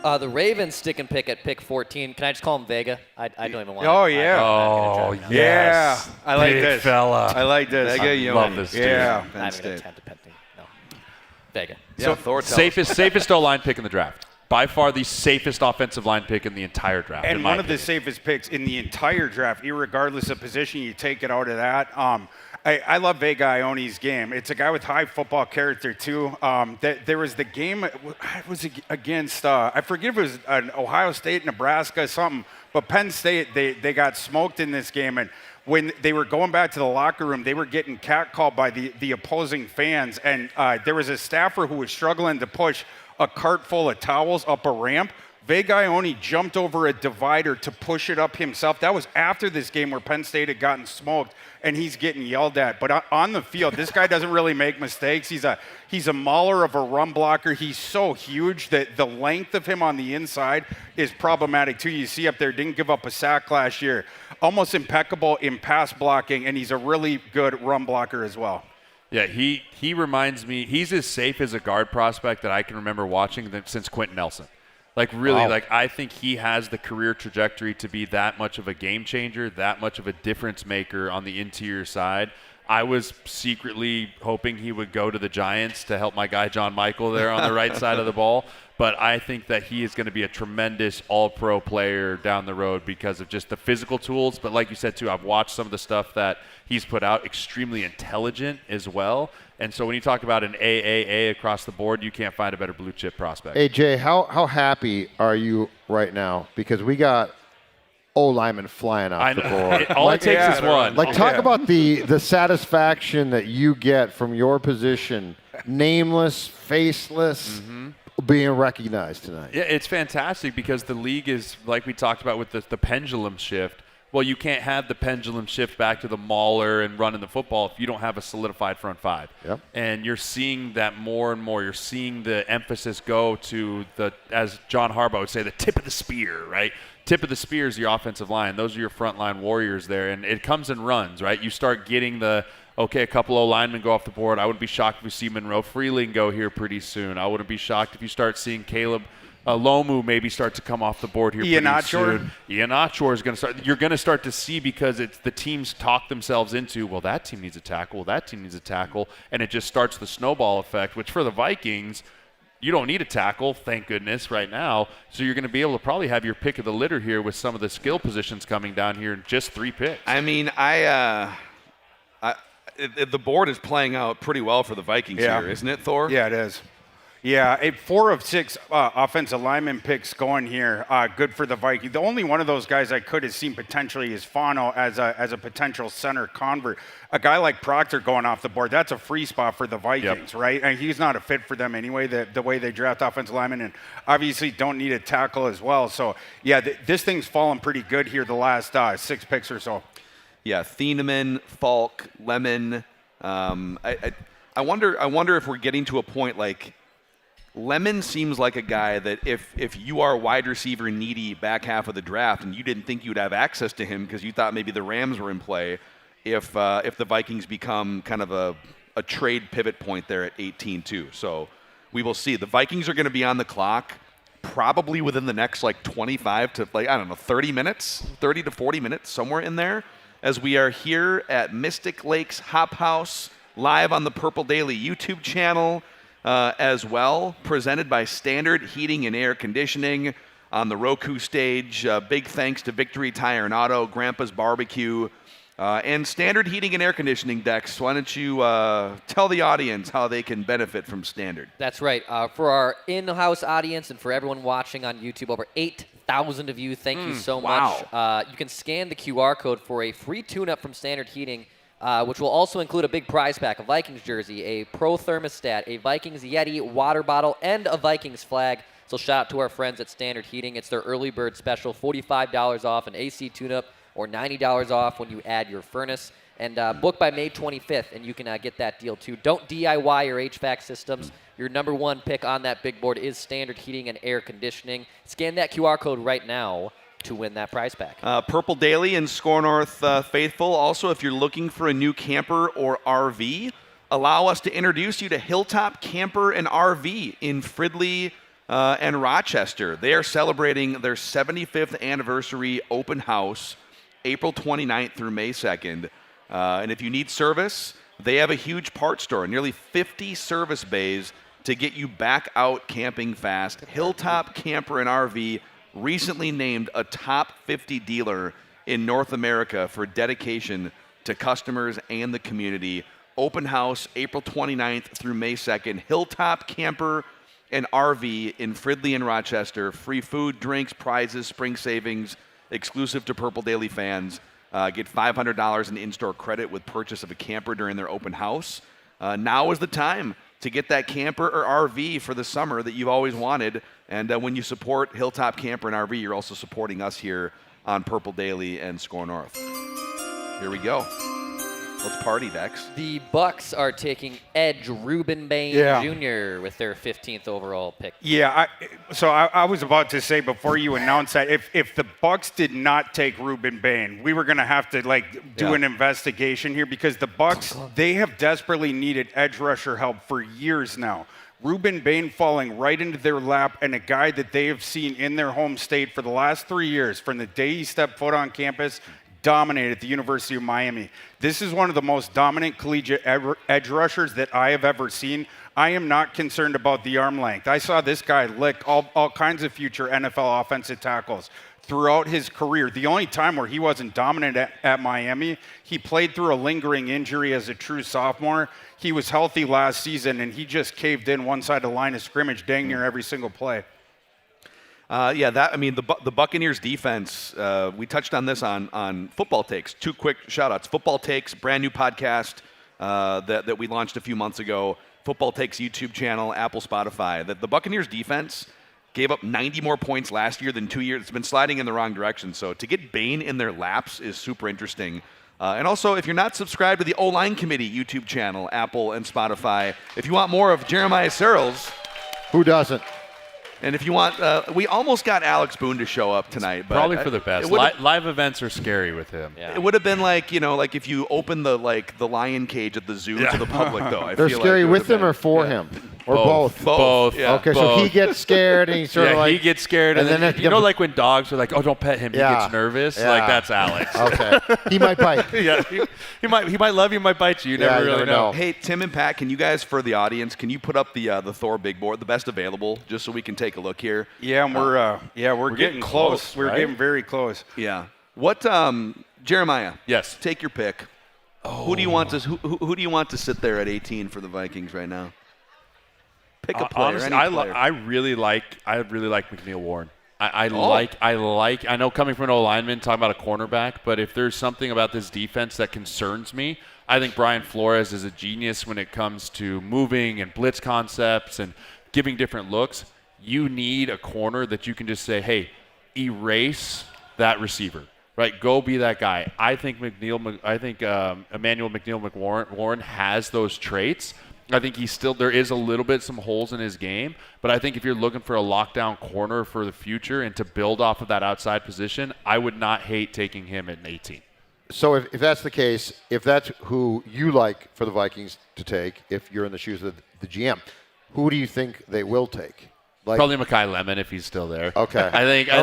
The Ravens stick and pick at pick 14. Can I just call him Vega? I don't even want. Oh yeah. Yes. Yeah. I like Big this fella. I like this. I love this dude. Yeah. I'm going to attempt to pet thing. No. Vega. Yeah, So safest O-line pick in the draft. By far the safest offensive line pick in the entire draft. And one of the safest picks in the entire draft, irregardless of position, you take it out of that. I love Vega Ione's game. It's a guy with high football character, too. There was the game, it was against, I forget if it was an Ohio State, Nebraska, something, but Penn State, they got smoked in this game. And when they were going back to the locker room, they were getting catcalled by the opposing fans. And there was a staffer who was struggling to push a cart full of towels up a ramp. Vegai only jumped over a divider to push it up himself. That was after this game where Penn State had gotten smoked, and he's getting yelled at. But on the field, this guy doesn't really make mistakes. He's a mauler of a run blocker. He's so huge that the length of him on the inside is problematic too. You see up there, didn't give up a sack last year. Almost impeccable in pass blocking, and he's a really good run blocker as well. Yeah, he reminds me, he's as safe as a guard prospect that I can remember watching since Quentin Nelson. Like, really, Wow. like, I think he has the career trajectory to be that much of a game changer, that much of a difference maker on the interior side. I was secretly hoping he would go to the Giants to help my guy John Michael there on the right side of the ball. But I think that he is going to be a tremendous all-pro player down the road because of just the physical tools. But like you said, too, I've watched some of the stuff that he's put out, extremely intelligent as well. And so when you talk about an AAA across the board, you can't find a better blue chip prospect. Hey, Jay, how happy are you right now? Because we got O-linemen flying off the board. All it takes is one. Like, talk about the satisfaction that you get from your position, nameless, faceless, being recognized tonight. Yeah, it's fantastic because the league is, like we talked about with the pendulum shift. Well, you can't have the pendulum shift back to the mauler and running the football if you don't have a solidified front five. Yep. And you're seeing that more and more. You're seeing the emphasis go to as John Harbaugh would say, the tip of the spear, right? Tip of the spear is your offensive line. Those are your frontline warriors there. And it comes in runs, right? You start getting a couple of linemen go off the board. I wouldn't be shocked if we see Monroe Freeling go here pretty soon. I wouldn't be shocked if you start seeing Caleb Lomu maybe start to come off the board here pretty soon. Ian Achor is going to start. You're going to start to see because it's the teams talk themselves into, well, that team needs a tackle, that team needs a tackle, and it just starts the snowball effect, which for the Vikings, you don't need a tackle, thank goodness, right now. So you're going to be able to probably have your pick of the litter here with some of the skill positions coming down here in just 3 picks. I mean, the board is playing out pretty well for the Vikings here, isn't it, Thor? Yeah, it is. Yeah, 4 of 6 offensive lineman picks going here. Good for the Vikings. The only one of those guys I could have seen potentially is Fano as a potential center convert. A guy like Proctor going off the board, that's a free spot for the Vikings, right? And he's not a fit for them anyway, the way they draft offensive linemen, and obviously don't need a tackle as well. So, yeah, this thing's fallen pretty good here the last 6 picks or so. Yeah, Thieneman, Falk, Lemon. I wonder if we're getting to a point like Lemon seems like a guy that if you are wide receiver needy back half of the draft and you didn't think you'd have access to him because you thought maybe the Rams were in play, if the Vikings become kind of a trade pivot point there at 18-2. So we will see. The Vikings are going to be on the clock probably within the next 25 to 30 minutes, 30 to 40 minutes, somewhere in there, as we are here at Mystic Lakes Hop House live on the Purple Daily YouTube channel. As well, presented by Standard Heating and Air Conditioning on the Roku stage. Big thanks to Victory Tire and Auto, Grandpa's Barbecue, and Standard Heating and Air Conditioning, Dex. Why don't you tell the audience how they can benefit from Standard? That's right. For our in-house audience and for everyone watching on YouTube, over 8,000 of you, thank you so much. You can scan the QR code for a free tune-up from Standard Heating, which will also include a big prize pack, a Vikings jersey, a Pro Thermostat, a Vikings Yeti water bottle, and a Vikings flag. So shout out to our friends at Standard Heating. It's their early bird special, $45 off an AC tune-up or $90 off when you add your furnace. And book by May 25th, and you can get that deal too. Don't DIY your HVAC systems. Your number one pick on that big board is Standard Heating and Air Conditioning. Scan that QR code right now to win that prize pack. Purple Daily and Score North faithful. Also, if you're looking for a new camper or RV, allow us to introduce you to Hilltop Camper and RV in Fridley and Rochester. They are celebrating their 75th anniversary open house, April 29th through May 2nd. And if you need service, they have a huge parts store, nearly 50 service bays to get you back out camping fast. Hilltop Camper and RV, recently named a top 50 dealer in North America for dedication to customers and the community. Open house April 29th through May 2nd. Hilltop Camper and RV in Fridley and Rochester. Free food, drinks, prizes, spring savings, exclusive to Purple Daily fans. Get $500 in in-store credit with purchase of a camper during their open house. Now is the time to get that camper or RV for the summer that you've always wanted. And when you support Hilltop Camper and RV, you're also supporting us here on Purple Daily and Score North. Here we go. Let's party, Dex. The Bucks are taking edge Reuben Bain Jr. with their 15th overall pick. Yeah, I was about to say before you announced that if the Bucks did not take Reuben Bain, we were going to have to do an investigation here because the Bucks, they have desperately needed edge rusher help for years now. Reuben Bain falling right into their lap, and a guy that they have seen in their home state for the last 3 years, from the day he stepped foot on campus, dominated the University of Miami. This is one of the most dominant collegiate edge rushers that I have ever seen. I am not concerned about the arm length. I saw this guy lick all kinds of future NFL offensive tackles throughout his career. The only time where he wasn't dominant at Miami, he played through a lingering injury as a true sophomore. He was healthy last season, and he just caved in one side of the line of scrimmage dang near every single play. The Buccaneers defense, we touched on this on Football Takes. 2 quick shout-outs. Football Takes, brand new podcast that we launched a few months ago. Football Takes YouTube channel, Apple, Spotify. The Buccaneers defense gave up 90 more points last year than 2 years. It's been sliding in the wrong direction. So to get Bain in their laps is super interesting. And also, if you're not subscribed to the O-Line Committee YouTube channel, Apple and Spotify, if you want more of Jeremiah Searles. Who doesn't? And if you want, we almost got Alex Boone to show up tonight. But probably for the best. Live events are scary with him. Yeah. It would have been like if you open the lion cage at the zoo to the public, though. They're scary with him or for him? Or both? Both. Yeah. Okay, so he gets scared and he's sort of he gets scared. And then like when dogs are like, oh, don't pet him, he gets nervous? Yeah. Like, that's Alex. Okay. He might bite. He might love you, might bite you. You never really know. Hey, Tim and Pat, can you guys, for the audience, can you put up the Thor big board, the best available, just so we can take a look here? Yeah, and we're getting close. We're getting very close. Yeah. What, Jeremiah? Yes. Take your pick. Oh. Who do you want to sit there at 18 for the Vikings right now? Pick a player. Honestly, any player. I really like McNeil Warren. I know coming from an O-lineman, talking about a cornerback, but if there's something about this defense that concerns me, I think Brian Flores is a genius when it comes to moving and blitz concepts and giving different looks. You need a corner that you can just say, hey, erase that receiver, right? Go be that guy. I think Emmanuel McNeil Warren has those traits. I think there is a little bit some holes in his game, but I think if you're looking for a lockdown corner for the future and to build off of that outside position, I would not hate taking him at 18. So if that's the case, if that's who you like for the Vikings to take, if you're in the shoes of the GM, who do you think they will take? Probably Mekhi Lemon if he's still there. Okay. I think I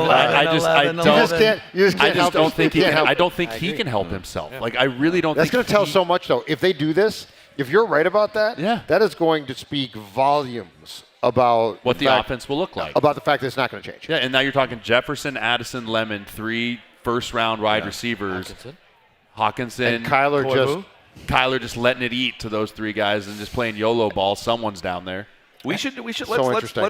don't think he can help himself. Like, I really don't. That's going to tell so much, though. If they do this, if you're right about that, that is going to speak volumes about what the offense will look like. About the fact that it's not going to change. Yeah, and now you're talking Jefferson, Addison, Lemon, 3 first-round wide receivers. Hawkinson. And Kyler just letting it eat to those 3 guys and just playing YOLO ball. Someone's down there. We should so let's interesting.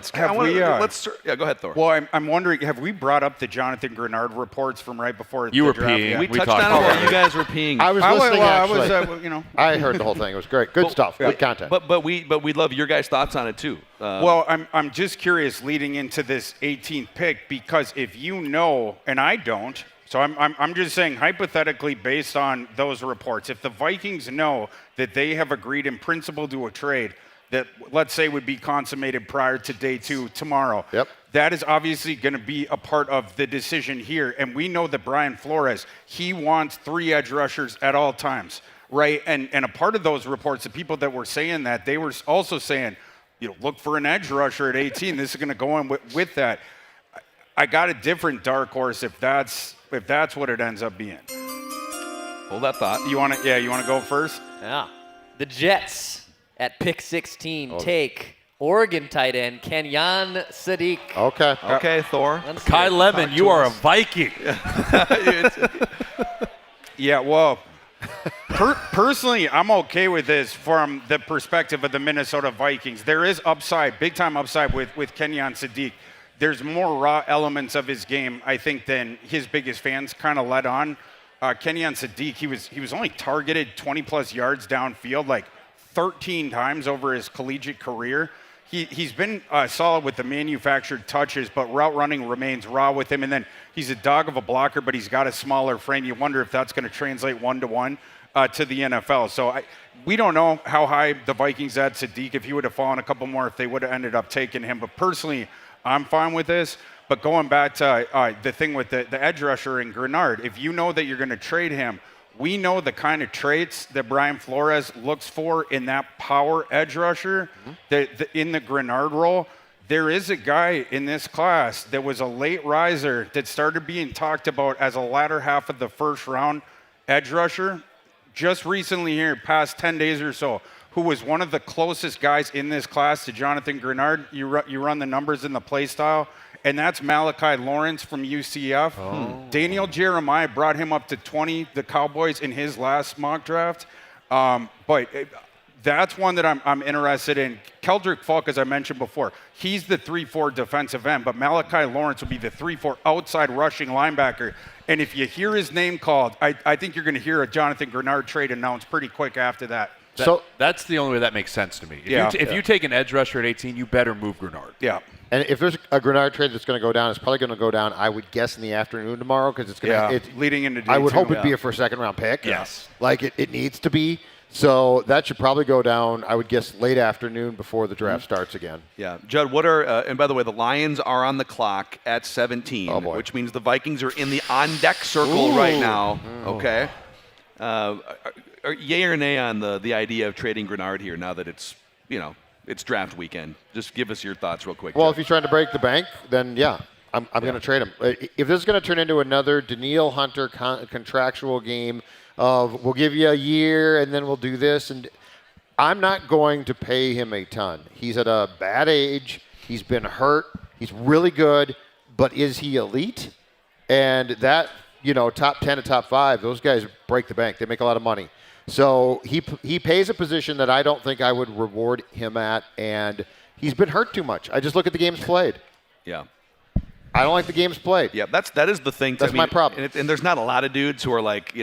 go ahead, Thor. Well, I'm wondering, have we brought up the Jonathan Grenard reports from right before you the were draft? peeing? Yeah. We touched on it while you guys were peeing. I was listening. actually. I heard the whole thing. It was great. Good stuff. Good content. But we'd love your guys' thoughts on it too. Well, I'm just curious leading into this 18th pick, because if you know, and I don't, so I'm just saying hypothetically based on those reports, if the Vikings know that they have agreed in principle to a trade that, let's say, would be consummated prior to day 2 tomorrow. Yep. That is obviously going to be a part of the decision here. And we know that Brian Flores, he wants 3 edge rushers at all times, right? And a part of those reports, the people that were saying that, they were also saying, look for an edge rusher at 18. This is going to go in with that. I got a different dark horse if that's what it ends up being. Hold that thought. You want to go first? Yeah. The Jets at pick 16 take Oregon tight end Kenyan Sadiq. Okay, Thor. Kai Lemon, you are a Viking. Yeah, well, personally, I'm okay with this from the perspective of the Minnesota Vikings. There is upside, big-time upside with Kenyan Sadiq. There's more raw elements of his game, I think, than his biggest fans kind of let on. Kenyan Sadiq, he was only targeted 20-plus yards downfield, like 13 times over his collegiate career. He's been solid with the manufactured touches, but route running remains raw with him. And then he's a dog of a blocker, but he's got a smaller frame. You wonder if that's going to translate one-to-one to the NFL. So we don't know how high the Vikings had Sadiq, if he would have fallen a couple more, if they would have ended up taking him. But personally, I'm fine with this. But going back to the thing with the edge rusher in Grenard, if you know that you're going to trade him, we know the kind of traits that Brian Flores looks for in that power edge rusher in the Grenard role. There is a guy in this class that was a late riser that started being talked about as a latter half of the first round edge rusher just recently here, past 10 days or so, who was one of the closest guys in this class to Jonathan Grenard. You run the numbers in the play style. And that's Malachi Lawrence from UCF. Daniel Jeremiah brought him up to 20, the Cowboys, in his last mock draft. That's one that I'm interested in. Keldrick Falk, as I mentioned before, he's the 3-4 defensive end, but Malachi Lawrence will be the 3-4 outside rushing linebacker. And if you hear his name called, I think you're going to hear a Jonathan Grenard trade announced pretty quick after that. That's the only way that makes sense to me. If you take an edge rusher at 18, you better move Grenard. Yeah. And if there's a Grenard trade that's going to go down, it's probably going to go down, I would guess, in the afternoon tomorrow, because it's going to leading into day I would two. hope it'd be a first, second round pick. Yes. Like it needs to be. So that should probably go down, I would guess, late afternoon before the draft starts again. Yeah. Judd, what are, and by the way, the Lions are on the clock at 17, which means the Vikings are in the on-deck circle right now. Okay. Yay or nay on the idea of trading Grenard here now that it's, it's draft weekend? Just give us your thoughts real quick. Well, Judd. if he's trying to break the bank, then I'm going to trade him. If this is going to turn into another Danielle Hunter contractual game of we'll give you a year and then we'll do this, and I'm not going to pay him a ton. He's at a bad age. He's been hurt. He's really good, but is he elite? And that, top 10 to top 5, those guys break the bank. They make a lot of money. So he pays a position that I don't think I would reward him at, and he's been hurt too much. I just look at the games played. Yeah. I don't like the games played. Yeah, that is the thing. That's my problem. And there's not a lot of dudes who are like,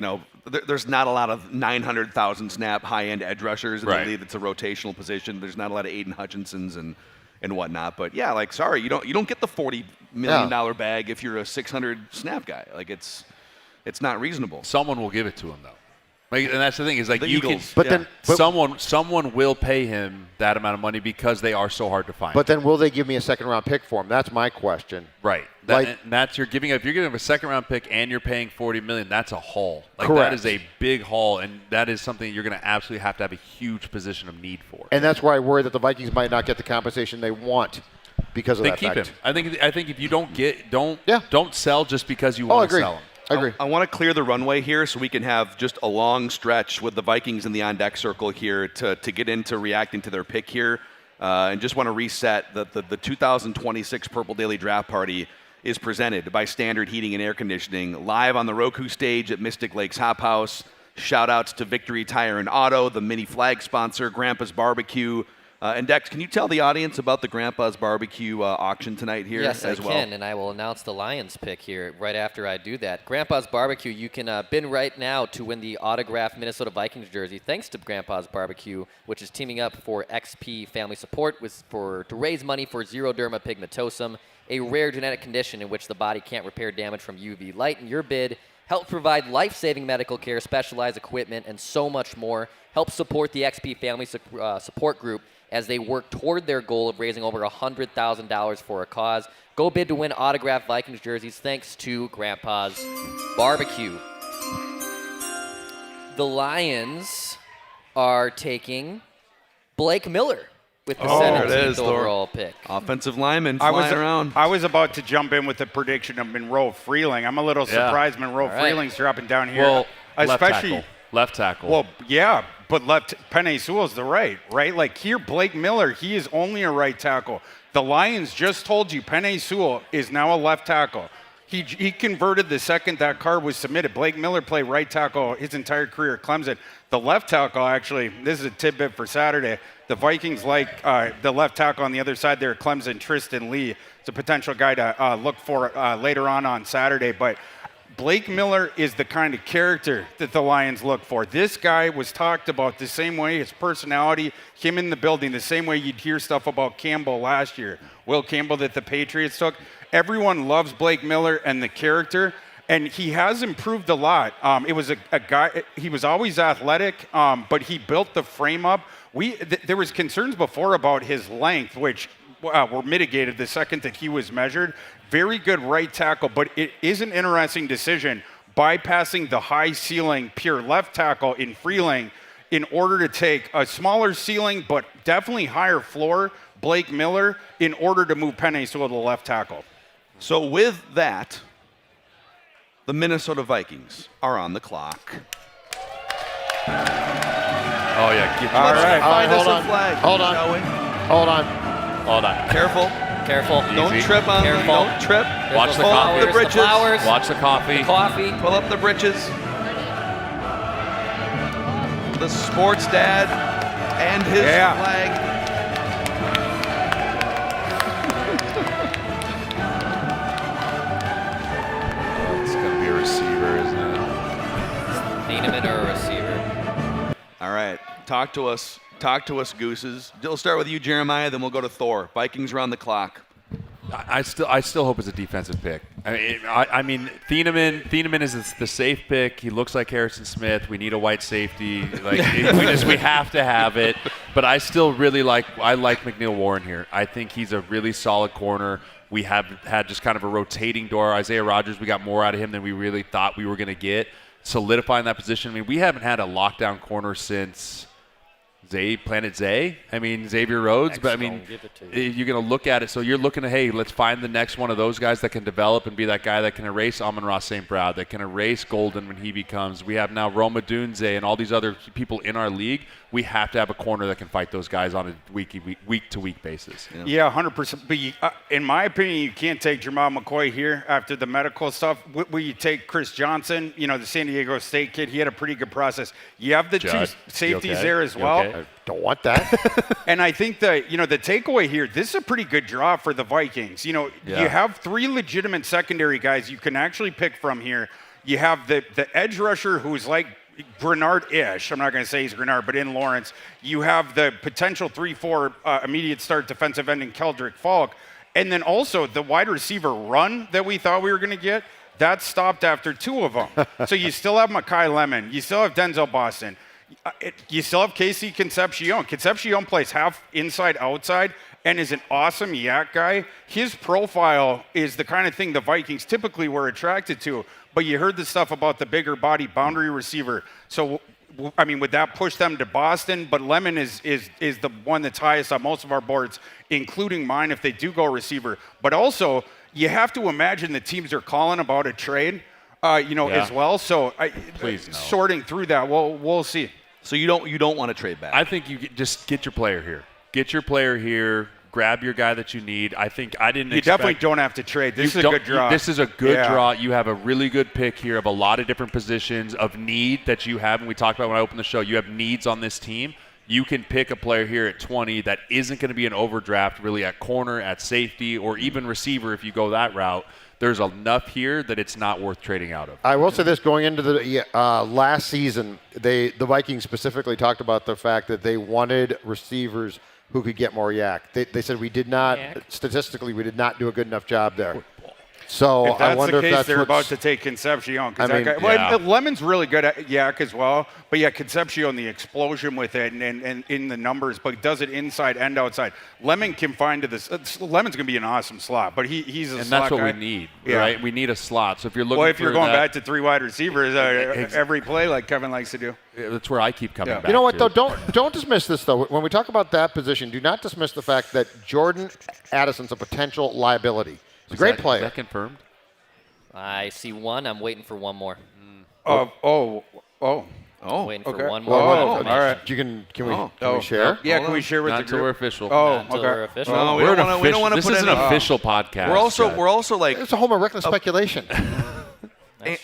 there's not a lot of 900,000 snap high-end edge rushers in the league. It's a rotational position. There's not a lot of Aiden Hutchinsons and whatnot. But yeah, sorry, you don't get the $40 million bag if you're a 600 snap guy. Like it's not reasonable. Someone will give it to him though. And that's the thing is the Eagles. Someone will pay him that amount of money because they are so hard to find. But then will they give me a second round pick for him? That's my question. Right. And that's you're giving if you're giving him a second round pick and you're paying $40 million, that's a haul. Correct. That is a big haul, and that is something you're going to absolutely have to have a huge position of need for. And that's where I worry that the Vikings might not get the compensation they want because of that keep fact. him. I think if you don't sell just because you want to sell him. I agree. I want to clear the runway here so we can have just a long stretch with the Vikings in the on-deck circle here to get into reacting to their pick here. And just want to reset that the 2026 Purple Daily Draft Party is presented by Standard Heating and Air Conditioning, live on the Roku stage at Mystic Lakes Hop House. Shout-outs to Victory Tire and Auto, the mini flag sponsor, Grandpa's Barbecue. And Dex, can you tell the audience about the Grandpa's Barbecue auction tonight here as well? Yes, I can, and I will announce the Lions pick here right after I do that. Grandpa's Barbecue, you can bin right now to win the autographed Minnesota Vikings jersey, thanks to Grandpa's Barbecue, which is teaming up for XP Family Support to raise money for xeroderma pigmentosum, a rare genetic condition in which the body can't repair damage from UV light. And your bid help provide life-saving medical care, specialized equipment, and so much more. Help support the XP Family Support Group as they work toward their goal of raising over $100,000 for a cause. Go bid to win autographed Vikings jerseys thanks to Grandpa's Barbecue. The Lions are taking Blake Miller with the 17th overall pick. Offensive lineman flying around. I was about to jump in with a prediction of Monroe Freeling. I'm a little surprised Monroe Freeling's dropping down here. Well, especially left tackle. Well, yeah, but Penei Sewell's the right? Like here, Blake Miller, he is only a right tackle. The Lions just told you Penei Sewell is now a left tackle. He converted the second that card was submitted. Blake Miller played right tackle his entire career at Clemson. The left tackle, actually, this is a tidbit for Saturday. The Vikings like the left tackle on the other side there at Clemson, Tristan Lee. It's a potential guy to look for later on Saturday. But Blake Miller is the kind of character that the Lions look for. This guy was talked about the same way, his personality, him in the building, the same way you'd hear stuff about Campbell last year, Will Campbell that the Patriots took. Everyone loves Blake Miller and the character, and he has improved a lot. It was a guy, he was always athletic, but he built the frame up. There was concerns before about his length, which were mitigated the second that he was measured. Very good right tackle, but it is an interesting decision bypassing the high ceiling pure left tackle in Freeling in order to take a smaller ceiling but definitely higher floor Blake Miller in order to move Penei to the left tackle. So with that, the Minnesota Vikings are on the clock. Oh yeah, get All right, Find us hold a on. flag. Hold on. shall we? Hold on. Hold on. Careful. Careful. Don't Easy. trip on Careful. Don't trip. Watch the Pull up coffee. the britches. The flowers. Watch the coffee. The coffee. Pull up the britches. The sports dad and his flag. It's going to be a receiver, isn't it? Thieneman or a receiver. All right. Talk to us. Talk to us, Gooses. We'll start with you, Jeremiah, then we'll go to Thor. Vikings are on the clock. I still hope it's a defensive pick. I mean, Thieneman is the safe pick. He looks like Harrison Smith. We need a white safety. Like we have to have it. But I still really like McNeil Warren here. I think he's a really solid corner. We have had just kind of a rotating door. Isaiah Rodgers, we got more out of him than we really thought we were going to get. Solidifying that position. I mean, we haven't had a lockdown corner since Planet Zay. I mean, Xavier Rhodes. But I mean, you're going to look at it. So you're looking at, hey, let's find the next one of those guys that can develop and be that guy that can erase Amon-Ra St. Brown, that can erase Golden when he becomes. We have now Roma Dunze and all these other people in our league. We have to have a corner that can fight those guys on a week-to-week basis. Yeah, 100%. But in my opinion, you can't take Jamal McCoy here after the medical stuff. Will you take Chris Johnson, the San Diego State kid? He had a pretty good process. You have the two safeties there as well. I don't want that. And I think that, the takeaway here, this is a pretty good draw for the Vikings. You have three legitimate secondary guys you can actually pick from here. You have the edge rusher who's like Grenard-ish. I'm not going to say he's Grenard, but in Lawrence. You have the potential 3-4 immediate start defensive end in Keldrick Falk. And then also the wide receiver run that we thought we were going to get, that stopped after two of them. So you still have Mekhi Lemon. You still have Denzel Boston. You still have Casey Concepcion. Concepcion plays half inside, outside, and is an awesome yak guy. His profile is the kind of thing the Vikings typically were attracted to. But you heard the stuff about the bigger body boundary receiver. So, I mean, would that push them to Boston? But Lemon is the one that's highest on most of our boards, including mine if they do go receiver. But also, you have to imagine the teams are calling about a trade, as well. So, sorting through that, we'll see. So you don't want to trade back? I think you just get your player here. Get your player here. Grab your guy that you need. I think I didn't. You definitely don't have to trade. This is a good draw. This is a good draw. You have a really good pick here of a lot of different positions of need that you have. And we talked about when I opened the show. You have needs on this team. You can pick a player here at 20 that isn't going to be an overdraft really at corner, at safety, or even receiver if you go that route. There's enough here that it's not worth trading out of. I will say this, going into the last season, the Vikings specifically talked about the fact that they wanted receivers who could get more yak. They said statistically, we did not do a good enough job there. So if that's I wonder the case, if that's they're about to take Concepcion. Lemon's really good at yak as well. But Concepcion, the explosion with it and in the numbers, but does it inside and outside. Lemon can find to this. Lemon's going to be an awesome slot, but he's a slot and that's what guy. we need, right? We need a slot. So if you're looking, if you're going back to three wide receivers every play, like Kevin likes to do, that's where I keep coming back. You know what though? Don't dismiss this though. When we talk about that position, do not dismiss the fact that Jordan Addison's a potential liability. He's a great player. Is that confirmed? I see one. I'm waiting for one more. Waiting for one more. All right. Can we share? Yeah, can we share with Not the until group? we're official. Oh, Until okay. we're official. No, we don't want to put This is an official podcast. We're also like It's a home of reckless speculation. I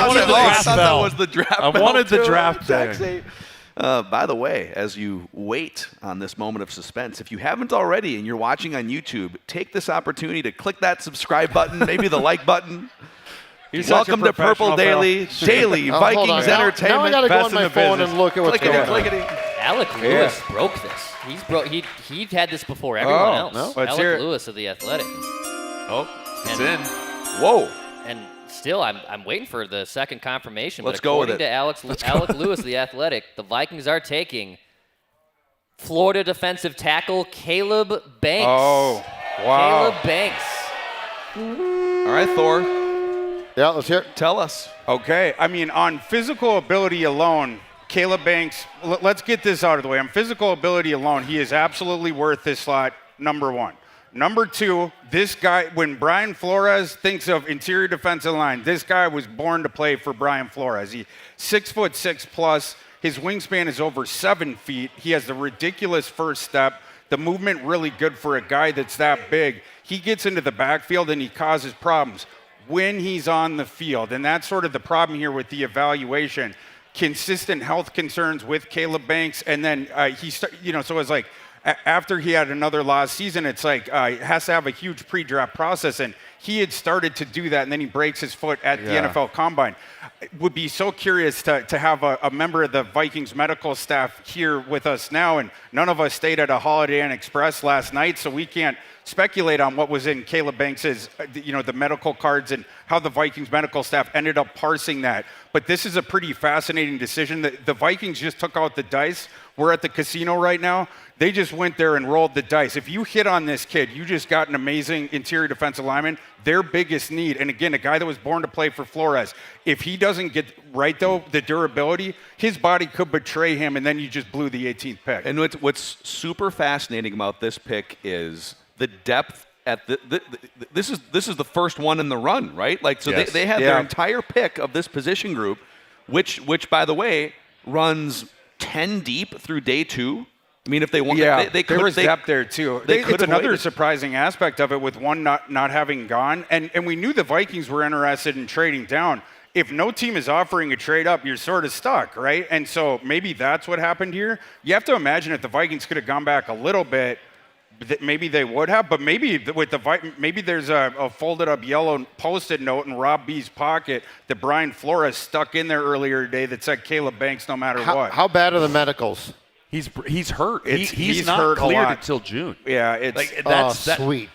wanted the draft I thought that bell. was the draft I bell, wanted the too. draft Zach thing. By the way, as you wait on this moment of suspense, if you haven't already and you're watching on YouTube, take this opportunity to click that subscribe button, maybe the like button. Welcome to Purple Daily, daily Vikings entertainment. Now I got to go on my phone and look at what's going on. Alec Lewis broke this. He had this before everyone else. No? Alec Lewis of the Athletic. Oh, it's in. Whoa. And still, I'm waiting for the second confirmation. Let's but go with according it. to Alec Lewis of the Athletic, the Vikings are taking Florida defensive tackle Caleb Banks. Oh, wow. Caleb Banks. All right, Thor. Yeah, let's hear it. Tell us. Okay, I mean, on physical ability alone, Caleb Banks, let's get this out of the way. On physical ability alone, he is absolutely worth this slot, number one. Number two, this guy, when Brian Flores thinks of interior defensive line, this guy was born to play for Brian Flores. He's 6'6" plus. His wingspan is over 7 feet. He has the ridiculous first step. The movement really good for a guy that's that big. He gets into the backfield and he causes problems when he's on the field. And that's sort of the problem here with the evaluation. Consistent health concerns with Caleb Banks. And then so it's like after he had another lost season, it's like he has to have a huge pre-draft process. And he had started to do that, and then he breaks his foot at the NFL Combine. Would be so curious to have a member of the Vikings medical staff here with us now, and none of us stayed at a Holiday Inn Express last night, so we can't speculate on what was in Caleb Banks's, the medical cards and how the Vikings medical staff ended up parsing that. But this is a pretty fascinating decision. The Vikings just took out the dice. We're at the casino right now. They just went there and rolled the dice. If you hit on this kid, you just got an amazing interior defensive lineman. Their biggest need, and again, a guy that was born to play for Flores. If he doesn't get right, though, the durability, his body could betray him, and then you just blew the 18th pick. And what's super fascinating about this pick is the depth at this is the first one in the run, right? Like, so yes. they have their entire pick of this position group, which by the way runs 10 deep through day 2. I mean, if they want, they could. There was depth there too. It's another waited. surprising aspect of it with one not having gone, and we knew the Vikings were interested in trading down. If no team is offering a trade up, you're sort of stuck, right? And so maybe that's what happened here. You have to imagine if the Vikings could have gone back a little bit, maybe they would have. But maybe with maybe there's a folded up yellow Post-it note in Rob B's pocket that Brian Flores stuck in there earlier today that said Caleb Banks no matter what. How bad are the medicals? He's hurt. He's hurt not cleared until June. Yeah, it's sweet.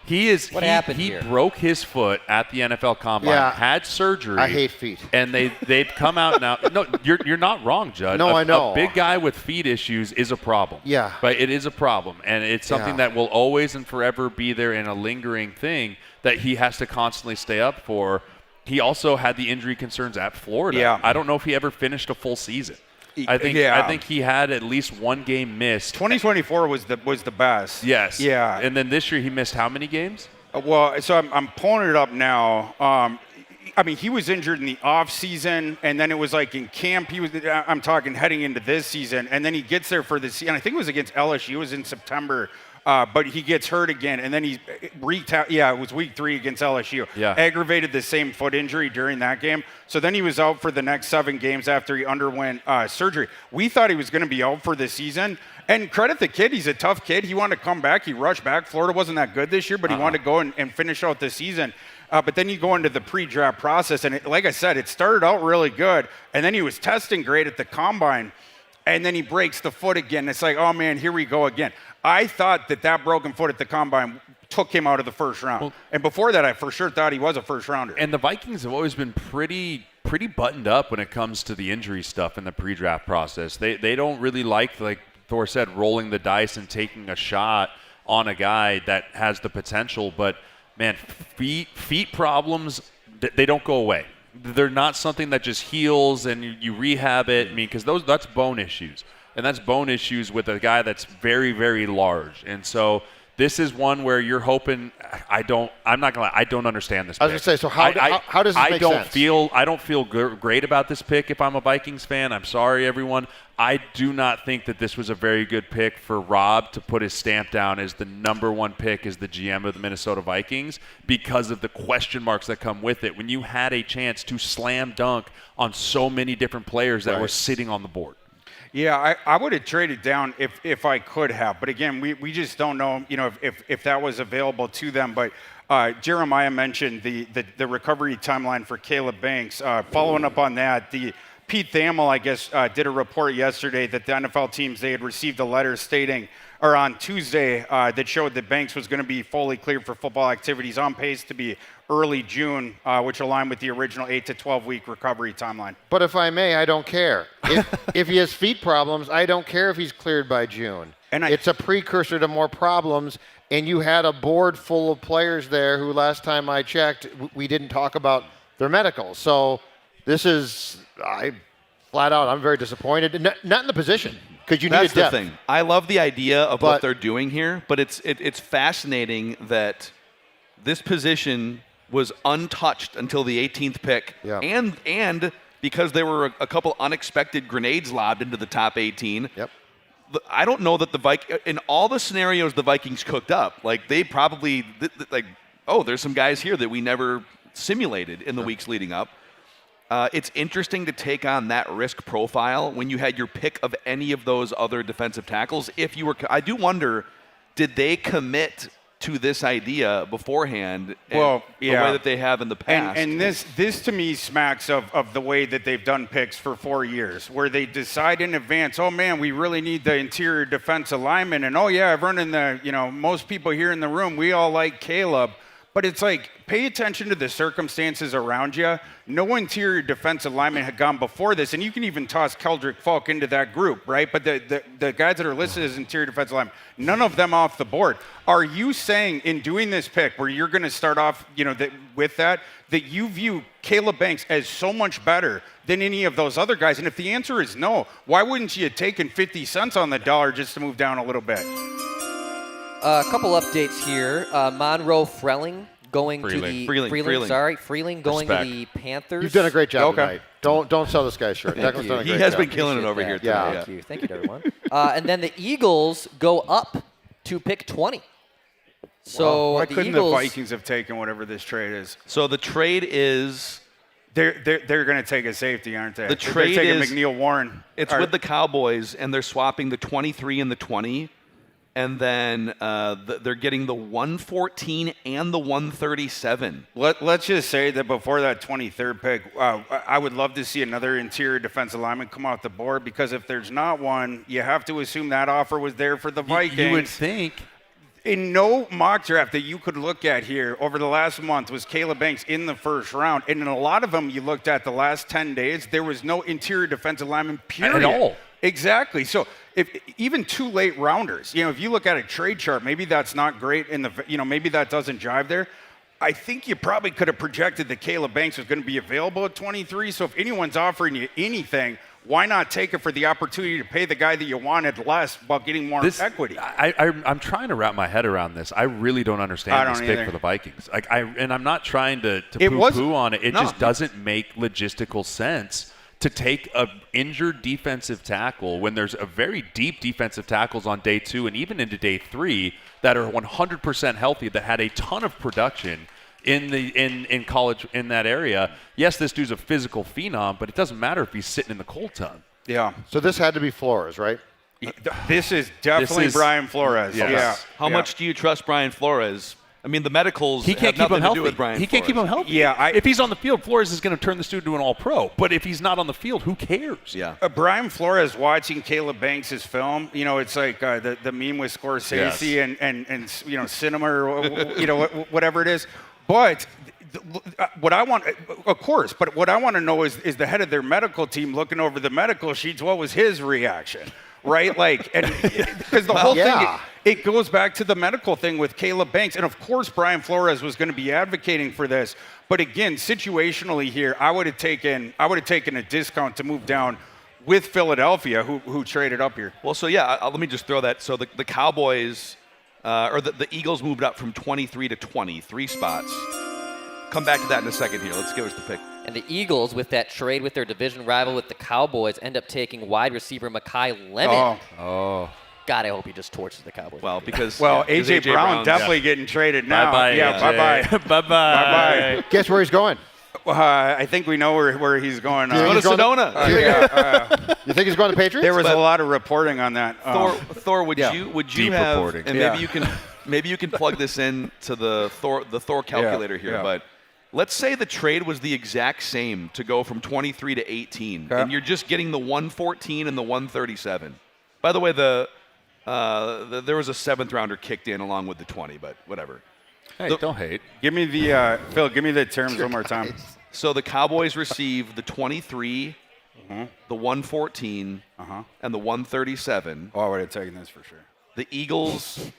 What happened he here? broke his foot at the NFL Combine. Yeah. Had surgery. I hate feet. And they've come out now. No, you're not wrong, Judd. No, I know. A big guy with feet issues is a problem. Yeah. But it is a problem, and it's something that will always and forever be there in a lingering thing that he has to constantly stay up for. He also had the injury concerns at Florida. Yeah. I don't know if he ever finished a full season. I think he had at least one game missed. 2024 was the best. Yes. Yeah. And then this year he missed how many games? Well, so I'm pulling it up now. I mean, he was injured in the off season, and then it was like in camp. I'm talking heading into this season, and then he gets there for the season. I think it was against LSU. It was in September. But he gets hurt again, and then it was week 3 against LSU. Yeah. Aggravated the same foot injury during that game. So then he was out for the next 7 games after he underwent surgery. We thought he was going to be out for the season. And credit the kid. He's a tough kid. He wanted to come back. He rushed back. Florida wasn't that good this year, but he wanted to go and finish out the season. But then you go into the pre-draft process, and like I said, it started out really good, and then he was testing great at the Combine. And then he breaks the foot again. It's like, oh, man, here we go again. I thought that broken foot at the Combine took him out of the first round. Well, and before that, I for sure thought he was a first-rounder. And the Vikings have always been pretty buttoned up when it comes to the injury stuff in the pre-draft process. They don't really like Thor said, rolling the dice and taking a shot on a guy that has the potential. But, man, feet problems, they don't go away. They're not something that just heals and you rehab it. I mean, because that's bone issues. And that's bone issues with a guy that's very, very large. And so this is one where you're hoping I don't understand this pick. I was going to say, so how does this make sense? I don't feel great about this pick if I'm a Vikings fan. I'm sorry, everyone. I do not think that this was a very good pick for Rob to put his stamp down as the number 1 pick as the GM of the Minnesota Vikings because of the question marks that come with it when you had a chance to slam dunk on so many different players that were sitting on the board. Yeah, I would have traded down if I could have. But again, we just don't know, if that was available to them. But Jeremiah mentioned the recovery timeline for Caleb Banks. Following up on that, Pete Thamel, I guess, did a report yesterday that the NFL teams, they had received a letter stating, or on Tuesday, that showed that Banks was going to be fully cleared for football activities, on pace to be early June, which aligned with the original 8 to 12 week recovery timeline. But if I may, I don't care. If he has feet problems, I don't care if he's cleared by June. It's a precursor to more problems. And you had a board full of players there who, last time I checked, we didn't talk about their medicals. So this is, flat out, I'm very disappointed. Not in the position, because you need That's a depth. the thing. I love the idea of what they're doing here, but it's fascinating that this position was untouched until the 18th pick, and because there were a couple unexpected grenades lobbed into the top 18. Yep. I don't know that in all the scenarios the Vikings cooked up, like they probably there's some guys here that we never simulated in the weeks leading up. It's interesting to take on that risk profile when you had your pick of any of those other defensive tackles. I do wonder, did they commit to this idea beforehand? The way that they have in the past. And this to me smacks of the way that they've done picks for 4 years, where they decide in advance, oh man, we really need the interior defense alignment, and oh yeah, everyone in the, most people here in the room, we all like Caleb. But it's like, pay attention to the circumstances around you. No interior defensive lineman had gone before this, and you can even toss Keldrick Falk into that group, right? But the guys that are listed as interior defensive linemen, none of them off the board. Are you saying in doing this pick, where you're going to start off, with that you view Caleb Banks as so much better than any of those other guys? And if the answer is no, why wouldn't you have taken 50 cents on the dollar just to move down a little bit? A couple updates here. Monroe Freeling going to the Freeling going to the Panthers. You've done a great job tonight. Don't sell this guy's shirt. Thank you. He has been killing it over here today. Thank you to everyone. And then the Eagles go up to pick 20. So why couldn't the Vikings have taken whatever this trade is? So the trade is they're going to take a safety, aren't they? The trade they're taking is McNeil Warren. It's with the Cowboys, and they're swapping the 23 and the 20. And then they're getting the 114 and the 137. Let's just say that before that 23rd pick, I would love to see another interior defensive lineman come off the board, because if there's not one, you have to assume that offer was there for the Vikings. You would think. In no mock draft that you could look at here over the last month was Caleb Banks in the first round. And in a lot of them you looked at the last 10 days, there was no interior defensive lineman, period. At all. Exactly. So even two late rounders, if you look at a trade chart, maybe that's not great maybe that doesn't jive there. I think you probably could have projected that Caleb Banks was going to be available at 23. So if anyone's offering you anything, why not take it for the opportunity to pay the guy that you wanted less while getting more equity? I'm trying to wrap my head around this. I really don't understand this pick for the Vikings. And I'm not trying to poo-poo on it. It just doesn't make logistical sense to take an injured defensive tackle when there's a very deep defensive tackles on day 2 and even into day 3 that are 100% healthy, that had a ton of production in college in that area. Yes, this dude's a physical phenom, but it doesn't matter if he's sitting in the cold tub. Yeah. So this had to be Flores, right? This is definitely Brian Flores. Yes. Yeah. How much do you trust Brian Flores? I mean, the medicals he can't have keep him nothing to do healthy. with Brian He can't keep him healthy. Yeah, if he's on the field, Flores is going to turn this dude into an all-pro. But if he's not on the field, who cares? Yeah. Brian Flores watching Caleb Banks' film, it's like the meme with Scorsese and cinema or whatever it is. But what I want, of course, but what I want to know is the head of their medical team looking over the medical sheets. What was his reaction? Right? Because the whole thing, it goes back to the medical thing with Caleb Banks. And of course, Brian Flores was going to be advocating for this. But again, situationally here, I would have taken a discount to move down with Philadelphia, who traded up here. Well, so let me just throw that. So the Cowboys, or the Eagles moved up from 23 to 20, 3 spots. Come back to that in a second here. Let's give us the pick. And the Eagles, with that trade with their division rival with the Cowboys, end up taking wide receiver Mekhi Lemon. Oh. God, I hope he just torches the Cowboys. Well, because A.J. Brown definitely getting traded now. Bye-bye. Yeah, bye-bye. Bye-bye. Bye-bye. Guess where he's going? I think we know where he's going. Go to Sedona. You think he's going to Patriots? There was a lot of reporting on that. Thor, would you Deep have? reporting. And maybe you can plug this in to the Thor calculator here. Yeah. But let's say the trade was the exact same to go from 23 to 18, and you're just getting the 114 and the 137. By the way, there was a 7th rounder kicked in along with the 20, but whatever. Hey, don't hate. Give me the Phil. Give me the terms one more time. So the Cowboys receive the 23, the 114, and the 137. Oh, I would have taken this for sure. The Eagles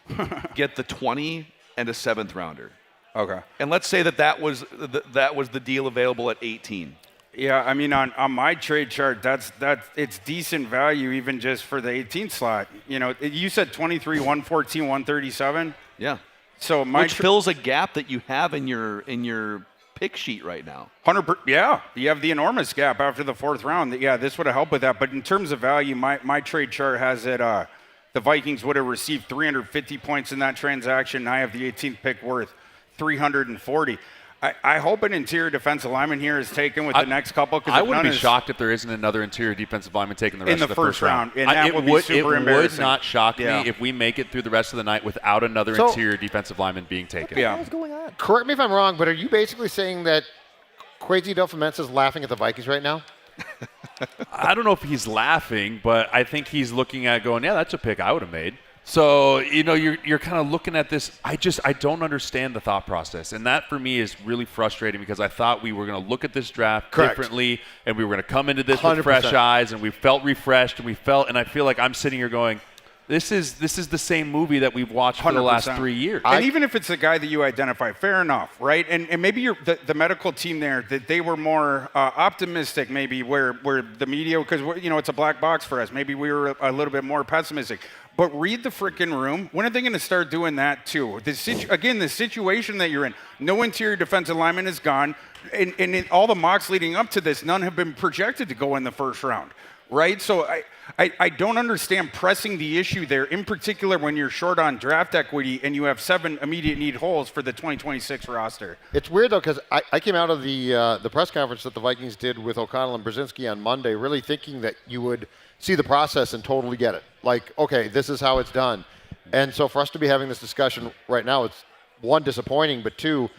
get the 20 and a 7th rounder. Okay. And let's say that was the deal available at 18. Yeah, I mean on my trade chart, that's it's decent value even just for the 18th slot. You know, you said 23, 114, 137. Yeah. So which fills a gap that you have in your pick sheet right now. 100%. Yeah, you have the enormous gap after the 4th round. Yeah, this would have helped with that. But in terms of value, my trade chart has it. The Vikings would have received 350 points in that transaction. And I have the 18th pick worth 340. I hope an interior defensive lineman here is taken with the next couple. I wouldn't be shocked if there isn't another interior defensive lineman taking the rest of the first round. And that would be super embarrassing. It would not shock me if we make it through the rest of the night without another interior defensive lineman being taken. What the hell's going on? Correct me if I'm wrong, but are you basically saying that Kwesi Adofo-Mensah is laughing at the Vikings right now? I don't know if he's laughing, but I think he's looking at going, yeah, that's a pick I would have made. So, you know, you're kind of looking at this. I don't understand the thought process. And that, for me, is really frustrating because I thought we were going to look at this draft differently and we were going to come into this 100%. With fresh eyes and we felt refreshed and I feel like I'm sitting here going, this is the same movie that we've watched for the last 3 years. And even if it's the guy that you identify, fair enough, right? And maybe the medical team there, that they were more optimistic maybe where the media, because, you know, it's a black box for us. Maybe we were a little bit more pessimistic. But read the freaking room. When are they going to start doing that too? The situation that you're in, no interior defensive lineman is gone. And in all the mocks leading up to this, none have been projected to go in the first round, right? So I don't understand pressing the issue there, in particular when you're short on draft equity and you have 7 immediate need holes for the 2026 roster. It's weird, though, because I came out of the press conference that the Vikings did with O'Connell and Brzezinski on Monday really thinking that you would see the process and totally get it. Like, okay, this is how it's done. And so for us to be having this discussion right now, it's, 1, disappointing, but 2,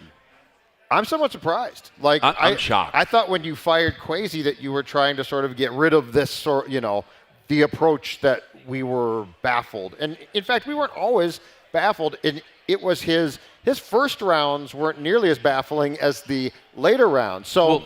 I'm somewhat surprised. Like, I'm shocked. I thought when you fired Kwesi that you were trying to sort of get rid of this sort, you know, the approach that we were baffled. And in fact, we weren't always baffled. It was his first rounds weren't nearly as baffling as the later rounds. So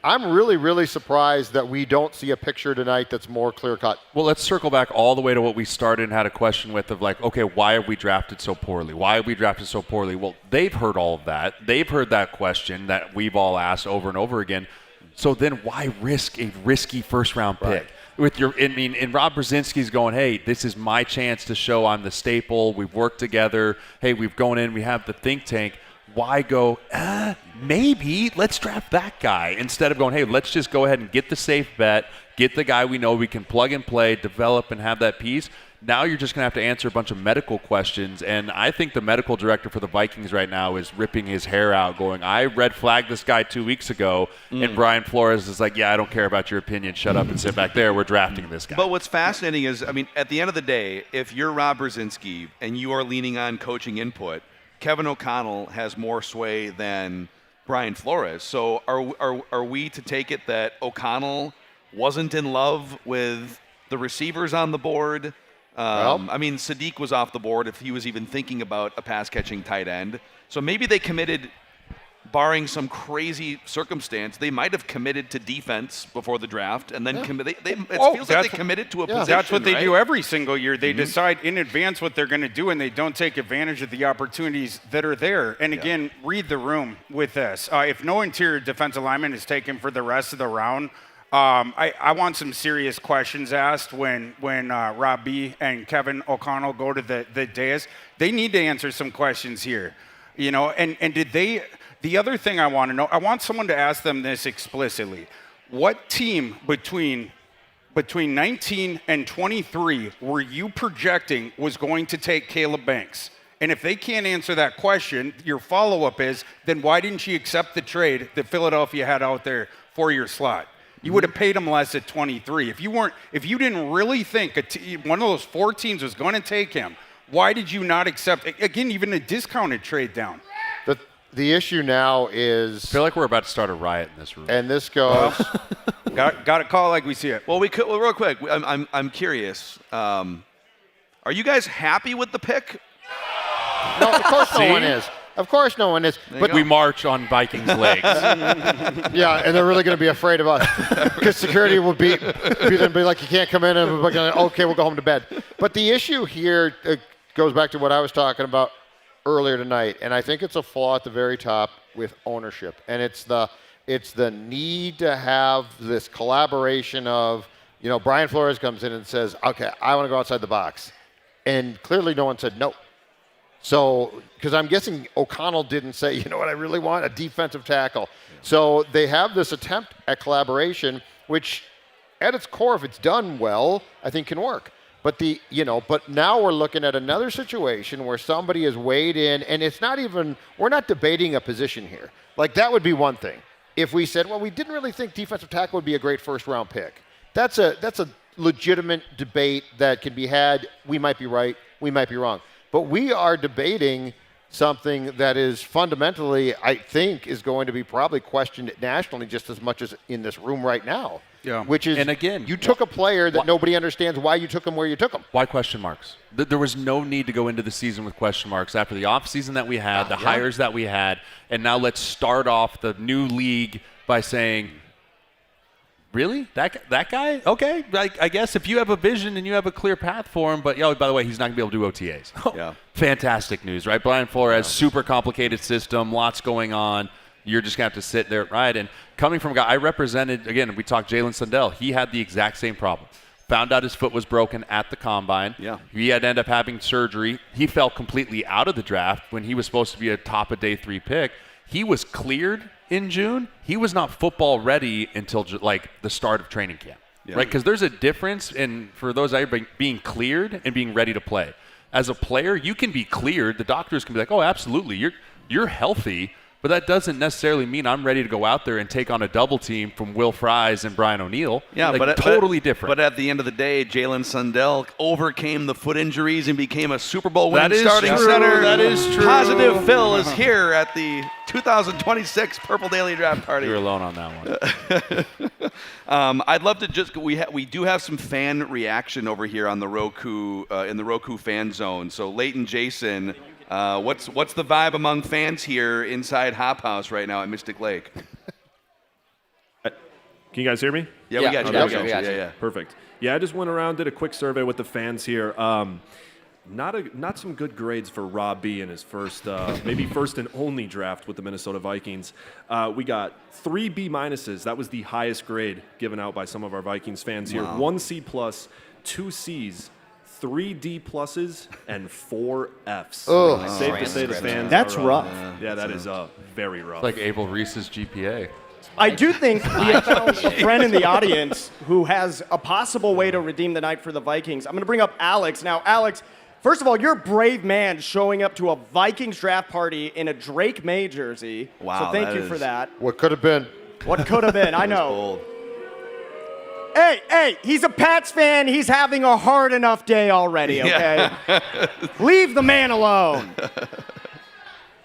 I'm really, really surprised that we don't see a picture tonight that's more clear-cut. Well, let's circle back all the way to what we started and had a question with of like, okay, why have we drafted so poorly? Why have we drafted so poorly? Well, they've heard all of that. They've heard that question that we've all asked over and over again. So then why risk a risky first-round pick? Right. And Rob Brzezinski's going, hey, this is my chance to show I'm the staple. We've worked together. Hey, we've gone in. We have the think tank. Why go, maybe let's draft that guy instead of going, hey, let's just go ahead and get the safe bet, get the guy we know we can plug and play, develop, and have that piece. Now you're just going to have to answer a bunch of medical questions, and I think the medical director for the Vikings right now is ripping his hair out going, I red flagged this guy 2 weeks ago, and Brian Flores is like, yeah, I don't care about your opinion. Shut up and sit back there. We're drafting this guy. But what's fascinating is, I mean, at the end of the day, if you're Rob Brzezinski and you are leaning on coaching input, Kevin O'Connell has more sway than Brian Flores. So are we to take it that O'Connell wasn't in love with the receivers on the board? I mean, Sadiq was off the board if he was even thinking about a pass-catching tight end. So maybe they committed, barring some crazy circumstance, they might have committed to defense before the draft, and then it feels like they committed to a position. That's what they do every single year. They decide in advance what they're going to do, and they don't take advantage of the opportunities that are there. And again, read the room with this. If no interior defensive lineman is taken for the rest of the round, I want some serious questions asked when Rob B. and Kevin O'Connell go to the dais. They need to answer some questions here, you know. And did they? The other thing I want to know, I want someone to ask them this explicitly: what team between 19 and 23 were you projecting was going to take Caleb Banks? And if they can't answer that question, your follow-up is, then why didn't you accept the trade that Philadelphia had out there for your slot? You would have paid him less at 23. If you didn't really think one of those 4 teams was going to take him, why did you not accept, again, even a discounted trade down? The issue now is, I feel like we're about to start a riot in this room. And this goes. Got to call like we see it. Well, real quick, I'm curious. Are you guys happy with the pick? No, of course no one is. Of course no one is. But we march on Vikings' legs. Yeah, and they're really going to be afraid of us because security will be like, you can't come in, and we're going to, okay, we'll go home to bed. But the issue here goes back to what I was talking about earlier tonight, and I think it's a flaw at the very top with ownership, and it's the need to have this collaboration of, Brian Flores comes in and says, okay, I want to go outside the box, and clearly no one said no. So, because I'm guessing O'Connell didn't say, you know what I really want? A defensive tackle. So they have this attempt at collaboration, which at its core, if it's done well, I think can work. But but now we're looking at another situation where somebody has weighed in, and it's not even, we're not debating a position here. Like, that would be one thing. If we said, well, we didn't really think defensive tackle would be a great first-round pick. That's a legitimate debate that can be had. We might be right. We might be wrong. But we are debating something that is fundamentally, I think, is going to be probably questioned nationally just as much as in this room right now. Yeah. Which is, and again, you took a player that nobody understands why you took him where you took him. Why question marks? There was no need to go into the season with question marks after the offseason that we had, the hires that we had, and now let's start off the new league by saying, really? That guy? Okay. I guess if you have a vision and you have a clear path for him, but by the way, he's not going to be able to do OTAs. Yeah. Fantastic news, right? Brian Flores, super complicated system, lots going on. You're just going to have to sit there, right? And coming from a guy I represented, again, we talked Jalen Sundell. He had the exact same problem. Found out his foot was broken at the combine. Yeah. He had to end up having surgery. He fell completely out of the draft when he was supposed to be a top of day 3 pick. He was cleared in June. He was not football ready until the start of training camp, right? Because there's a difference for those out here being cleared and being ready to play. As a player, you can be cleared. The doctors can be like, oh, absolutely, you're healthy. But that doesn't necessarily mean I'm ready to go out there and take on a double team from Will Fries and Brian O'Neill. Yeah, totally different. But at the end of the day, Jalen Sundell overcame the foot injuries and became a Super Bowl winning starting center. That is true. Positive Phil is here at the 2026 Purple Daily Draft Party. You're alone on that one. I'd love to we do have some fan reaction over here on the Roku in the Roku fan zone. So Leighton Jason. What's the vibe among fans here inside Hop House right now at Mystic Lake? Can you guys hear me? Yeah, we got you. Yeah. Perfect. Yeah, I just went around, did a quick survey with the fans here. Not some good grades for Rob B in his first, maybe first and only draft with the Minnesota Vikings. We got 3 B minuses. That was the highest grade given out by some of our Vikings fans here. 1 C plus, 2 C's. 3 D pluses and 4 Fs. Oh, safe to say the fans. That's are, rough. Yeah, that is very rough. It's like Abel Reese's GPA. I do think we have a friend in the audience who has a possible way to redeem the night for the Vikings. I'm going to bring up Alex. Now, Alex, first of all, you're a brave man showing up to a Vikings draft party in a Drake May jersey. Wow, so thank you for that. What could have been. What could have been, I know. Hey, he's a Pats fan. He's having a hard enough day already, okay? Leave the man alone.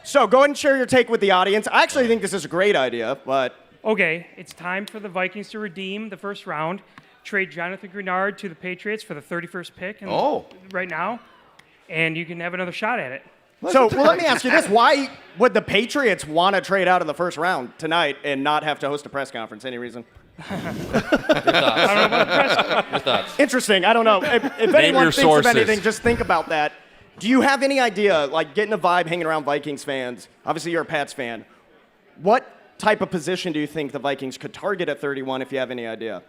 So go ahead and share your take with the audience. I actually think this is a great idea, but... Okay, it's time for the Vikings to redeem the first round, trade Jonathan Grenard to the Patriots for the 31st pick right now, and you can have another shot at it. Let me ask you this. Why would the Patriots want to trade out of the first round tonight and not have to host a press conference? Any reason? Your thoughts? Interesting. I don't know. If anyone thinks of anything, just think about that. Do you have any idea, like getting a vibe hanging around Vikings fans? Obviously, you're a Pats fan. What type of position do you think the Vikings could target at 31, if you have any idea?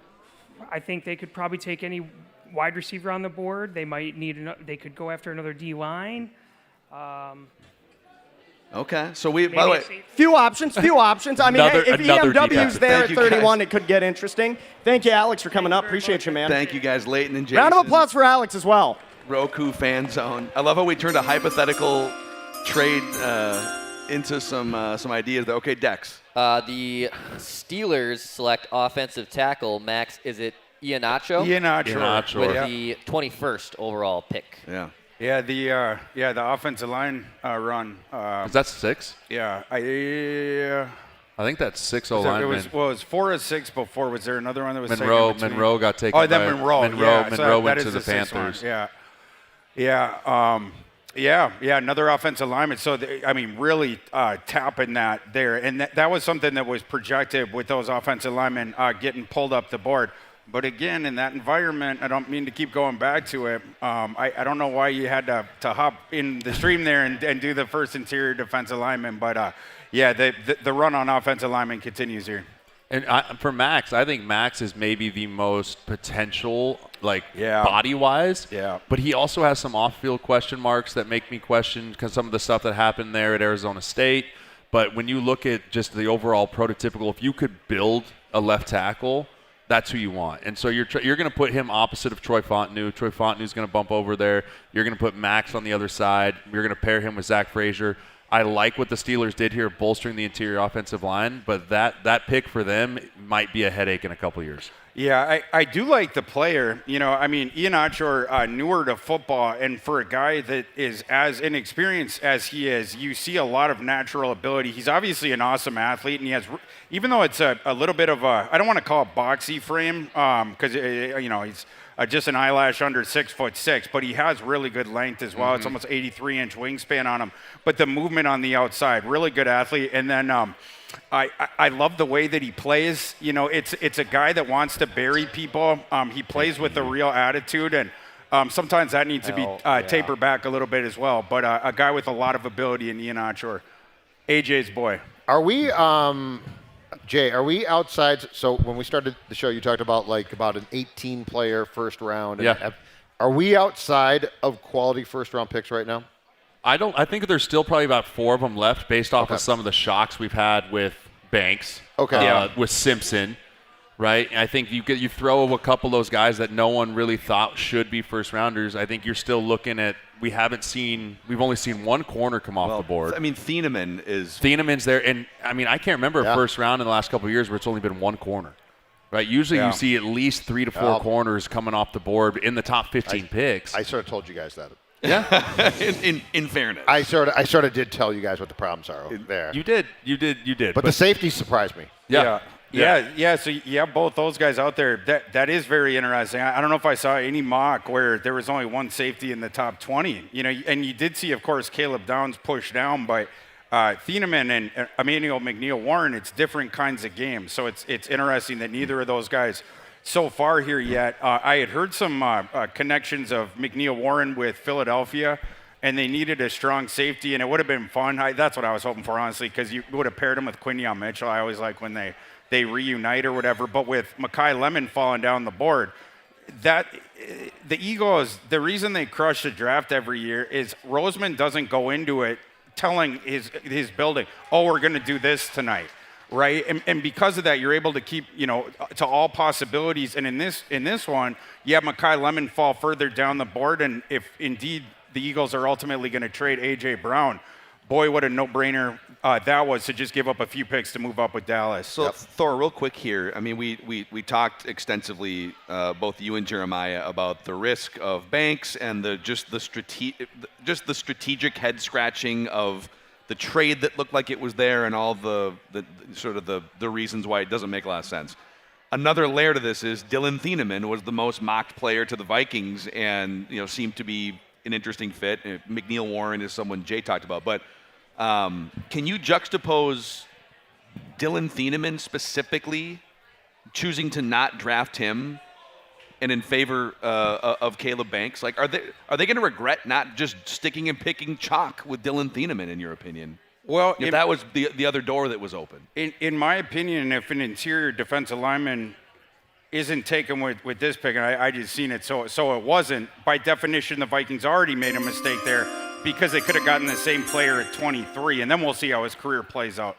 I think they could probably take any wide receiver on the board. They might need. They could go after another D line. Okay, so by the way, few options. I mean, hey, if EMW's there at 31, it could get interesting. Thank you, Alex, for coming up. Appreciate you, man. Thank you guys, Leighton and Jason. Round of applause for Alex as well. Roku fan zone. I love how we turned a hypothetical trade into some ideas. Okay, Dex. The Steelers select offensive tackle. Max, is it Iheanacho? Iheanacho. With the 21st overall pick. Yeah. Yeah, the offensive line run. Is that 6? Yeah, I think that's 6 it linemen. was 4 or 6 before. Was there another one that was Monroe got taken. Oh, then Monroe. Monroe went to the sixth one. Panthers. Yeah. Another offensive lineman. So really tapping that there, and that was something that was projected with those offensive linemen getting pulled up the board. But again, in that environment, I don't mean to keep going back to it. I don't know why you had to hop in the stream there and do the first interior defensive lineman. But the run on offensive lineman continues here. And for Max, I think Max is maybe the most potential, body-wise. Yeah. But he also has some off-field question marks that make me question because some of the stuff that happened there at Arizona State. But when you look at just the overall prototypical, if you could build a left tackle, that's who you want. And so you're going to put him opposite of Troy Fontenot. Troy Fontenot's going to bump over there. You're going to put Max on the other side. You're going to pair him with Zach Frazier. I like what the Steelers did here, bolstering the interior offensive line, but that pick for them might be a headache in a couple years. Yeah, I do like the player. Iheanacho newer to football, and for a guy that is as inexperienced as he is, you see a lot of natural ability. He's obviously an awesome athlete, and he has, even though it's a little bit of a, I don't want to call it boxy frame, because he's just an eyelash under 6'6", but he has really good length as well. It's almost 83-inch wingspan on him, but the movement on the outside, really good athlete, and then. I love the way that he plays. It's a guy that wants to bury people. He plays with a real attitude, and sometimes that needs to be tapered back a little bit as well. But a guy with a lot of ability in Iheanacho, AJ's boy. Are we, Jay? Are we outside? So when we started the show, you talked about an 18-player first round. Yeah. Are we outside of quality first round picks right now? I think there's still probably about 4 of them left based off of some of the shocks we've had with Banks, with Simpson, right? I think you throw a couple of those guys that no one really thought should be first rounders. I think you're still looking at we've only seen one corner come off the board. Thieneman's there, and I can't remember a first round in the last couple of years where it's only been one corner. Right, usually you see at least 3 to 4 corners coming off the board in the top 15 picks. I sort of told you guys that. Yeah. in fairness, I sort of did tell you guys what the problems are there. You did. But the safety surprised me. Yeah. So you have both those guys out there. That is very interesting. I don't know if I saw any mock where there was only one safety in the top 20. And you did see, of course, Caleb Downs push down, but Thieneman and Emmanuel McNeil-Warren, it's different kinds of games. So it's interesting that neither of those guys so far here yet. I had heard some connections of McNeil-Warren with Philadelphia, and they needed a strong safety, and it would have been fun. That's what I was hoping for, honestly, because you would have paired him with Quinyon Mitchell. I always like when they reunite or whatever. But with Mekhi Lemon falling down the board, the Eagles, the reason they crush the draft every year is Roseman doesn't go into it telling his building, we're going to do this tonight. Right, and because of that, you're able to keep, to all possibilities. And in this one, you have Mekhi Lemon fall further down the board, and if indeed the Eagles are ultimately going to trade A.J. Brown, boy, what a no-brainer that was to just give up a few picks to move up with Dallas. So Thor, real quick here. We talked extensively, both you and Jeremiah, about the risk of Banks and the strategic head scratching of the trade that looked like it was there, and all the reasons why it doesn't make a lot of sense. Another layer to this is Dylan Thieneman was the most mocked player to the Vikings, and seemed to be an interesting fit. McNeil-Warren is someone Jay talked about, but can you juxtapose Dylan Thieneman specifically choosing to not draft him and in favor of Caleb Banks? Are they going to regret not just sticking and picking chalk with Dylan Thieneman, in your opinion? Well, if that was the other door that was open. In my opinion, if an interior defensive lineman isn't taken with this pick, and I just seen it, so it wasn't, by definition, the Vikings already made a mistake there because they could have gotten the same player at 23, and then we'll see how his career plays out.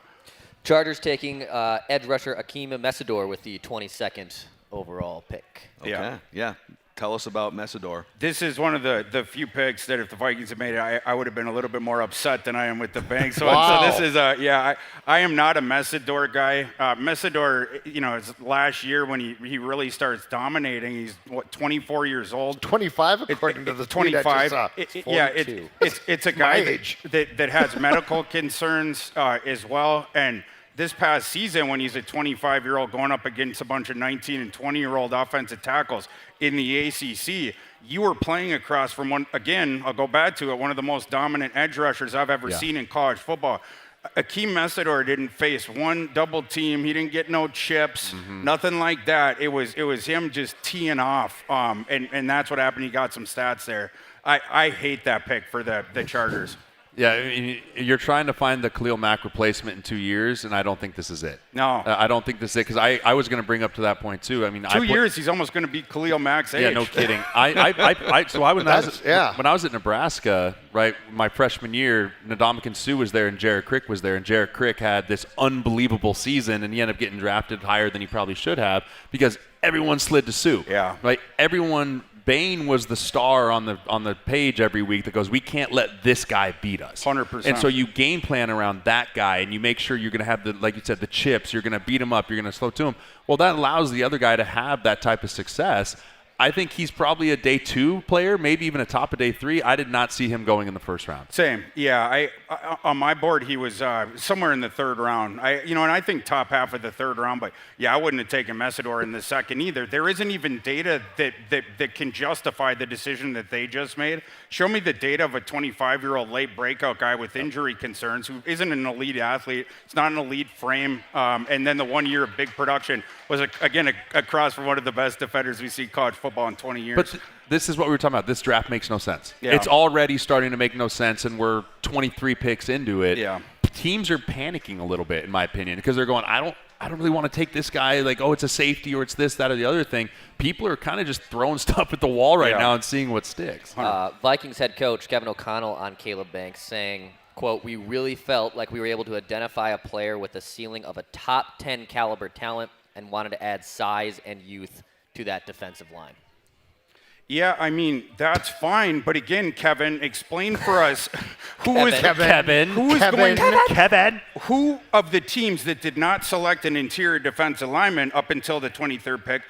Chargers taking edge rusher Akeem Mesidor with the 22nd overall pick. Okay. Yeah. Tell us about Messidor. This is one of the few picks that if the Vikings had made it, I would have been a little bit more upset than I am with the bank. So, Wow. so this is I am not a Messidor guy. Messidor, his last year when he really starts dominating, he's 24 years old. 25 according to the tweet I just saw. It's a guy that has medical concerns as well. And this past season, when he's a 25-year-old going up against a bunch of 19 and 20-year-old offensive tackles in the ACC, you were playing across from one, again, I'll go back to it, one of the most dominant edge rushers I've ever seen in college football. Akeem Messidor didn't face one double team. He didn't get no chips, nothing like that. It was him just teeing off, and that's what happened. He got some stats there. I hate that pick for the Chargers. Yeah, I mean, you're trying to find the Khalil Mack replacement in 2 years, and I don't think this is it. No. I don't think this is it, because I was going to bring up to that point, too. I mean, 2 years, he's almost going to be Khalil Mack's age. Yeah, no kidding. When I was at Nebraska, right, my freshman year, Ndamukong Suh was there and Jarrett Crick was there, and Jarrett Crick had this unbelievable season, and he ended up getting drafted higher than he probably should have because everyone slid to Suh. Yeah. Right? Bain was the star on the page every week that goes, we can't let this guy beat us. 100%. And so you game plan around that guy, and you make sure you're going to have like you said, the chips. You're going to beat him up. You're going to slow to him. Well, that allows the other guy to have that type of success. I think he's probably a day 2 player, maybe even a top of day 3. I did not see him going in the first round. Same. Yeah. I on my board, he was somewhere in the third round. And I think top half of the third round, but yeah, I wouldn't have taken Messidor in the second either. There isn't even data that can justify the decision that they just made. Show me the data of a 25-year-old late breakout guy with injury concerns who isn't an elite athlete. It's not an elite frame. And then the 1 year of big production was, again, a cross from one of the best defenders we see college football in 20 years. But this is what we were talking about. This draft makes no sense. Yeah. It's already starting to make no sense, and we're 23 picks into it. Yeah. Teams are panicking a little bit, in my opinion, because they're going, I don't really want to take this guy, like, oh, it's a safety or it's this, that, or the other thing. People are kind of just throwing stuff at the wall right now and seeing what sticks. Vikings head coach Kevin O'Connell on Caleb Banks saying, quote, we really felt like we were able to identify a player with a ceiling of a top 10 caliber talent and wanted to add size and youth to that defensive line. Yeah, I mean, that's fine. But again, Kevin, explain for us who of the teams that did not select an interior defensive lineman up until the 23rd pick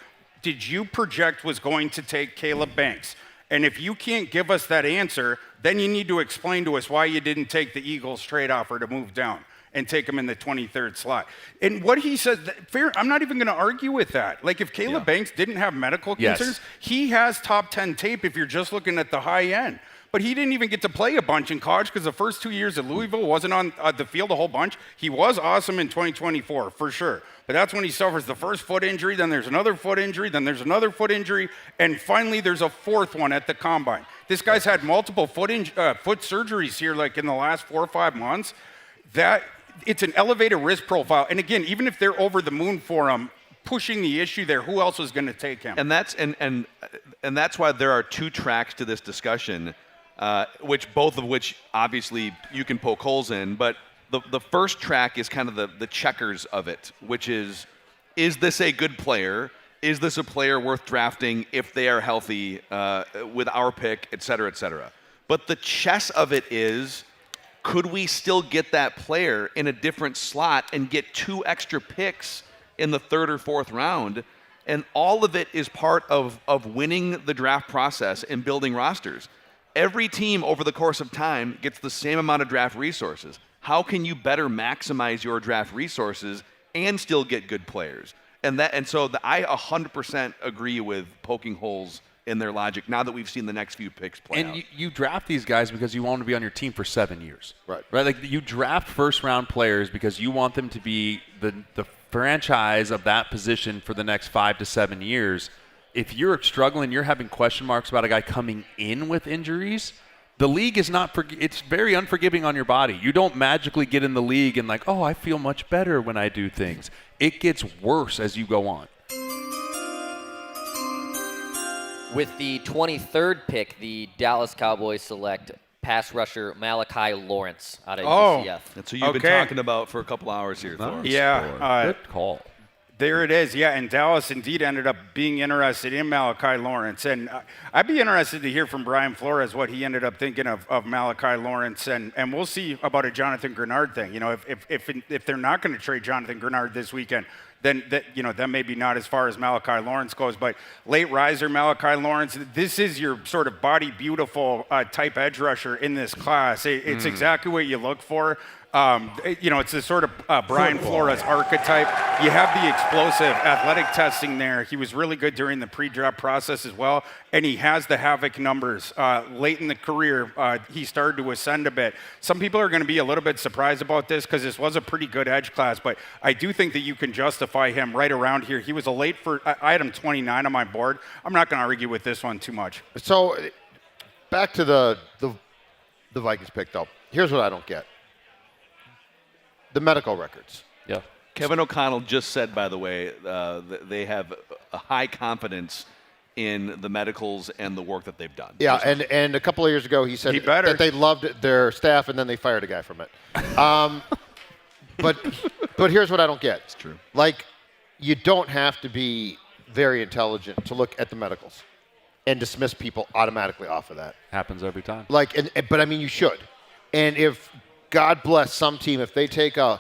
did you project was going to take Caleb Banks? And if you can't give us that answer, then you need to explain to us why you didn't take the Eagles trade offer to move down and take him in the 23rd slot. And what he says, fair, I'm not even going to argue with that. Like, if Caleb Banks didn't have medical concerns, he has top 10 tape if you're just looking at the high end. But he didn't even get to play a bunch in college because the first 2 years at Louisville wasn't on the field a whole bunch. He was awesome in 2024, for sure. But that's when he suffers the first foot injury, then there's another foot injury, then there's another foot injury, and finally there's a fourth one at the combine. This guy's had multiple foot surgeries here, like in the last 4 or 5 months. It's an elevated risk profile. And again, even if they're over the moon for him, pushing the issue there, who else is going to take him? And that's why there are 2 tracks to this discussion, both of which obviously you can poke holes in. But the first track is kind of the checkers of it, which is this a good player? Is this a player worth drafting if they are healthy with our pick, et cetera, et cetera? But the chess of it is, could we still get that player in a different slot and get 2 extra picks in the 3rd or 4th round? And all of it is part of winning the draft process and building rosters. Every team over the course of time gets the same amount of draft resources. How can you better maximize your draft resources and still get good players? And so I 100% agree with poking holes in their logic now that we've seen the next few picks play out. And you draft these guys because you want them to be on your team for 7 years. Right. Like, you draft first-round players because you want them to be the franchise of that position for the next 5 to 7 years. If you're struggling, you're having question marks about a guy coming in with injuries, the league is it's very unforgiving on your body. You don't magically get in the league and like, oh, I feel much better when I do things. It gets worse as you go on. With the 23rd pick, the Dallas Cowboys select pass rusher Malachi Lawrence out of UCF. That's who you've been talking about for a couple hours here, Thorne. Yeah. Good call. There it is, yeah. And Dallas indeed ended up being interested in Malachi Lawrence. And I'd be interested to hear from Brian Flores what he ended up thinking of Malachi Lawrence. And we'll see about a Jonathan Grenard thing. You know, if they're not going to trade Jonathan Grenard this weekend, then that maybe not as far as Malachi Lawrence goes. But late riser Malachi Lawrence, this is your sort of body beautiful type edge rusher in this class. It's exactly what you look for. It's the sort of Brian Flores archetype. You have the explosive athletic testing there. He was really good during the pre-draft process as well, and he has the havoc numbers. Late in the career, he started to ascend a bit. Some people are going to be a little bit surprised about this because this was a pretty good edge class, but I do think that you can justify him right around here. He was a late I had him 29 on my board. I'm not going to argue with this one too much. So back to the Vikings pick, though. Here's what I don't get. The medical records. Yeah. Kevin O'Connell just said, by the way, they have a high confidence in the medicals and the work that they've done. Yeah, and a couple of years ago he said that they loved their staff and then they fired a guy from it. But here's what I don't get. It's true. Like, you don't have to be very intelligent to look at the medicals and dismiss people automatically off of that. Happens every time. But I mean, you should. And if God bless some team, if they take a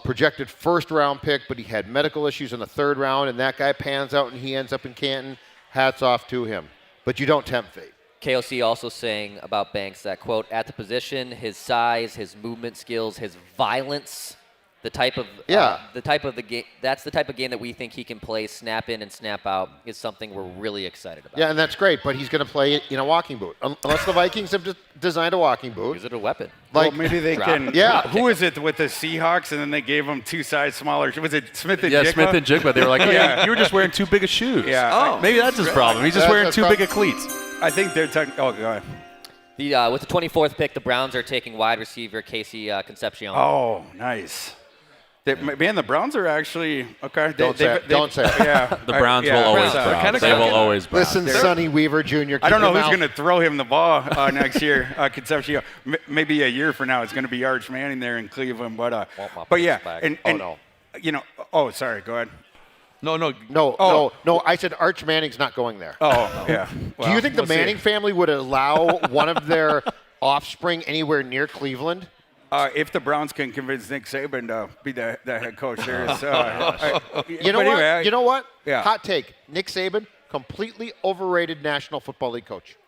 projected first-round pick, but he had medical issues in the third round, and that guy pans out and he ends up in Canton, hats off to him. But you don't tempt fate. KOC also saying about Banks that, quote, at the position, his size, his movement skills, his violence, the type of the game. That's the type of game that we think he can play, snap in and snap out, is something we're really excited about. Yeah, and that's great, but he's going to play in a walking boot. Unless the Vikings have designed a walking boot. Use it a weapon. Well, maybe they can. Yeah. Who is it with the Seahawks, and then they gave him two size smaller? Was it Smith and Jigba? Yeah, Smith and Jigba. They were like, you were just wearing too big of shoes. Yeah. Maybe that's his problem. He's just wearing too big of cleats. I think they're oh, go ahead. With the 24th pick, the Browns are taking wide receiver Casey Concepcion. Oh, nice. Man, the Browns are actually okay. Don't say it. Yeah, the Browns will always Browns. They will always Browns. Listen, Sonny Weaver Jr. I don't know who's going to throw him the ball next year. Concepcion. Maybe a year from now, it's going to be Arch Manning there in Cleveland. But yeah, Oh, sorry. Go ahead. No. I said Arch Manning's not going there. Oh, yeah. Well, do you think the Manning family would allow one of their offspring anywhere near Cleveland? If the Browns can convince Nick Saban to be the head coach there. You know what? Yeah. Hot take. Nick Saban, completely overrated National Football League coach.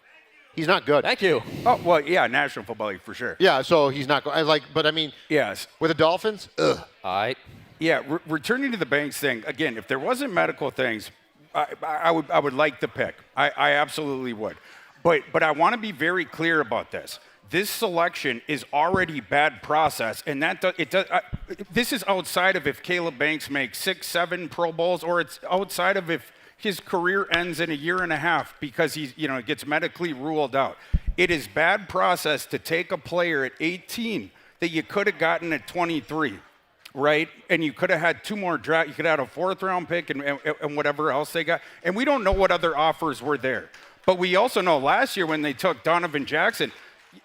He's not good. Thank you. Oh, well, yeah, National Football League for sure. Yeah, so he's not good. But I mean, yes. With the Dolphins, ugh. All right. Yeah, returning to the Banks thing, again, if there wasn't medical things, I would like the pick. I absolutely would. But I want to be very clear about this. This selection is already bad process, and this is outside of if Caleb Banks makes 6-7 Pro Bowls, or it's outside of if his career ends in a year and a half because he's gets medically ruled out. It is bad process to take a player at 18 that you could have gotten at 23, right? And you could have had two more draft. You could have had a fourth-round pick and whatever else they got. And we don't know what other offers were there, but we also know last year when they took Donovan Jackson,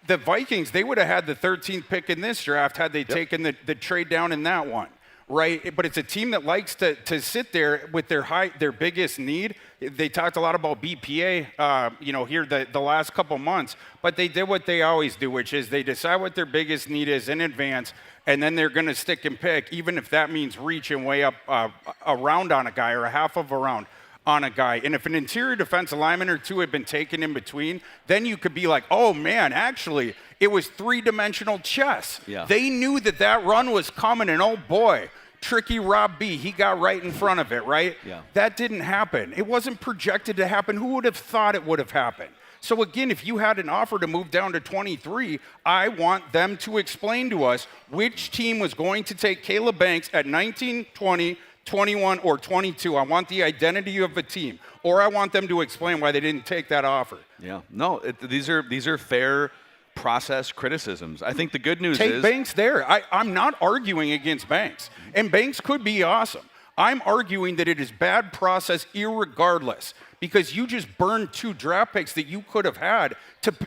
the Vikings, they would have had the 13th pick in this draft had they taken the trade down in that one, right? But it's a team that likes to sit there with their biggest need. They talked a lot about BPA, here the last couple months, but they did what they always do, which is they decide what their biggest need is in advance, and then they're going to stick and pick, even if that means reaching way up a round on a guy or a half of a round on a guy. And if an interior defensive lineman or two had been taken in between, then you could be like, oh man, actually, it was three-dimensional chess. Yeah. They knew that run was coming, and oh boy, tricky Rob B, he got right in front of it, right? Yeah. That didn't happen. It wasn't projected to happen. Who would have thought it would have happened? So again, if you had an offer to move down to 23, I want them to explain to us which team was going to take Caleb Banks at 19, 20, 21 or 22. I want the identity of the team, or I want them to explain why they didn't take that offer. Yeah, no, these are fair process criticisms. I think the good news is... Take Banks there. I'm not arguing against Banks, and Banks could be awesome. I'm arguing that it is bad process irregardless, because you just burned 2 draft picks that you could have had.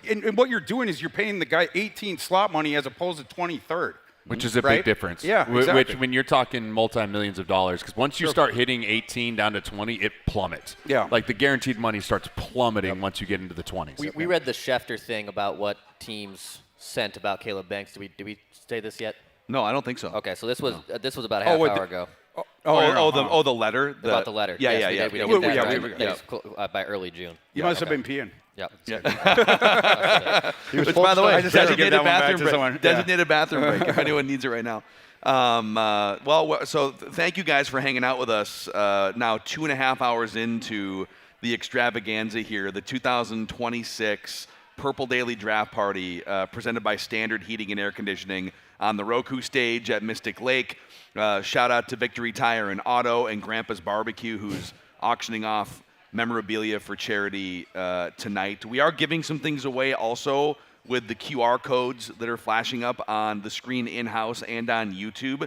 And what you're doing is you're paying the guy 18 slot money as opposed to 23rd. Which is a right? big difference. Yeah, exactly. Which, when you're talking multi-millions of dollars, because once you start hitting 18 down to 20, it plummets. Yeah. Like the guaranteed money starts plummeting once you get into the 20s. We read the Schefter thing about what teams sent about Caleb Banks. Did we say this yet? No, I don't think so. Okay, so this was about a half hour ago. The letter. About the letter. Yeah, Yes, yeah. We did that by early June. You must have been peeing. Yep. Which, by the way, I just had to give designated that one back bathroom to break. someone. Designated bathroom break if anyone needs it right now. So thank you guys for hanging out with us. Now 2.5 hours into the extravaganza here, the 2026 Purple Daily Draft Party presented by Standard Heating and Air Conditioning on the Roku stage at Mystic Lake. Shout out to Victory Tire and Auto and Grandpa's Barbecue, who's auctioning off memorabilia for charity tonight. We are giving some things away also with the QR codes that are flashing up on the screen in-house and on YouTube.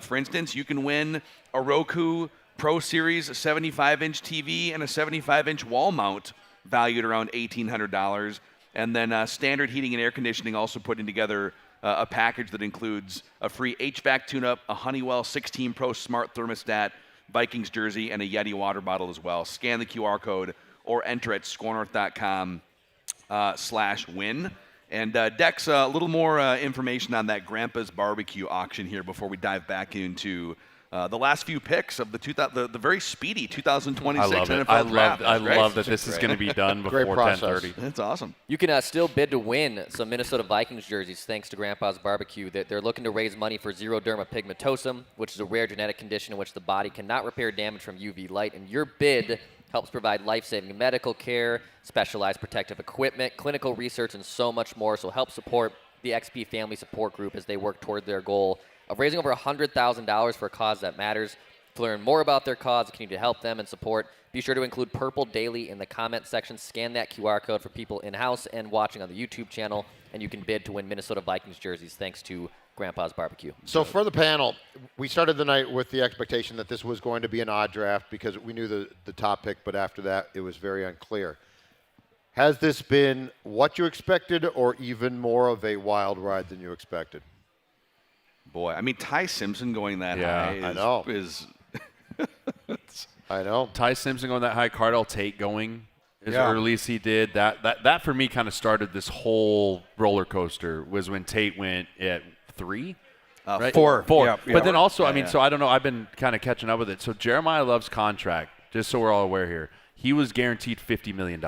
For instance, you can win a Roku Pro Series 75-inch TV and a 75-inch wall mount valued around $1,800. And then Standard Heating and Air Conditioning also putting together a package that includes a free HVAC tune-up, a Honeywell 16 Pro Smart Thermostat, Vikings jersey, and a Yeti water bottle as well. Scan the QR code or enter at scorenorth.com/win. And Dex, a little more information on that Grandpa's Barbecue auction here before we dive back into the last few picks of the very speedy 2026 NFL draft. I love that this is going to be done before 10:30. That's awesome. You can still bid to win some Minnesota Vikings jerseys thanks to Grandpa's Barbecue. They're looking to raise money for xeroderma pigmentosum, which is a rare genetic condition in which the body cannot repair damage from UV light. And your bid helps provide life-saving medical care, specialized protective equipment, clinical research, and so much more. So help support the XP Family Support Group as they work toward their goal of raising over $100,000 for a cause that matters. To learn more about their cause and continue to help them and support, be sure to include Purple Daily in the comment section. Scan that QR code for people in-house and watching on the YouTube channel, and you can bid to win Minnesota Vikings jerseys thanks to Grandpa's Barbecue. So for the panel, we started the night with the expectation that this was going to be an odd draft because we knew the top pick, but after that, it was very unclear. Has this been what you expected or even more of a wild ride than you expected? Boy, I mean, Ty Simpson going that high is I know. Ty Simpson going that high, Cardell Tate going as early as he did. That for me kind of started this whole roller coaster was when Tate went at 3? Right? 4. But then also, I mean, so I don't know. I've been kind of catching up with it. So Jeremiah Love's contract, just so we're all aware here, he was guaranteed $50 million.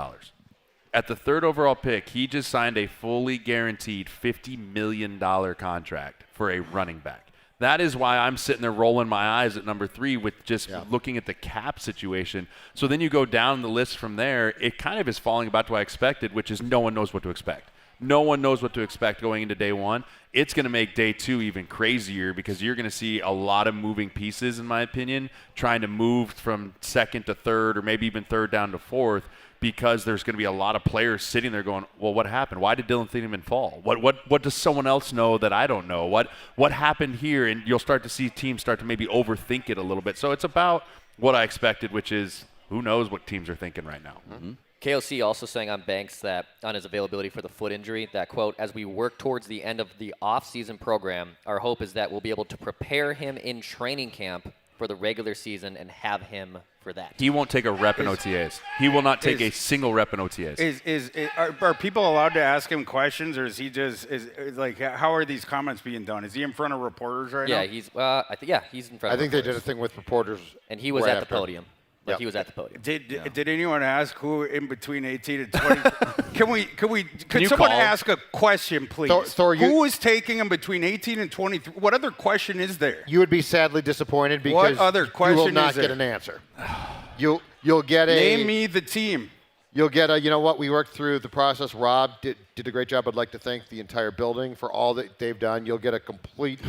At the 3rd overall pick, he just signed a fully guaranteed $50 million contract for a running back. That is why I'm sitting there rolling my eyes at number 3 with just looking at the cap situation. So then you go down the list from there. It kind of is falling about to what I expected, which is no one knows what to expect. No one knows what to expect going into day 1. It's going to make day 2 even crazier because you're going to see a lot of moving pieces, in my opinion, trying to move from 2nd to 3rd or maybe even 3rd down to 4th. Because there's going to be a lot of players sitting there going, well, what happened? Why did Dylan Thieneman fall? What does someone else know that I don't know? What happened here? And you'll start to see teams start to maybe overthink it a little bit. So it's about what I expected, which is who knows what teams are thinking right now. Mm-hmm. KOC also saying on Banks that on his availability for the foot injury that, quote, as we work towards the end of the off-season program, our hope is that we'll be able to prepare him in training camp for the regular season and have him for that. He won't take a rep in OTAs. He will not take a single rep in OTAs. Are people allowed to ask him questions, or is he just like how are these comments being done? Is he in front of reporters right now? He's he's in front. I think they did a thing with reporters, and he was at the podium. Like he was at the podium. Did anyone ask who in between 18 and 20? Could someone ask a question, please? Thor, who is taking him between 18 and 23? What other question is there? You would be sadly disappointed because what other question you will not is there? get an answer. You'll get a name me the team. You'll get a, you know what, we worked through the process. Rob did a great job. I'd like to thank the entire building for all that they've done. You'll get a complete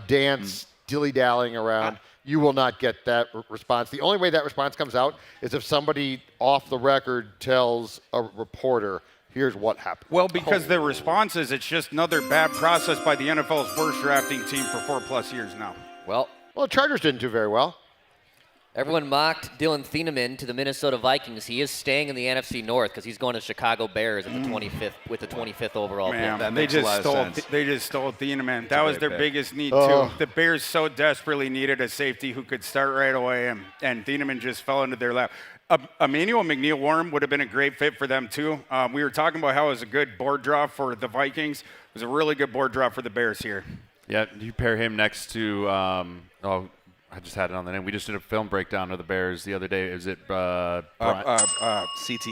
dance, dilly-dallying around. You will not get that response. The only way that response comes out is if somebody off the record tells a reporter, here's what happened. Well, because the response is it's just another bad process by the NFL's worst drafting team for 4+ years now. Well, the Chargers didn't do very well. Everyone mocked Dylan Thieneman to the Minnesota Vikings. He is staying in the NFC North because he's going to Chicago Bears at the 25th with the 25th overall pick. Man, That they makes a lot just of stole. sense. They just stole Thieneman. That a was great their pick. biggest need Oh. too. The Bears so desperately needed a safety who could start right away, and Thieneman just fell into their lap. Emmanuel McNeil-Warren would have been a great fit for them too. We were talking about how it was a good board draw for the Vikings. It was a really good board draw for the Bears here. Yeah, you pair him next to I just had it on the name. We just did a film breakdown of the Bears the other day. Is it CTE.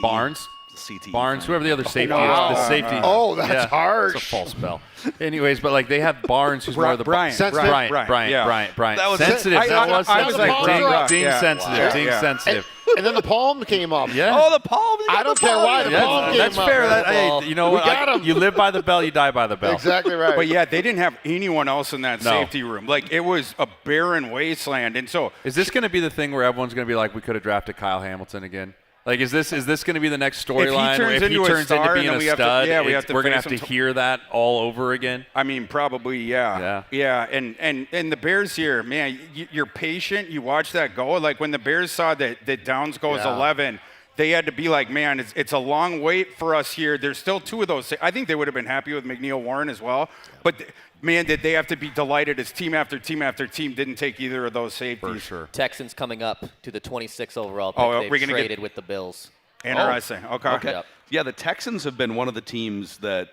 Barnes? CTE. Barnes, whoever the other safety wow. is. The safety. Oh, that's harsh. It's a false spell. Anyways, but like they have Barnes, who's more of the Brian. Brian. That was sensitive. I was like, ding sensitive. Ding sensitive. And then the palm came up. Yeah. Oh, the palm. I don't care why the palm came That's up. fair. Hey, you know We what? got him. You live by the bell, you die by the bell. Exactly right. But yeah, they didn't have anyone else in that No. safety room. Like it was a barren wasteland, and so Is this going to be the thing where everyone's going to be like, we could have drafted Kyle Hamilton again? Like, is this going to be the next storyline? turns If he into a turns star, into being then a we have to- stud, yeah, we have to we're going to face have to him hear that all over again. I mean, probably, yeah. And the Bears here, man, you're patient. You watch that go. Like when the Bears saw that Downs goes 11, they had to be like, man, it's a long wait for us here. There's still two of those. I think they would have been happy with McNeil-Warren as well. But, man, did they have to be delighted as team after team after team didn't take either of those safeties. For sure. Texans coming up to the 26th overall pick. Oh, They've we're gonna get- traded with the Bills. Interesting. Okay. Yep. Yeah, the Texans have been one of the teams that,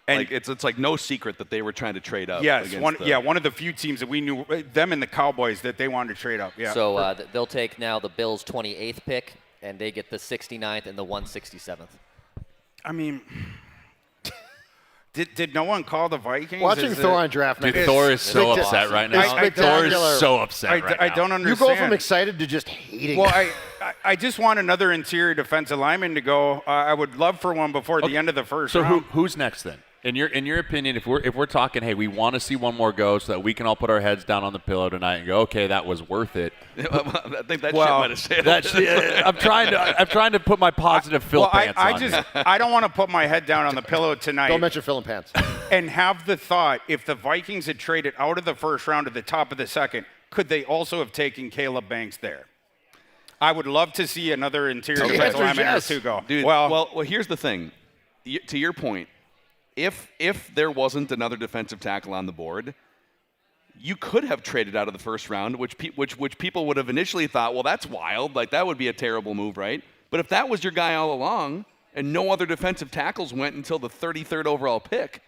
And- like, it's like no secret that they were trying to trade up. Yes, against one of the few teams that we knew, them and the Cowboys, that they wanted to trade up. Yeah. So they'll take now the Bills' 28th pick, and they get the 69th and the 167th. I mean, did no one call the Vikings? Watching Thor on draft night. Dude, Thor is so upset right now. It's Thor is spectacular. so upset right now. I don't You understand. go from excited to just hating. Well, I just want another interior defensive lineman to go. I would love for one before the end of the first So round. who's next then? In your opinion, if we're talking, hey, we want to see one more go so that we can all put our heads down on the pillow tonight and go, okay, that was worth it. I think that shit might have sailed. I'm trying to put my positive Phil pants on. I don't want to put my head down on the pillow tonight. Don't mention Phil and pants. And have the thought, if the Vikings had traded out of the first round to the top of the second, could they also have taken Caleb Banks there? I would love to see another interior defensive lineman or two go. Dude, well, here's the thing. To your point, if there wasn't another defensive tackle on the board, you could have traded out of the first round, which people would have initially thought, well, that's wild. Like, that would be a terrible move, right? But if that was your guy all along and no other defensive tackles went until the 33rd overall pick,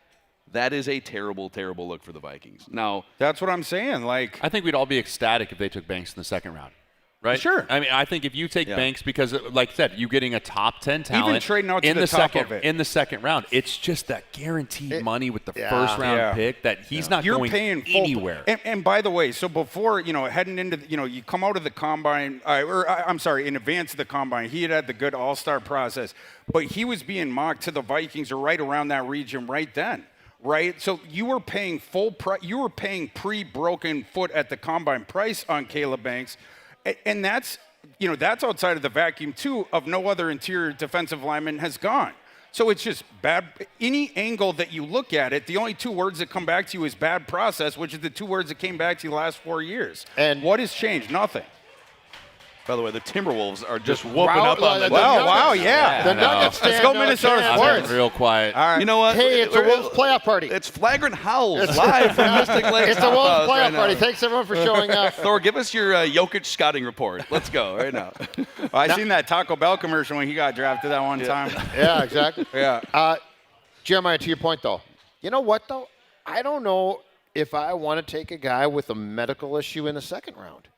that is a terrible, terrible look for the Vikings. Now, that's what I'm saying. Like, I think we'd all be ecstatic if they took Banks in the second round. Right? Sure. I mean, I think if you take Banks because, like I said, you getting a top 10 talent even trading out to in the top second of it. in the second round, it's just that guaranteed money with the first round pick that he's not You're going paying full, anywhere. And by the way, so before heading into you come out of the combine, in advance of the combine, he had the good all-star process, but he was being mocked to the Vikings or right around that region right then. Right, so you were paying full price. You were paying pre-broken foot at the combine price on Caleb Banks, and that's outside of the vacuum too of no other interior defensive lineman has gone. So it's just bad. Any angle that you look at it, the only two words that come back to you is bad process, which is the two words that came back to you the last 4 years. And what has changed? Nothing. by the way, the Timberwolves are just whooping up on the Wow, yeah. The Nuggets Let's go Minnesota Sports. Real quiet. All right. You know what? Hey, it's a Wolves playoff party. It's flagrant howls live from Mystic Lake. It's a Wolves Hot House playoff right party. now. Thanks everyone for showing up. Thor, give us your Jokic scouting report. Let's go right now. I seen that Taco Bell commercial when he got drafted that one time. Yeah, exactly. Yeah. Jeremiah, to your point, though, you know what, though? I don't know if I want to take a guy with a medical issue in the second round.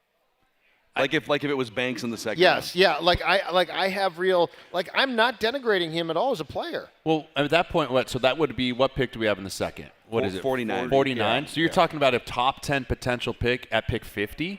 Like if it was Banks in the second Yes, round. yeah. I have real I'm not denigrating him at all as a player. Well, at that point, what? So that would be what pick do we have in the second? What is it? 49. 49. Yeah. So you're talking about a top 10 potential pick at pick 50.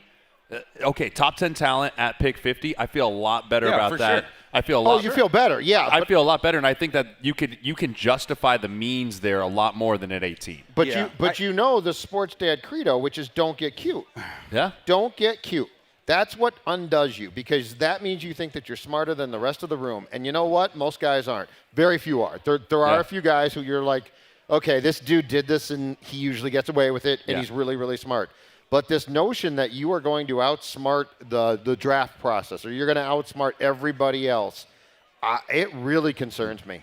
Okay, top 10 talent at pick 50. I feel a lot better about that. Sure. I feel a lot. Oh, you feel better, yeah. I feel a lot better, and I think that you can justify the means there a lot more than at 18. But you know the sports dad credo, which is don't get cute. Yeah. Don't get cute. That's what undoes you, because that means you think that you're smarter than the rest of the room. And you know what? Most guys aren't. Very few are. There are a few guys who you're like, okay, this dude did this, and he usually gets away with it, and he's really, really smart. But this notion that you are going to outsmart the draft process or you're going to outsmart everybody else, it really concerns me.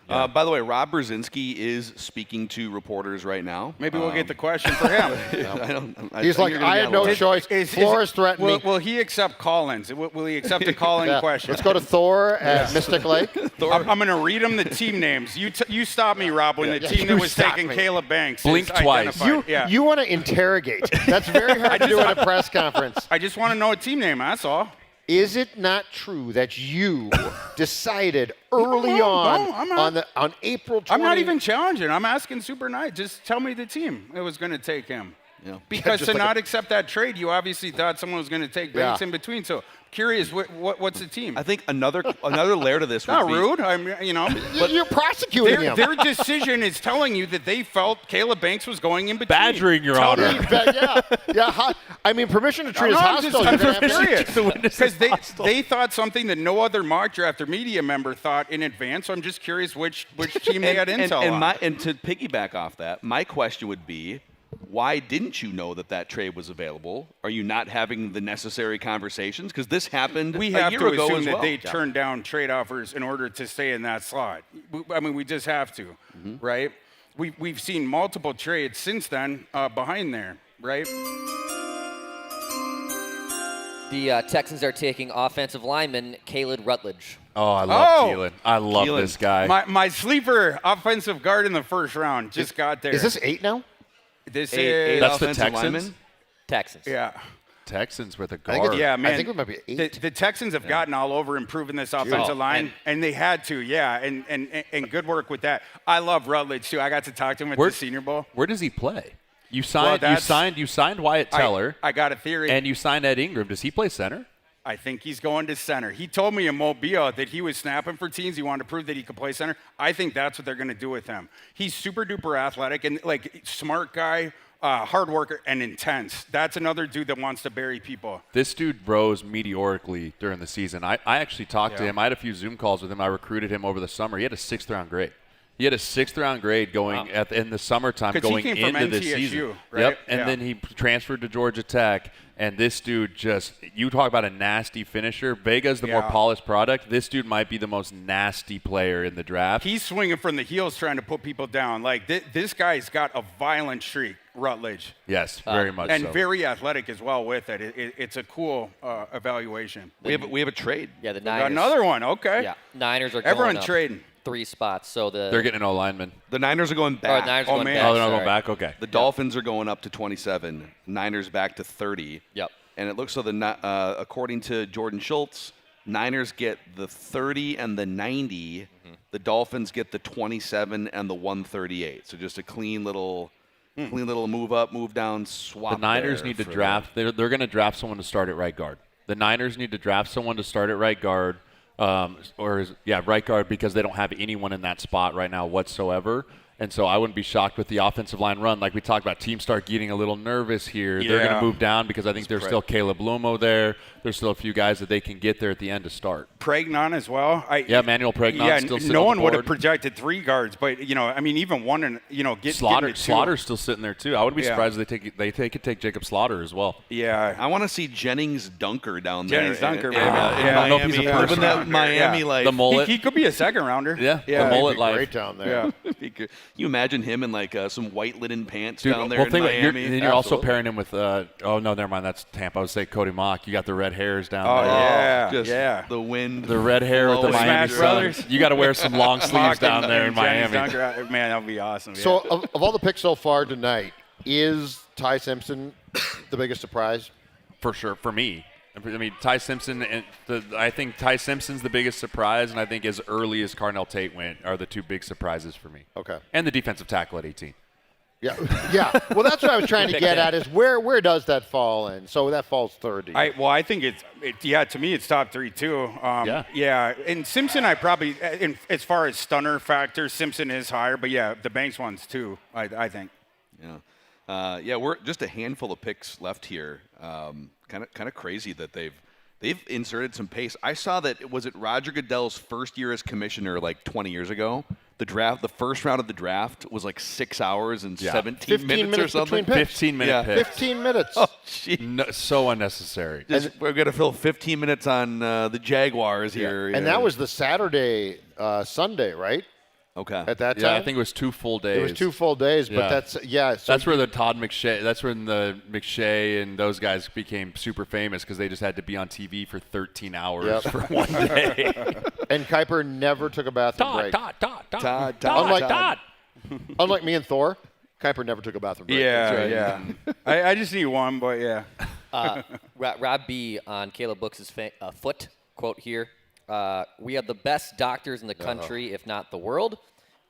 By the way, Rob Brzezinski is speaking to reporters right now. Maybe we'll get the question for him. He's like, I had no choice. Flores threatened me. Will he accept call-ins? Will he accept a call-in question? Let's go to Thor at Mystic Lake. I'm going to read him the team names. You stop me, Rob, when the team that was taking Caleb Banks Blink is twice. identified. You want to interrogate. That's very hard to do at a press conference. I just want to know a team name, that's all. Is it not true that you decided early on April 20? I'm not even challenging. I'm asking super nice. Just tell me the team it was going to take him. Yeah. Because to not accept that trade, you obviously thought someone was going to take Banks in between. So curious, what's the team? I think another layer to this would not be rude. But you're prosecuting him. Their decision is telling you that they felt Caleb Banks was going in between. Badgering, Your Honor. Permission to treat is hostile. I'm just curious because they thought something that no other mock draft or media member thought in advance. So I'm just curious which team they had intel on. And to piggyback off that, my question would be, why didn't you know that trade was available? Are you not having the necessary conversations? Because this happened a year ago as well. We have to assume that they turned down trade offers in order to stay in that slot. I mean, we just have to, right? We've seen multiple trades since then behind there, right? The Texans are taking offensive lineman Caleb Rutledge. Oh, I love Keelan. I love this guy. My sleeper offensive guard in the first round just got there. Is this 8 now? This is that's the Texans. Texans. Yeah. Texans with a guard. Yeah, man. I think it might be 8. The Texans have gotten all over improving this offensive line, and they had to, and good work with that. I love Rutledge too. I got to talk to him at the Senior Bowl. Where does he play? You signed Wyatt Teller. I got a theory. And you signed Ed Ingram. Does he play center? I think he's going to center. He told me in Mobile that he was snapping for teams. He wanted to prove that he could play center. I think that's what they're going to do with him. He's super duper athletic and smart guy, hard worker, and intense. That's another dude that wants to bury people. This dude rose meteorically during the season. I actually talked to him. I had a few Zoom calls with him. I recruited him over the summer. He had a 6th round grade. He had a 6th round grade going in the summertime going he came into from this NTSU, season. Right? Yep. And then he transferred to Georgia Tech. And this dude you talk about a nasty finisher. Vega's the more polished product. This dude might be the most nasty player in the draft. He's swinging from the heels trying to put people down. Like this guy's got a violent streak, Rutledge. Yes, very much and so. very athletic as well with it. It's a cool evaluation. We have a trade. Yeah, the Niners. Got another one. Okay. Yeah, Niners are everyone going up trading 3 spots. So they're getting an O-lineman. The Niners are going back. Niners are going back. Oh, they're not going back? Okay. The Dolphins are going up to 27. Niners back to 30. Yep. And it looks so according to Jordan Schultz, Niners get the 30 and the 90. The Dolphins get the 27 and the 138. So just a clean little move up, move down, swap. The Niners need to draft. They're going to draft someone to start at right guard. The Niners need to draft someone to start at right guard, right guard, because they don't have anyone in that spot right now whatsoever. And so I wouldn't be shocked with the offensive line run. Like we talked about, teams start getting a little nervous here. They're going to move down because I think there's still Caleb Lumo there. There's still a few guys that they can get there at the end to start. Pregnon as well. Manuel Pregnon still sitting no on one the would board. have projected 3 guards, but even one and Slaughter's still sitting there too. I wouldn't be surprised if they could take Jacob Slaughter as well. Yeah, I want to see Jennings Dunker down there. Jennings Dunker, I don't know if he's living that Miami life. The mullet. He could be a 2nd rounder. Yeah, the mullet life. Great down there. Yeah. You imagine him in some white linen pants down there in think Miami. You're also pairing him with. Never mind. That's Tampa. I would say Cody Mock. You got the red hairs down there. The wind. The red hair with the Miami Brothers. You got to wear some long sleeves down there in Miami. Dunker, man, that would be awesome. Yeah. So of all the picks so far tonight, is Ty Simpson the biggest surprise? For sure, for me. I mean, Ty Simpson, I think Ty Simpson's the biggest surprise, and I think as early as Carnell Tate went are the 2 big surprises for me. Okay. And the defensive tackle at 18. Yeah. Well, that's what I was trying to get at is where does that fall in? So that falls 30. I think to me it's top 3 too. Yeah. And Simpson, I probably, as far as stunner factor, Simpson is higher, but the Banks one's too, I think. Yeah. We're just a handful of picks left here. Kind of crazy that they've inserted some pace. I saw that was it Roger Goodell's first year as commissioner like 20 years ago. the first round of the draft was like 6 hours and 17 minutes or something. 15-minute picks. 15 minutes. Oh, jeez. No, so unnecessary. We're going to fill 15 minutes on the Jaguars here. And that was the Saturday, Sunday, right? Okay. At that time? Yeah, I think it was 2 full days. It was 2 full days, but So that's where the Todd McShay, that's when the McShay and those guys became super famous because they just had to be on TV for 13 hours for one day. And Kuiper never took a bathroom break. Todd. Unlike me and Thor, Kuiper never took a bathroom break. Yeah. I just need one, but yeah. Rob B on Caleb Brooks' foot quote here. We have the best doctors in the country, if not the world.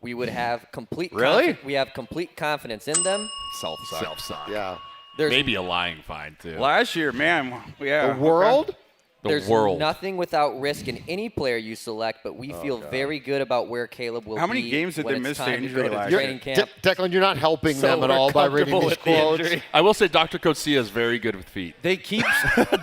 We would have complete we have complete confidence in them. Self-sign. Yeah. Maybe a lying fine, too. Last year, man. Yeah. The world? There's nothing without risk in any player you select, but we feel very good about where Caleb will be. How many games did when they it's miss to time injury go to last training year? camp. Declan, you're not helping them at all by reading these quotes. I will say Dr. Coetzee is very good with feet. They keep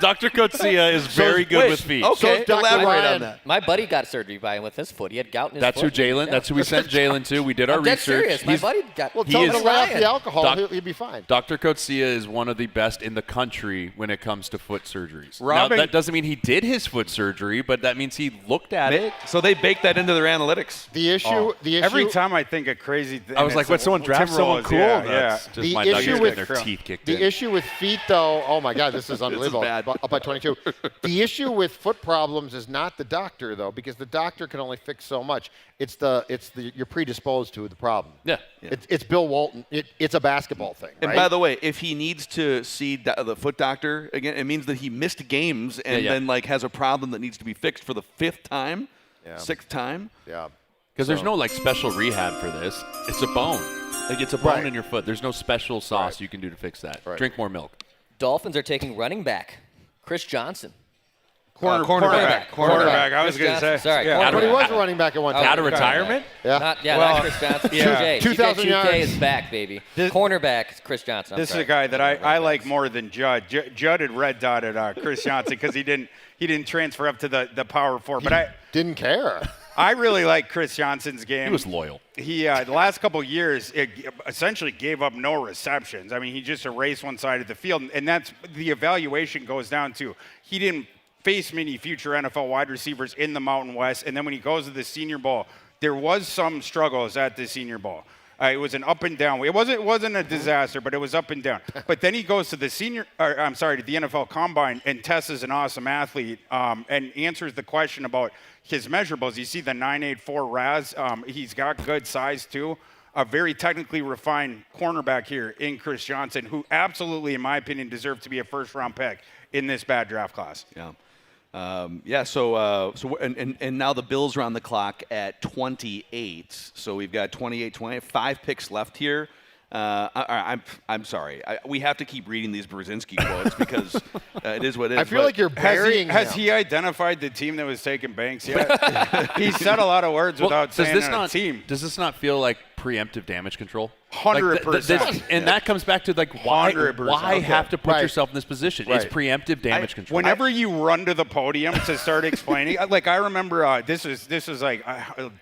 Dr. Coetzee is very good with feet. Okay, elaborate on that. My buddy got surgery by him with his foot. He had gout in his That's foot. who Jalen. That's who we sent Jalen to. We did our I'm dead research. serious. My buddy got. Well, tell him to lay off the alcohol. He'll be fine. Dr. Coetzee is one of the best in the country when it comes to foot surgeries. Robin- Now, that doesn't mean he did his foot surgery, but that means he looked at it. So they baked that into their analytics. The issue. Every time I think a crazy thing. I was like, when someone drafts someone cool, that's just The my issue nuggets with- getting their teeth kicked in. The issue with feet, though, oh my God, this is unbelievable. bad. Up by 22. The issue with foot problems is not the doctor, though, because the doctor can only fix so much. It's the you're predisposed to the problem. Yeah. It's Bill Walton. It's a basketball thing. And right? by the way, if he needs to see the foot doctor again, it means that he missed games and then like has a problem that needs to be fixed for the 5th time, 6th time. Yeah. Because there's no like special rehab for this. It's a bone. Like it's a bone in your foot. There's no special sauce you can do to fix that. Drink more milk. Dolphins are taking running back Chris Johnson. Cornerback. I was going to say. Sorry. But he was a running back at one time. Out of retirement? Yeah. Not Chris Johnson. CJ. 2,000 CJ yards. is back, baby. Cornerback Chris Johnson. This is a guy that I like more than Judd. Judd had red dotted Chris Johnson because he didn't transfer up to the power 4. But I didn't care. I really like Chris Johnson's game. He was loyal. He the last couple of years it essentially gave up no receptions. I mean, he just erased one side of the field, and that's the evaluation goes down to he didn't face many future NFL wide receivers in the Mountain West, and then when he goes to the Senior Bowl, there was some struggles at the Senior Bowl. It was an up and down. It wasn't a disaster, but it was up and down. But then he goes to the to the NFL Combine and tests as an awesome athlete and answers the question about his measurables. You see the 9.84 RAS. He's got good size too. A very technically refined cornerback here in Chris Johnson, who absolutely, in my opinion, deserved to be a first-round pick in this bad draft class. Yeah. And now the Bills are on the clock at 28. So we've got 28, 5 picks left here. I'm sorry. We have to keep reading these Brzezinski quotes because it is what it is. I feel like you're burying Has he identified the team that was taking Banks yet? He said a lot of words without saying a team. Does this not feel like preemptive damage control? 100%. And that comes back to like why 100%. have to put yourself in this position? It's preemptive damage control. Whenever you run to the podium to start explaining, like I remember this was like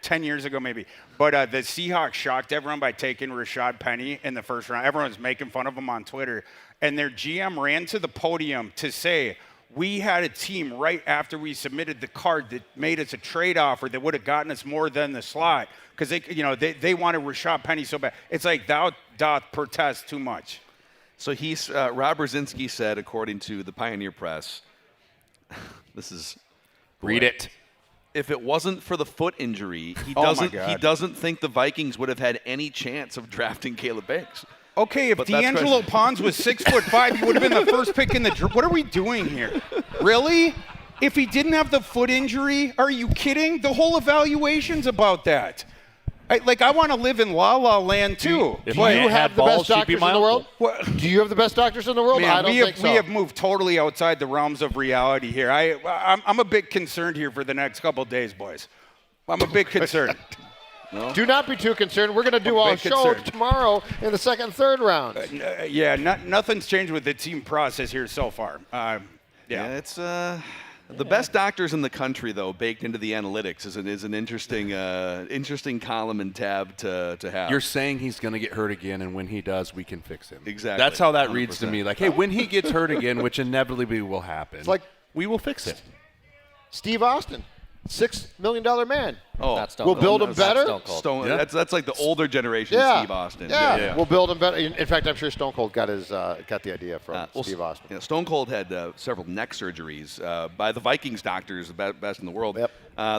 10 years ago maybe, but the Seahawks shocked everyone by taking Rashad Penny in the first round. Everyone was making fun of him on Twitter, and their GM ran to the podium to say, we had a team right after we submitted the card that made us a trade offer that would have gotten us more than the slot because they wanted Rashad Penny so bad. It's like thou doth protest too much. So Rob Brzezinski said, according to the Pioneer Press, this is read it. If it wasn't for the foot injury, he Oh my doesn't God. he doesn't think the Vikings would have had any chance of drafting Caleb Banks. Okay, if D'Angelo Pons was 6'5", he would have been the first pick in the draft. What are we doing here? Really? If he didn't have the foot injury, are you kidding? The whole evaluation's about that. I want to live in La La Land too. Do you have the best doctors in the world? Do you have the best doctors in the world? Man, I don't think so. We have moved totally outside the realms of reality here. I'm a bit concerned here for the next couple of days, boys. I'm a bit concerned. No? Do not be too concerned. We're going to do our show tomorrow in the second and third rounds. Nothing's changed with the team process here so far. It's a The best doctors in the country, though, baked into the analytics is an interesting column and tab to have. You're saying he's going to get hurt again, and when he does, we can fix him. Exactly. That's how that 100%. reads to me. Like, hey, when he gets hurt again, which inevitably will happen, It's like we will fix it. Steve Austin, $6 million man. Oh, Not Stone We'll Cold. build him Not better. Stone Cold. Yeah. That's like the older generation Yeah. Steve Austin. Yeah. We'll build him better. In fact, I'm sure Stone Cold got the idea from Steve Austin. Yeah, Stone Cold had several neck surgeries by the Vikings doctors, the best in the world. Yep.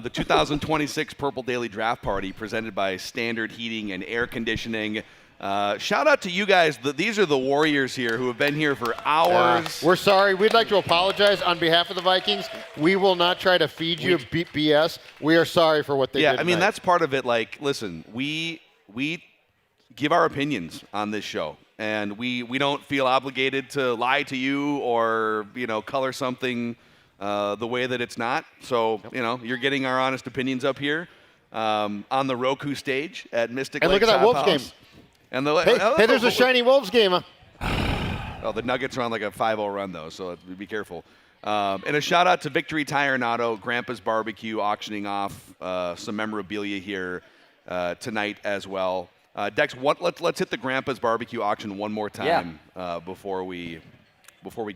The 2026 Purple Daily Draft Party presented by Standard Heating and Air Conditioning. Shout out to you guys. These are the Warriors here who have been here for hours. We're sorry. We'd like to apologize on behalf of the Vikings. We will not try to feed you BS. We are sorry for what they did. Yeah, I mean, tonight. that's part of it. Like, listen, we give our opinions on this show, and we don't feel obligated to lie to you or, color something the way that it's not. So, you're getting our honest opinions up here on the Roku stage at Mystic And Lake look at that Tap Wolves House. game. And Hey, there's a shiny Wolves game. Oh, the Nuggets are on like a 5-0 run, though, so be careful. And a shout-out to Victory Tire and Auto, Grandpa's Barbecue, auctioning off some memorabilia here tonight as well. Dex, let's hit the Grandpa's Barbecue auction one more time before we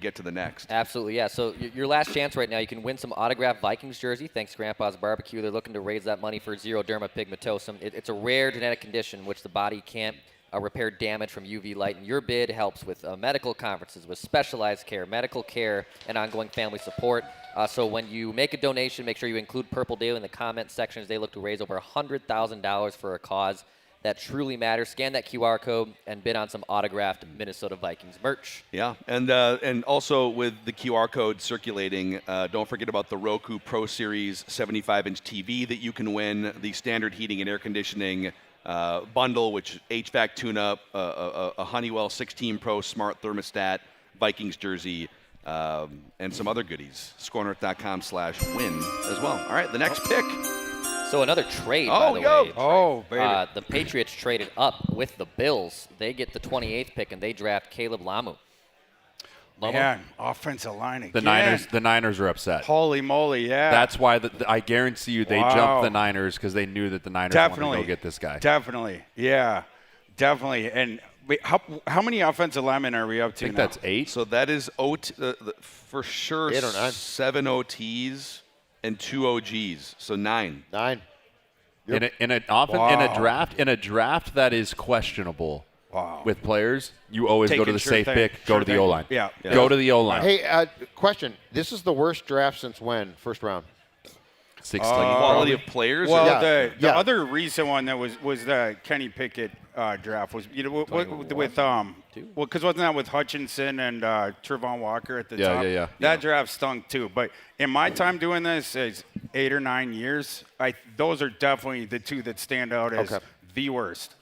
get to the next. Absolutely, yeah. So your last chance right now, you can win some autographed Vikings jersey thanks to Grandpa's Barbecue. They're looking to raise that money for xeroderma pigmentosum. It's a rare genetic condition which the body can't repair damage from UV light, and your bid helps with medical conferences, with specialized care, medical care, and ongoing family support. So when you make a donation, make sure you include Purple Daily in the comment section as they look to raise over $100,000 for a cause that truly matters. Scan that QR code and bid on some autographed Minnesota Vikings merch. Yeah, and also with the QR code circulating, don't forget about the Roku Pro Series 75-inch TV that you can win, the Standard Heating and Air Conditioning bundle, which HVAC tune-up, a Honeywell 16 Pro Smart Thermostat, Vikings jersey, and some other goodies. ScoreNorth.com/win as well. All right, the next pick. So another trade, by the way. Oh, baby. The Patriots traded up with the Bills. They get the 28th pick, and they draft Caleb Lamu. Man, offensive line again. The Niners are upset. Holy moly, yeah. That's why I guarantee you they jumped the Niners because they knew that the Niners wanted to go get this guy. Definitely, yeah, definitely. And wait, how many offensive linemen are we up to I think now? that's 8. So that is for sure 8 or 9. 7 OTs and 2 OGs, so 9. 9. In a draft that is questionable. Wow. With players, you always go to the safe pick, go to the O-line. Yeah. Go to the O-line. Hey, question. This is the worst draft since when? First round? 16. Quality of players? Well, the other recent one that was the Kenny Pickett draft was because wasn't that with Hutchinson and Trevon Walker at the top? Yeah. That draft stunk too. But in my time doing this, is 8 or 9 years. Those are definitely the two that stand out as the worst.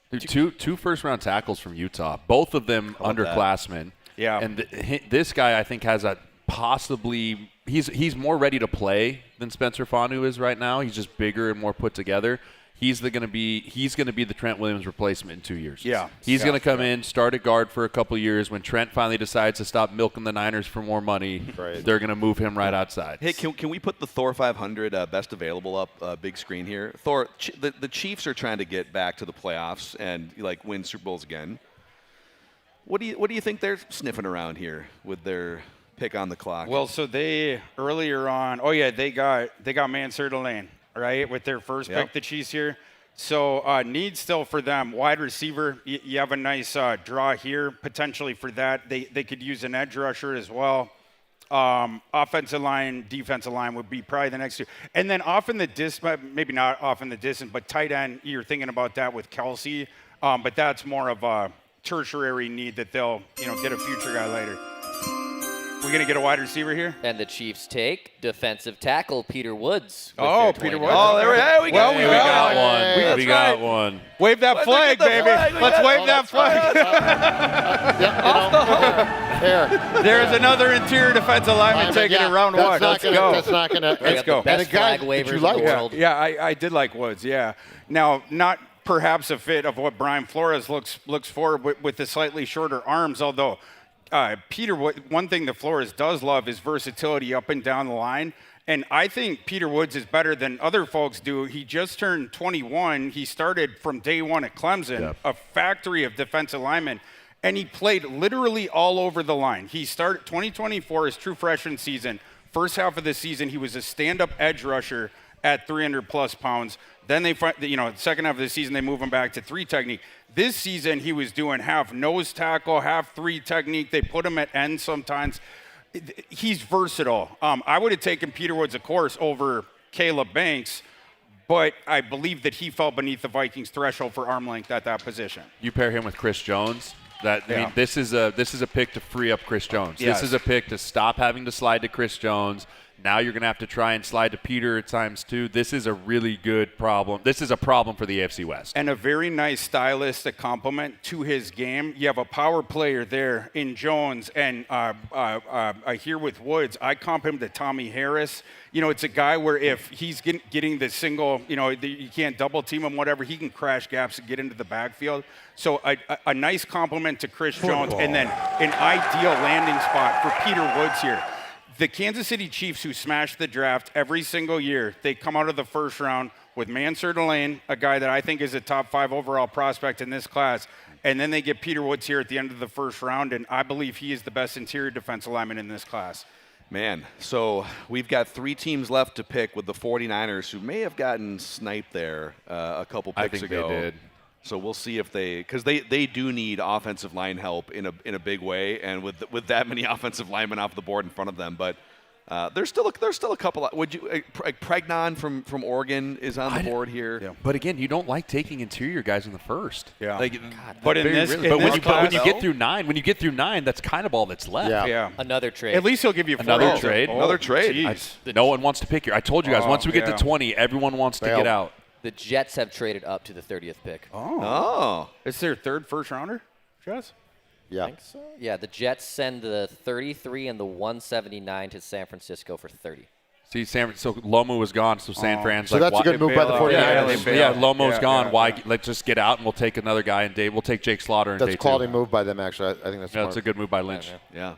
Dude, two first-round tackles from Utah, both of them underclassmen. Yeah. And this guy, I think, has a possibly – he's more ready to play than Spencer Fanu is right now. He's just bigger and more put together. He's going to be the Trent Williams replacement in 2 years. Yeah. He's going to come in, start at guard for a couple years. When Trent finally decides to stop milking the Niners for more money, they're going to move him right outside. Hey, can we put the Thor 500 best available up big screen here? Thor, the Chiefs are trying to get back to the playoffs and win Super Bowls again. What do you think they're sniffing around here with their pick on the clock? Well, so they earlier on, they got Mansour Delane, right, with their first pick, the Chiefs here. So need still for them, wide receiver. You have a nice draw here potentially for that. They could use an edge rusher as well. Offensive line, defensive line would be probably the next two. And then off in the distance, maybe not off in the distance, but tight end, you're thinking about that with Kelsey. But that's more of a tertiary need that they'll get a future guy later. We're going to get a wide receiver here? And the Chiefs take defensive tackle Peter Woods. Oh, Peter Woods. Oh, there we go. We got one. We got one. Wave that flag, baby. Let's wave that flag. There's another interior defensive lineman taking it round one. Let's go. That's not going to. Let's go. Best flag wavers in the world. Yeah, I did like Woods, yeah. Now, not perhaps a fit of what Brian Flores looks for with the slightly shorter arms, although Peter, one thing the Flores does love is versatility up and down the line. And I think Peter Woods is better than other folks do. He just turned 21. He started from day one at Clemson, a factory of defensive linemen. And he played literally all over the line. He started 2024, his true freshman season. First half of the season, he was a stand-up edge rusher at 300-plus pounds. Then second half of the season, they move him back to 3 technique. This season, he was doing half nose tackle, half 3 technique. They put him at end sometimes. He's versatile. I would have taken Peter Woods, of course, over Caleb Banks, but I believe that he fell beneath the Vikings' threshold for arm length at that position. You pair him with Chris Jones. I mean, this is a pick to free up Chris Jones. Yes. This is a pick to stop having to slide to Chris Jones. Now you're going to have to try and slide to Peter at times too. This is a really good problem. This is a problem for the AFC West. And a very nice stylistic complement to his game. You have a power player there in Jones, and I hear with Woods, I comp him to Tommy Harris. It's a guy where if he's getting the single, you can't double team him, whatever, he can crash gaps and get into the backfield. So a nice compliment to Chris Jones, and then an ideal landing spot for Peter Woods here. The Kansas City Chiefs, who smash the draft every single year, they come out of the first round with Mansur Delane, a guy that I think is a top 5 overall prospect in this class, and then they get Peter Woods here at the end of the first round, and I believe he is the best interior defensive lineman in this class. Man, so we've got 3 teams left to pick with the 49ers, who may have gotten sniped there a couple picks ago. I think they did. So we'll see if because they do need offensive line help in a big way, and with that many offensive linemen off the board in front of them, but there's still a couple. Would you Pregnon from Oregon is on the board here? Yeah. But again, you don't like taking interior guys in the first. Yeah. When you get through 9, that's kind of all that's left. Yeah. Another trade. At least he'll give you another trade. Another trade. No one wants to pick here. I told you guys. Once we get to 20, everyone wants to get out. The Jets have traded up to the 30th pick. Oh. It's their 3rd first rounder, Jets? Yeah. I think so. Yeah, the Jets send the 33 and the 179 to San Francisco for 30. See, so Lomu was gone, so San Fran's so that's a good move by the 49ers. Yeah, Lomo's gone. Why? Let's just get out and we'll take another guy, and we'll take Jake Slaughter in day 2. That's a quality move by them, actually. I think that's smart. That's a good move by Lynch. Yeah.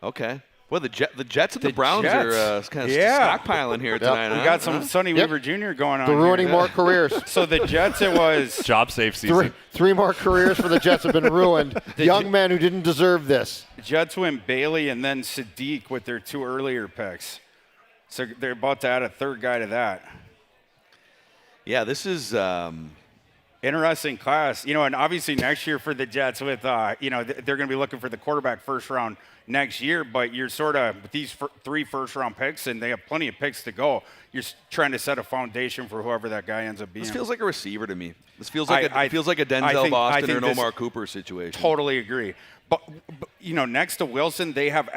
Okay. Well, the Jets and the Browns are kind of stockpiling here tonight. We got some Sonny Weaver Jr. going on. They're ruining more careers. So the Jets, it was job safe season. 3 more careers for the Jets have been ruined. Young men who didn't deserve this. The Jets went Bailey and then Sadiq with their 2 earlier picks. So they're about to add a 3rd guy to that. Yeah, this is interesting class. And obviously next year for the Jets with, they're going to be looking for the quarterback first round next year, but you're sort of with these 3 first-round picks, and they have plenty of picks to go. You're trying to set a foundation for whoever that guy ends up being. This feels like a receiver to me. This feels like a Denzel Boston or an Omar Cooper situation. Totally agree. But next to Wilson, they have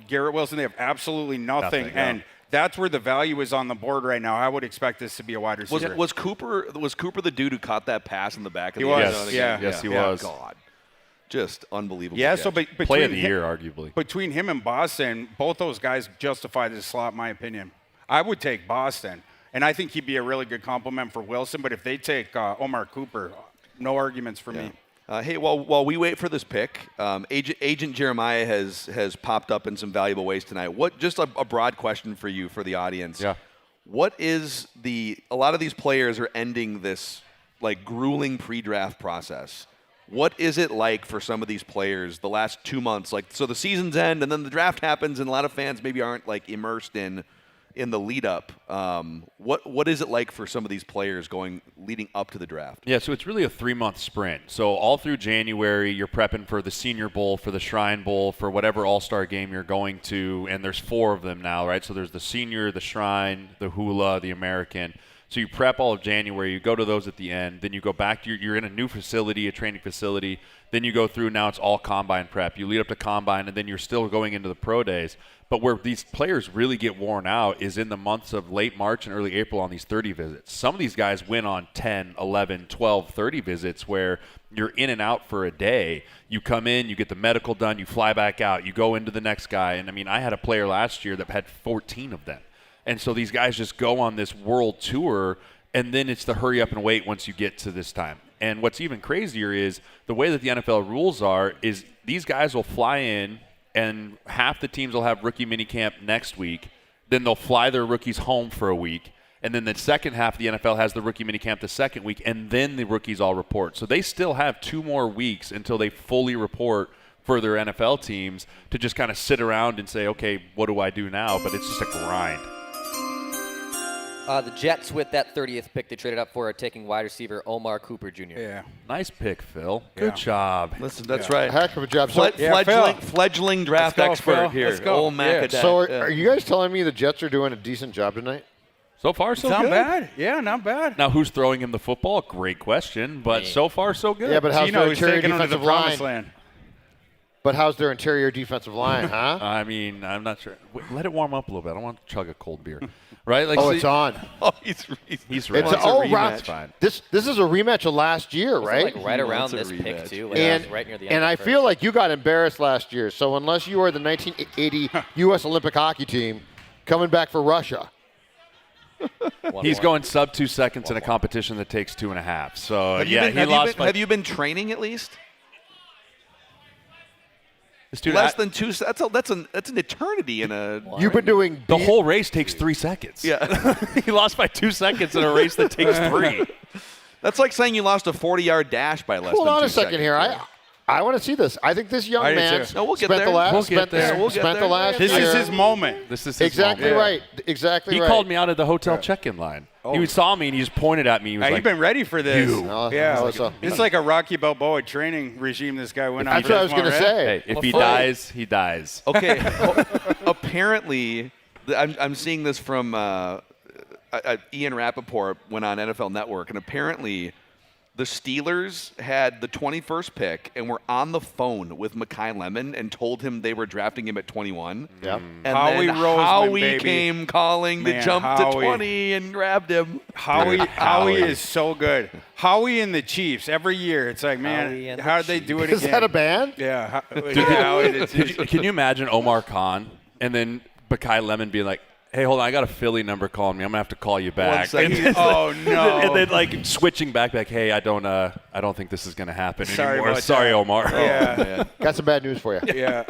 Garrett Wilson. They have absolutely nothing, and that's where the value is on the board right now. I would expect this to be a wide receiver. Was Cooper the dude who caught that pass in the back of the end? He was. Yes, he was. God. Just unbelievable. Yeah, so between play of the year, arguably. Between him and Boston, both those guys justify this slot, in my opinion. I would take Boston, and I think he'd be a really good compliment for Wilson. But if they take Omar Cooper, no arguments for me. Hey, while we wait for this pick, Agent Jeremiah has popped up in some valuable ways tonight. Just a broad question for you, for the audience. Yeah. What is a lot of these players are ending this grueling pre-draft process. What is it like for some of these players the last 2 months? So the seasons end and then the draft happens, and a lot of fans maybe aren't immersed in the lead up. What is it like for some of these players leading up to the draft? Yeah, so it's really a 3-month sprint. So all through January, you're prepping for the Senior Bowl, for the Shrine Bowl, for whatever All-Star game you're going to, and there's 4 of them now, right? So there's the Senior, the Shrine, the Hula, the American. So you prep all of January, you go to those at the end, then you go back to you're in a new facility, a training facility, then you go through, now it's all combine prep. You lead up to combine, and then you're still going into the pro days. But where these players really get worn out is in the months of late March and early April on these 30 visits. Some of these guys win on 10, 11, 12, 30 visits where you're in and out for a day. You come in, you get the medical done, you fly back out, you go into the next guy. And, I had a player last year that had 14 of them. And so these guys just go on this world tour, and then it's the hurry up and wait once you get to this time. And what's even crazier is the way that the NFL rules are is these guys will fly in, and half the teams will have rookie minicamp next week. Then they'll fly their rookies home for a week. And then the second half of the NFL has the rookie minicamp the second week, and then the rookies all report. So they still have 2 more weeks until they fully report for their NFL teams to just kind of sit around and say, okay, what do I do now? But it's just a grind. The Jets, with that 30th pick they traded up for, are taking wide receiver Omar Cooper Jr. Yeah. Nice pick, Phil. Good job. Listen, that's right. Heck of a job. So, Fledgling draft expert here. Let's go. Old Macadat. So are you guys telling me the Jets are doing a decent job tonight? So far, so Not good. bad. Yeah, not bad. Now, who's throwing him the football? Great question, but so far, so good. Yeah, but how's their He's interior taking him to the defensive promised line? land. But how's their interior defensive line, huh? I mean, I'm not sure. Let it warm up a little bit. I don't want to chug a cold beer. Right? Like, Oh, it's on. Oh, he's ready. It's Fine. This is a rematch of last year, right? Like right around this pick, too. Like And, right near the end and of the I first. feel like you got embarrassed last year. So unless you are the 1980 U.S. Olympic hockey team coming back for Russia. He's going sub 2 seconds in a competition that takes 2.5. So, have you been training at least? Less than 2 seconds. That's an eternity in a. You've been doing the whole race takes 3 seconds. Yeah. He lost by 2 seconds in a race that takes 3. That's like saying you lost a 40-yard dash by less Hold than on 2 a second seconds. here. I want to see this. I think this young I do man too. No, we'll get spent there. the last We'll spent get there. the- We'll get spent there. the last This year. is his moment. This is his Exactly moment. right. Exactly He right. called me out at the hotel check-in line. He saw me and he just pointed at me. He was You've like, been ready for this. You. Yeah. so- It's like a Rocky Balboa training regime this guy went on. That's what I was going to say. Hey, if he dies, he dies. Okay. Apparently, I'm seeing this from Ian Rappaport went on NFL Network, and apparently the Steelers had the 21st pick and were on the phone with Mekhi Lemon and told him they were drafting him at 21. Yeah. And Howie then Roseman, Howie baby. came calling Man, to jump Howie. to 20 and grabbed him. Howie is so good. Howie and the Chiefs every year. It's like, Howie man, and how the did they do it Is again? that a band? Yeah. Howie and the Chiefs. Can you imagine Omar Khan and then Mekhi Lemon being like, hey, hold on, I got a Philly number calling me. I'm gonna have to call you back. second. And then, Oh, no. And then like switching back, hey, I don't think this is gonna happen Sorry anymore. about Sorry, that. Omar. Yeah. Got some bad news for you. Yeah.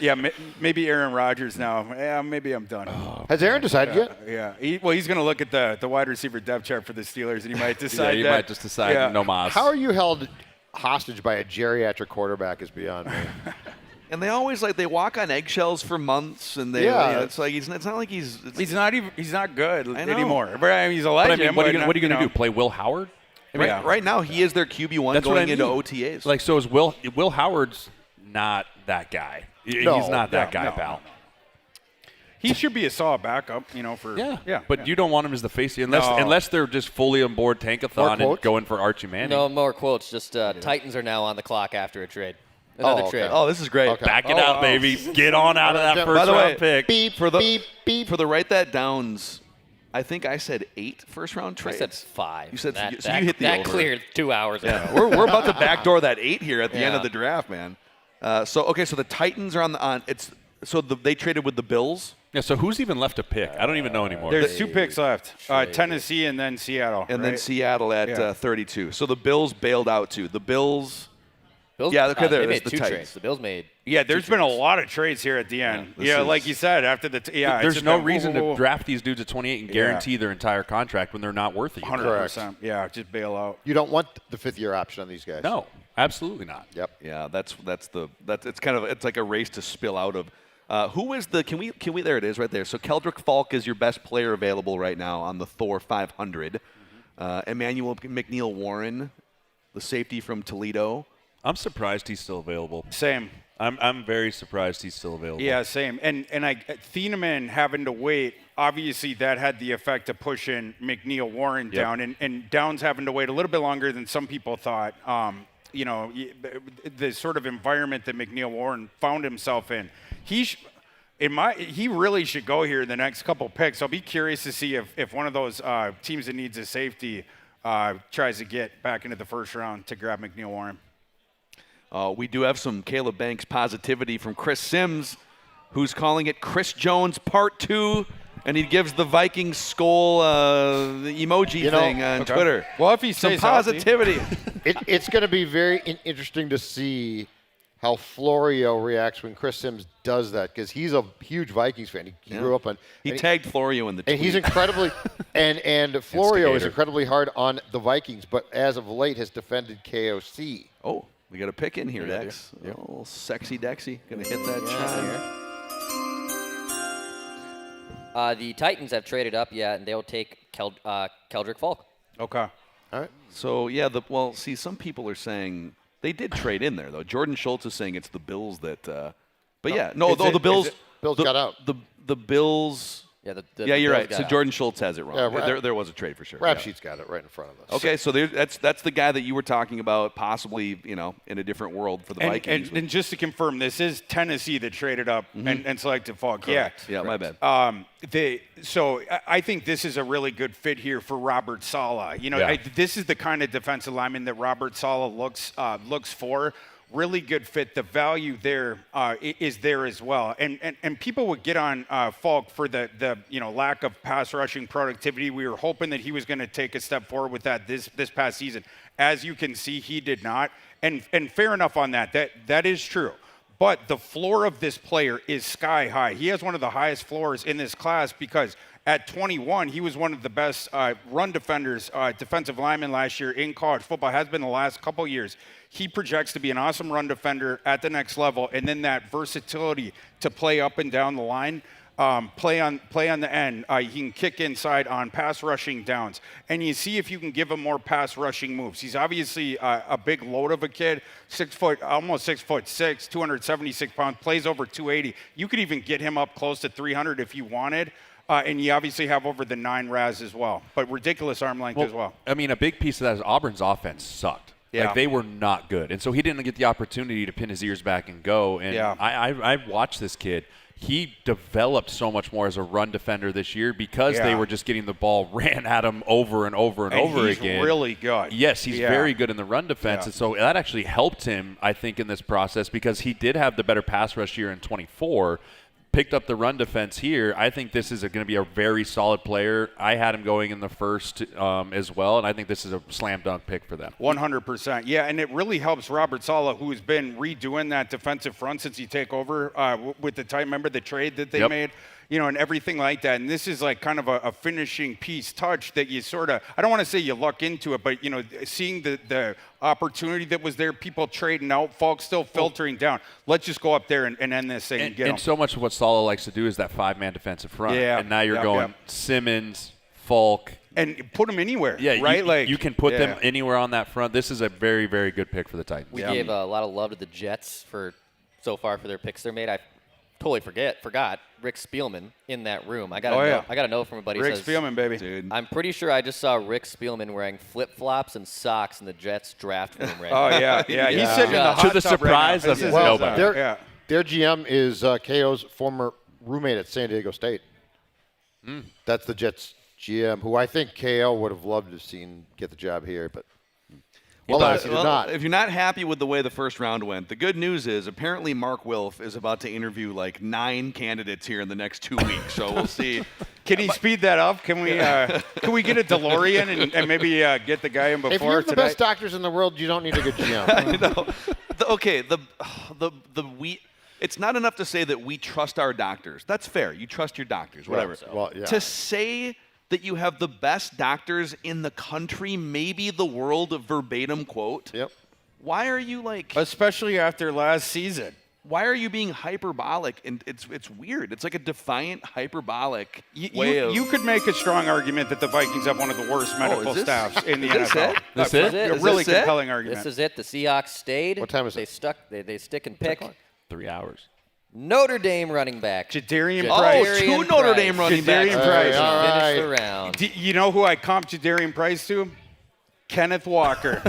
Yeah, maybe Aaron Rodgers now. Yeah, maybe I'm done. Has Aaron decided yet? Yeah. He's going to look at the wide receiver depth chart for the Steelers, and he might decide you that. might just decide no mas. How are you held hostage by a geriatric quarterback is beyond me. And they always they walk on eggshells for months, and they it's like it's not like he's not good I know. anymore. But I mean, he's a legend. But I mean, what are you gonna do? Play Will Howard? Right now he is their QB1 That's what going I into mean. OTAs. Like, so is Will Howard's not that guy. He's not that guy, pal. He should be a solid backup, for But you don't want him as the face unless they're just fully on board tankathon and going for Archie Manning. No more quotes. Just Titans are now on the clock after a trade. Another trade. Oh, this is great. Okay. Back it out, baby. Get on out of that By first the way, round pick. Beep, for the beep, beep. for the write that downs. I think I said 8 first round I trades. said 5. You said that, so you hit the that over. cleared 2 hours ago. Yeah, we're about to backdoor that 8 here at the end Yeah. of the draft, man. So the Titans are they traded with the Bills. Yeah, so who's even left to pick? I don't even know anymore. There's 2 picks left. Tennessee and then Seattle. And then right? Seattle at 32. So the Bills bailed out too. The Bills. Bills, Yeah, okay, there they it is, made the 2 Titans. trades. The Bills made. Yeah, there's been a lot of trades here at the end. this Yeah, is- like you said, after the it's There's just no been reason whoa. to draft these dudes at 28 and guarantee their entire contract when they're not worth it. 100%. Yeah, just bail out. You don't want the 5th-year option on these guys. No, absolutely not. Yep. Yeah, that's it's like a race to spill out of. Who is the? Can we? There it is, right there. So Keldrick Falk is your best player available right now on the Thor 500. Emmanuel McNeil Warren, the safety from Toledo. I'm surprised he's still available. Same. I'm very surprised he's still available. Yeah, same. And Thieneman having to wait, obviously that had the effect of pushing McNeil Warren down, and Downs having to wait a little bit longer than some people thought. The sort of environment that McNeil Warren found himself in. He really should go here in the next couple picks. I'll be curious to see if one of those teams that needs a safety tries to get back into the first round to grab McNeil Warren. We do have some Caleb Banks positivity from Chris Sims, who's calling it Chris Jones Part 2 And he gives the Vikings skull the emoji thing on Twitter. Well, if he some stays positivity. It's going to be very interesting to see how Florio reacts when Chris Sims does that, because he's a huge Vikings fan. He grew up on. He tagged Florio in the tweet. And he's incredibly and Florio is incredibly hard on the Vikings, but as of late has defended KOC. Oh, we got a pick in here, Dex. A little sexy Dexy. Gonna hit that chime. The Titans have traded up, and they'll take Keldrick Falk. Okay. All right. So see, some people are saying they did trade in there though. Jordan Schultz is saying it's the Bills that. The Bills. Bills got out. The Bills. Yeah, you're right. So Jordan Schultz has it wrong. Yeah, there was a trade for sure. Rap Sheet's got it right in front of us. Okay, so that's the guy that you were talking about, possibly in a different world for the Vikings. And just to confirm, this is Tennessee that traded up and selected Falk. Correct. Yeah, my bad. So I think this is a really good fit here for Robert Saleh. This is the kind of defensive lineman that Robert Saleh looks for. Really good fit. The value there is there as well. And people would get on Falk for the lack of pass rushing productivity. We were hoping that he was going to take a step forward with that this past season. As you can see, he did not. And fair enough on that. That is true. But the floor of this player is sky high. He has one of the highest floors in this class because at 21, he was one of the best run defenders, defensive linemen last year in college football, has been the last couple years. He projects to be an awesome run defender at the next level, and then that versatility to play up and down the line, play on the end. He can kick inside on pass rushing downs, and you see if you can give him more pass rushing moves. He's obviously a big load of a kid, almost 6'6", 276 pounds, plays over 280. You could even get him up close to 300 if you wanted. And you obviously have over the 9 RAS as well, but ridiculous arm length as well. I mean, a big piece of that is Auburn's offense sucked. Yeah. Like, they were not good. And so he didn't get the opportunity to pin his ears back and go. And I watched this kid. He developed so much more as a run defender this year because they were just getting the ball ran at him over and over and over again. He's really good. Yes, he's very good in the run defense. And so that actually helped him, I think, in this process because he did have the better pass rush year in 24. Picked up the run defense here. I think this is going to be a very solid player. I had him going in the first as well, and I think this is a slam dunk pick for them. 100%. Yeah, and it really helps Robert Saleh, who's been redoing that defensive front since he took over with the Titan. Remember the trade that they made? And everything like that. And this is like kind of a finishing piece touch that you sort of, I don't want to say you luck into it, but, seeing the opportunity that was there, people trading out, Falk still filtering down. Let's just go up there and end this thing and get him. And so much of what Saleh likes to do is that 5-man defensive front. Yeah. And now you're going Simmons, Falk. And put them anywhere, yeah, right? You can put them anywhere on that front. This is a very, very good pick for the Titans. We gave a lot of love to the Jets for their picks they made. I totally forgot Rick Spielman in that room. I got a note from everybody. Rick Spielman, baby. Dude. I'm pretty sure I just saw Rick Spielman wearing flip-flops and socks in the Jets draft room right now. Oh, yeah. He's sitting in the hot tub to the surprise right of nobody. Their GM is KO's former roommate at San Diego State. That's the Jets GM, who I think KO would have loved to have seen get the job here, but if you're not happy with the way the first round went, the good news is apparently Mark Wilf is about to interview like 9 candidates here in the next 2 weeks. So we'll see. Can he speed that up? Can we get a DeLorean and maybe get the guy in before If you're the tonight? best doctors in the world, you don't need a good GM. I know. It's not enough to say that we trust our doctors. That's fair. You trust your doctors, whatever. To say that you have the best doctors in the country, maybe the world, verbatim quote. Yep. Why are you like... Especially after last season. Why are you being hyperbolic? And it's weird. It's like a defiant, hyperbolic way of... You could make a strong argument that the Vikings have one of the worst medical staffs in the NFL. This is it? A really compelling argument. This is it. The Seahawks stayed. What time is it? They stick and pick. 3 hours. Notre Dame running back. Jadarian Price. 2 Notre Dame running backs. Jadarian Price. Finished the round. You know who I comped Jadarian Price to? Kenneth Walker.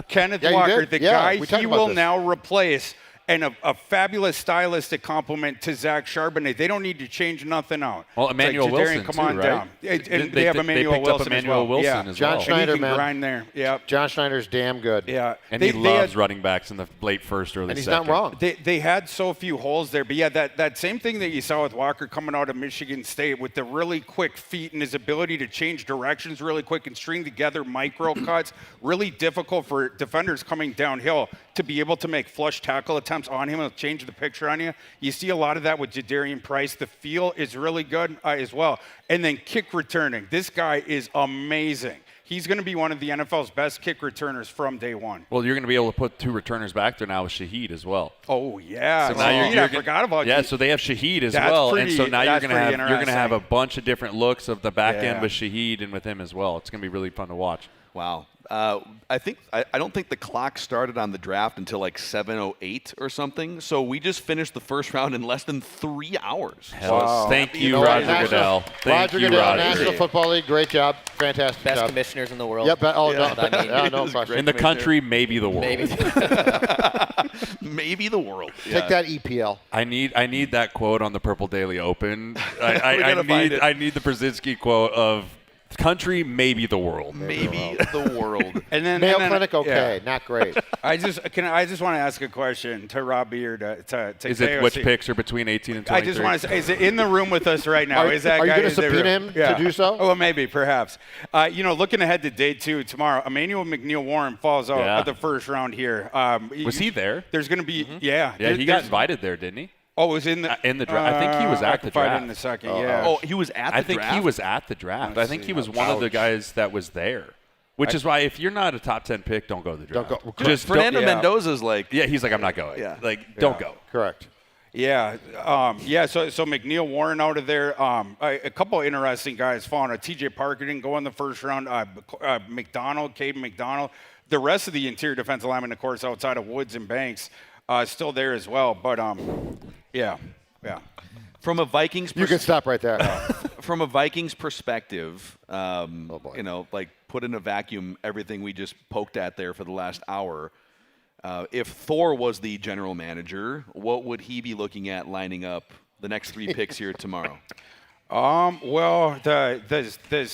Kenneth Walker, the guy he will now replace and a fabulous stylistic compliment to Zach Charbonnet. They don't need to change nothing out. Well, It's Emmanuel Jadarian, Wilson come too, on right? down. And they have Emmanuel picked Wilson up Emmanuel as well. Wilson as John well. Schneider, and he can man. grind there. Yeah. John Schneider's damn good. Yeah. And he loves running backs in the late first, early And he's second. not wrong. They had so few holes there, but yeah, that same thing that you saw with Walker coming out of Michigan State with the really quick feet and his ability to change directions really quick and string together micro cuts, really difficult for defenders coming downhill to be able to make flush tackle attempts on him and change the picture on you. You see a lot of that with Jadarian Price. The feel is really good as well. And then kick returning. This guy is amazing. He's going to be one of the NFL's best kick returners from day one. Well, you're going to be able to put 2 returners back there now with Shaheed as well. Oh yeah, So now I forgot about yeah. you. So they have Shaheed as That's well, pretty- and so now you're that's going to pretty have a interesting. bunch of different looks of the back Yeah. end with Shaheed and with him as well. It's going to be really fun to watch. Wow. I don't think the clock started on the draft until like 7:08 or something. So we just finished the first round in less than 3 hours. Thank you, know what? Roger National- Goodell. Thank Roger you, Goodell, Roger. National Football League, great job, fantastic Best job. commissioners in the world. Yep. No, I mean, no question. In the country, maybe the world. Maybe. Maybe the world. Take that EPL. I need that quote on the Purple Daily Open. gotta find it. I need the Brzezinski quote of country, maybe the world. Maybe the world. And then Mayo and then- Clinic, okay, yeah. not great. I just want to ask a question to Robbie or to Is it KOC. which picks are between 18 and 23? I just want to say, is it in the room with us right now? Are Is that you guy? gonna is there- subpoena him to do so? Oh, well, maybe, perhaps. Looking ahead to day 2 tomorrow, Emmanuel McNeil Warren falls out Yeah. of the first round here. Was he there? There's going to be, Yeah, he got invited there, didn't he? Oh, it was in the draft. I think he was I at can the find draft. it in a second. Oh, Yeah. oh, he was at the I think draft? he was at the draft. Let's I think see. he was one of the guys that was there. Which is why if you're not a top 10 pick, don't go to the draft. Don't go. Just Fernando don't- Mendoza's like, Yeah, he's like, I'm not going. Yeah. Don't go. Correct. Yeah, So McNeil Warren out of there. A couple of interesting guys falling. T.J. Parker didn't go in the first round. Caden McDonald. The rest of the interior defensive linemen, of course, outside of Woods and Banks, still there as well. But yeah. from a Vikings You can stop right there. from a Vikings perspective, put in a vacuum everything we just poked at there for the last hour. If Thor was the general manager, what would he be looking at lining up the next 3 picks here tomorrow? Well, the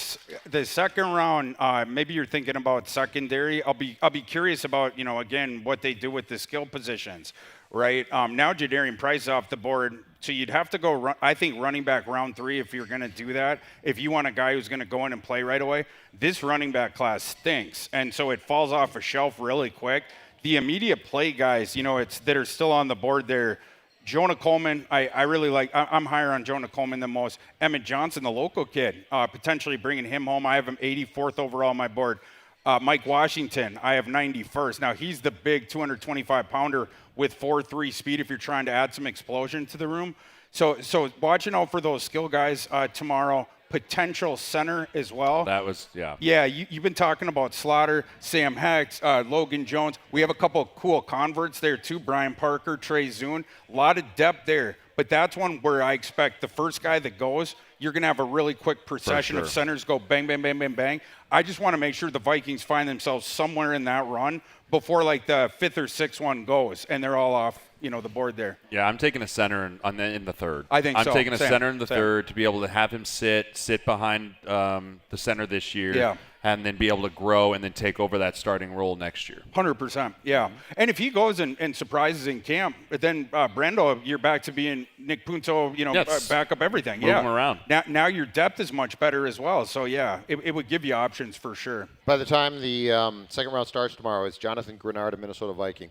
second round, maybe you're thinking about secondary. I'll be curious about again what they do with the skill positions, right? Now Jadarian Price off the board, so you'd have to go. I think running back round 3 if you're going to do that. If you want a guy who's going to go in and play right away, this running back class stinks, and so it falls off a shelf really quick. The immediate play guys, that are still on the board there. Jonah Coleman, I really like. I'm higher on Jonah Coleman than most. Emmett Johnson, the local kid, potentially bringing him home. I have him 84th overall on my board. Mike Washington, I have 91st. Now, he's the big 225-pounder with 4.3 speed if you're trying to add some explosion to the room. So watching out for those skill guys tomorrow. Potential center as well. That was, yeah. Yeah, you've been talking about Slaughter, Sam Hex, Logan Jones. We have a couple of cool converts there too, Brian Parker, Trey Zune. A lot of depth there, but that's one where I expect the first guy that goes, you're going to have a really quick procession of centers go bang, bang, bang, bang, bang. I just want to make sure the Vikings find themselves somewhere in that run before like the 5th or 6th one goes, and they're all off the board there. Yeah, I'm taking a center in the third. I think I'm so. taking a Same. center in the Same. third to be able to have him sit behind the center this year. Yeah. And then be able to grow and then take over that starting role next year. 100%, yeah. And if he goes and surprises in camp, then Brando, you're back to being Nick Punto, Yes. back up everything. Move him around. Now your depth is much better as well. So, yeah, it would give you options for sure. By the time the second round starts tomorrow, is Jonathan Grenard a Minnesota Viking?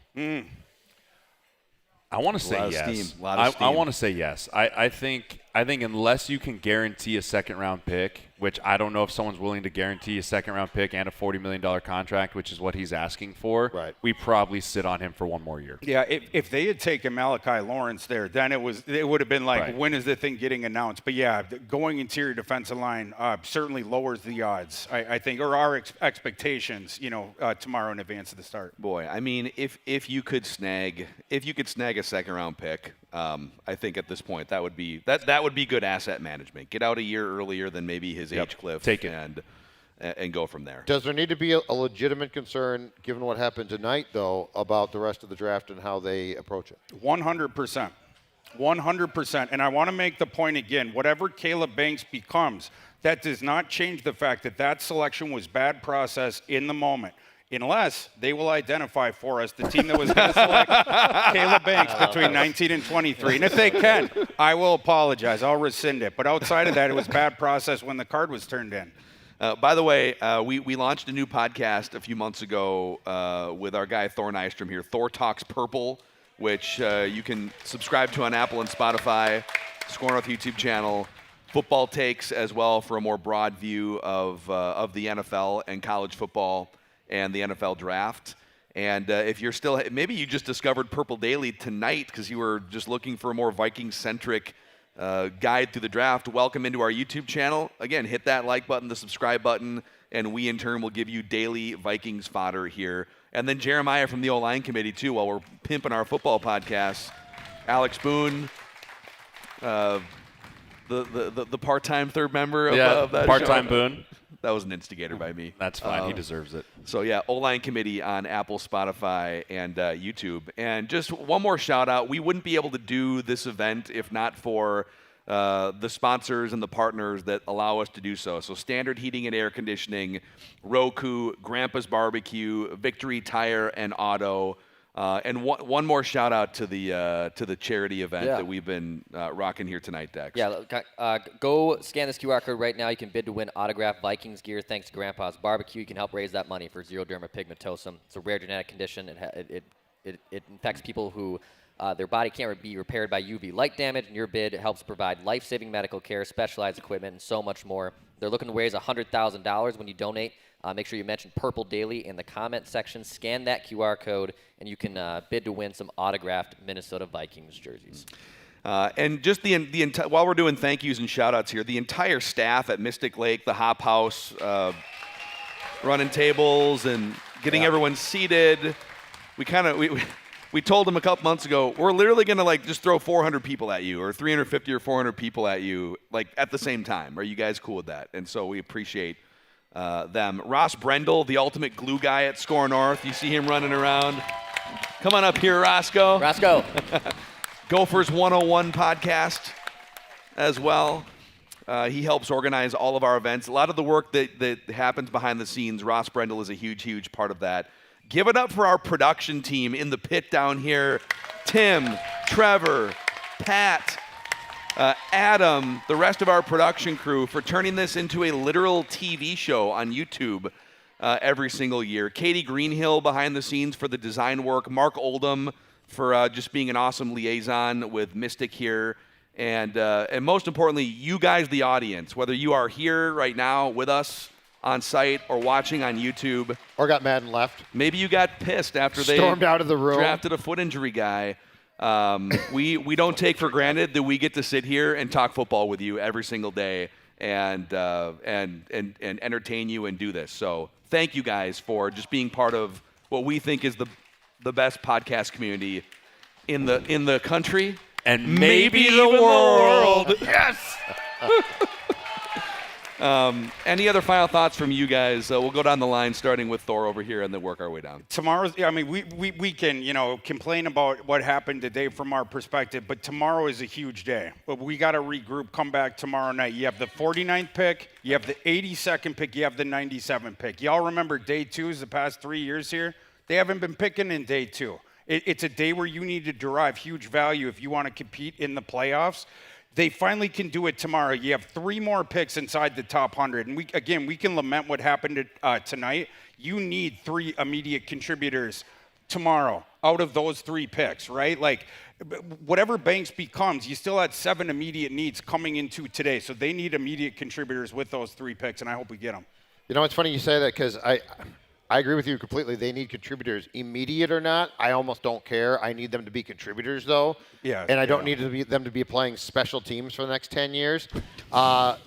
I want to say yes. I want to say yes. I think unless you can guarantee a second round pick, which I don't know if someone's willing to guarantee a second round pick and a $40 million contract, which is what he's asking for, we probably sit on him for one more year. Yeah, if they had taken Malachi Lawrence there, then it would have been like, when is the thing getting announced? But yeah, going interior defensive line certainly lowers the odds, I think, or our expectations, tomorrow in advance of the start. Boy, I mean, if you could snag a second round pick, I think at this point that would be good asset management. Get out a year earlier than maybe his age cliff. Take it. and go from there. Does there need to be a legitimate concern, given what happened tonight, though, about the rest of the draft and how they approach it? 100%. 100%. And I want to make the point again, whatever Caleb Banks becomes, that does not change the fact that that selection was bad process in the moment. Unless they will identify for us the team that was going to select Caleb Banks between 19 and 23. And if they can, I will apologize. I'll rescind it. But outside of that, it was bad process when the card was turned in. By the way, we launched a new podcast a few months ago with our guy Thor Nystrom here, Thor Talks Purple, which you can subscribe to on Apple and Spotify, Score North YouTube channel, Football Takes as well for a more broad view of the NFL and college football and the NFL draft. And if you're still, maybe you just discovered Purple Daily tonight because you were just looking for a more Viking-centric guide through the draft, welcome into our YouTube channel. Again, hit that like button, the subscribe button, and we in turn will give you daily Vikings fodder here. And then Jeremiah from the O-line committee too, while we're pimping our football podcasts. Alex Boone, the part-time third member of that part-time show. Boone. That was an instigator by me. That's fine. He deserves it. So, yeah, O-line committee on Apple, Spotify, and YouTube. And just one more shout-out. We wouldn't be able to do this event if not for the sponsors and the partners that allow us to do so. So, Standard Heating and Air Conditioning, Roku, Grandpa's Barbecue, Victory Tire and Auto, and one more shout out to the charity event that we've been rocking here tonight, Dex. Yeah, go scan this QR code right now. You can bid to win autographed Vikings gear thanks to Grandpa's Barbecue. You can help raise that money for xeroderma pigmentosum. It's a rare genetic condition. It infects people who their body can't be repaired by UV light damage, and your bid helps provide life-saving medical care, specialized equipment, and so much more. They're looking to raise $100,000 when you donate. Make sure you mention Purple Daily in the comment section. Scan that QR code, and you can bid to win some autographed Minnesota Vikings jerseys. And just while we're doing thank yous and shout outs here, the entire staff at Mystic Lake, the Hop House, running tables and getting everyone seated. We told them a couple months ago, we're literally going to just throw 400 people at you or 350 or 400 people at you at the same time. Are you guys cool with that? And so we appreciate them. Ross Brendel, the ultimate glue guy at Score North. You see him running around. Come on up here, Roscoe. Roscoe. Gophers 101 podcast as well. He helps organize all of our events. A lot of the work that happens behind the scenes, Ross Brendel is a huge, huge part of that. Give it up for our production team in the pit down here. Tim, Trevor, Pat, Adam, the rest of our production crew for turning this into a literal TV show on YouTube every single year. Katie Greenhill behind the scenes for the design work. Mark Oldham for just being an awesome liaison with Mystic here. And most importantly, you guys, the audience, whether you are here right now with us on site or watching on YouTube. Or got mad and left. Maybe you got pissed after they stormed out of the room, drafted a foot injury guy. We don't take for granted that we get to sit here and talk football with you every single day and entertain you and do this. So thank you guys for just being part of what we think is the best podcast community in the country and maybe the world. Yes. Any other final thoughts from you guys? We'll go down the line, starting with Thor over here, and then work our way down. Tomorrow's, we can, complain about what happened today from our perspective, but tomorrow is a huge day. But we got to regroup, come back tomorrow night. You have the 49th pick, you have the 82nd pick, you have the 97th pick. Y'all remember day 2 is the past 3 years here? They haven't been picking in day 2. It's a day where you need to derive huge value if you want to compete in the playoffs. They finally can do it tomorrow. You have 3 more picks inside the top 100. And we can lament what happened tonight. You need 3 immediate contributors tomorrow out of those 3 picks, right? Whatever Banks becomes, you still had 7 immediate needs coming into today. So they need immediate contributors with those 3 picks, and I hope we get them. It's funny you say that because I agree with you completely. They need contributors, immediate or not. I almost don't care. I need them to be contributors, though. Yeah. And I don't need them to be playing special teams for the next 10 years.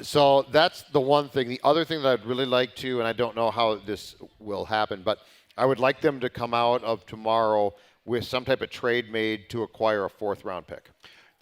So that's the one thing. The other thing that I'd really like to, and I don't know how this will happen, but I would like them to come out of tomorrow with some type of trade made to acquire a 4th-round pick.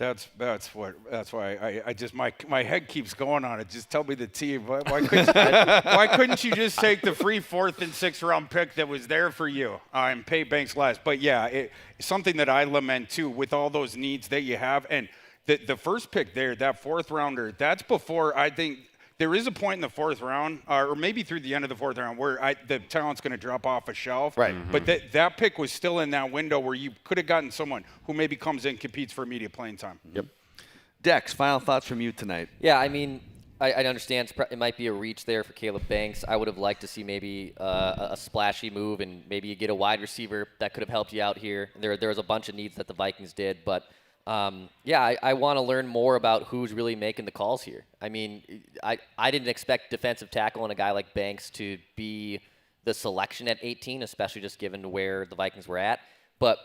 That's why I just my head keeps going on it. Just tell me the team. Why couldn't you just take the free 4th and 6th round pick that was there for you and pay Banks less? But yeah, something that I lament too with all those needs that you have, and the first pick there, that 4th rounder, that's before I think. There is a point in the 4th round, or maybe through the end of the 4th round, where the talent's going to drop off a shelf. Right. But that pick was still in that window where you could have gotten someone who maybe comes in, competes for immediate playing time. Yep. Dex, final thoughts from you tonight. Yeah, I mean, I understand it might be a reach there for Caleb Banks. I would have liked to see maybe a splashy move and maybe you get a wide receiver that could have helped you out here. There was a bunch of needs that the Vikings did, but I want to learn more about who's really making the calls here. I mean, I didn't expect defensive tackle and a guy like Banks to be the selection at 18, especially just given where the Vikings were at. But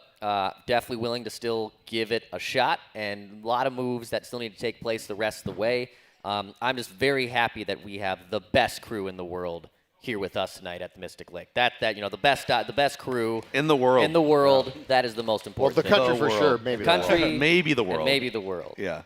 definitely willing to still give it a shot, and a lot of moves that still need to take place the rest of the way. I'm just very happy that we have the best crew in the world here with us tonight at the Mystic Lake. The best crew in the world. In the world, that is the most important. Well, the country for sure, maybe the country, maybe the world, and maybe the world. Yeah,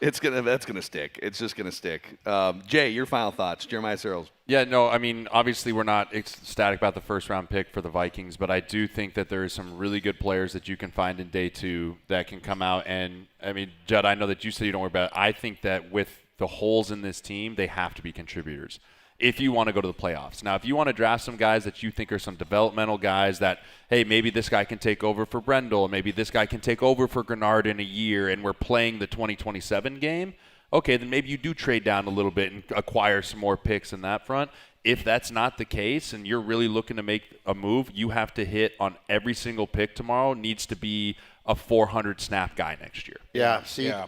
that's gonna stick. It's just gonna stick. Jay, your final thoughts. Jeremiah Searles. Yeah, no, I mean, obviously we're not ecstatic about the 1st round pick for the Vikings, but I do think that there are some really good players that you can find in day 2 that can come out. And I mean, Judd, I know that you said you don't worry about it. I think that with the holes in this team, they have to be contributors if you want to go to the playoffs. Now, if you want to draft some guys that you think are some developmental guys that, hey, maybe this guy can take over for Brendel, maybe this guy can take over for Grenard in a year, and we're playing the 2027 game, okay, then maybe you do trade down a little bit and acquire some more picks in that front. If that's not the case and you're really looking to make a move, you have to hit on every single pick tomorrow needs to be a 400 snap guy next year. Yeah, see. Yeah.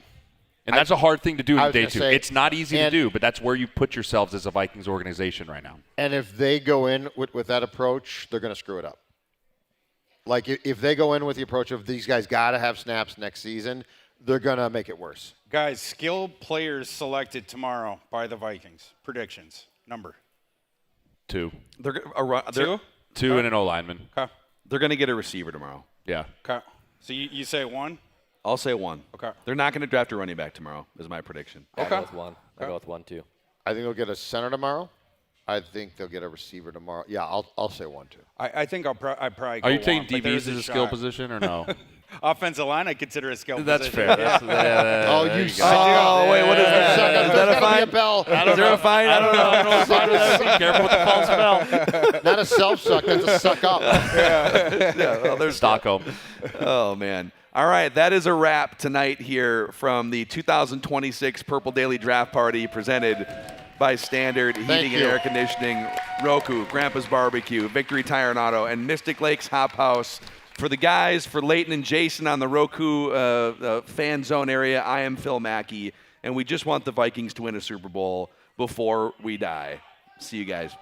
And that's a hard thing to do in day 2. Say, it's not easy to do, but that's where you put yourselves as a Vikings organization right now. And if they go in with that approach, they're going to screw it up. Like, if they go in with the approach of these guys got to have snaps next season, they're going to make it worse. Guys, skilled players selected tomorrow by the Vikings. Predictions. Number. 2. Two? 2 and an O-lineman. Okay. They're going to get a receiver tomorrow. Yeah. Okay. So you say 1? I'll say 1. Okay. They're not going to draft a running back tomorrow, is my prediction. I'll go with 1. I'll go with 1 too. I think they'll get a center tomorrow. I think they'll get a receiver tomorrow. Yeah, I'll say 1 too. I think I'll probably go Are you taking 1, DBs as a skill position or no? Offensive line, I consider a skill That's position. fair. Oh, you suck. Oh, wait, what is that? Is that a fine? Is there a fine? I don't know. Careful with the false bell. Not a self-suck, that's a suck up. Yeah, well, there's Stockholm. Oh, man. All right, that is a wrap tonight here from the 2026 Purple Daily Draft Party presented by Standard Heating and Air Conditioning, Roku, Grandpa's Barbecue, Victory Tire and Auto, and Mystic Lakes Hop House. For the guys, for Leighton and Jason on the Roku fan zone area, I am Phil Mackey, and we just want the Vikings to win a Super Bowl before we die. See you guys.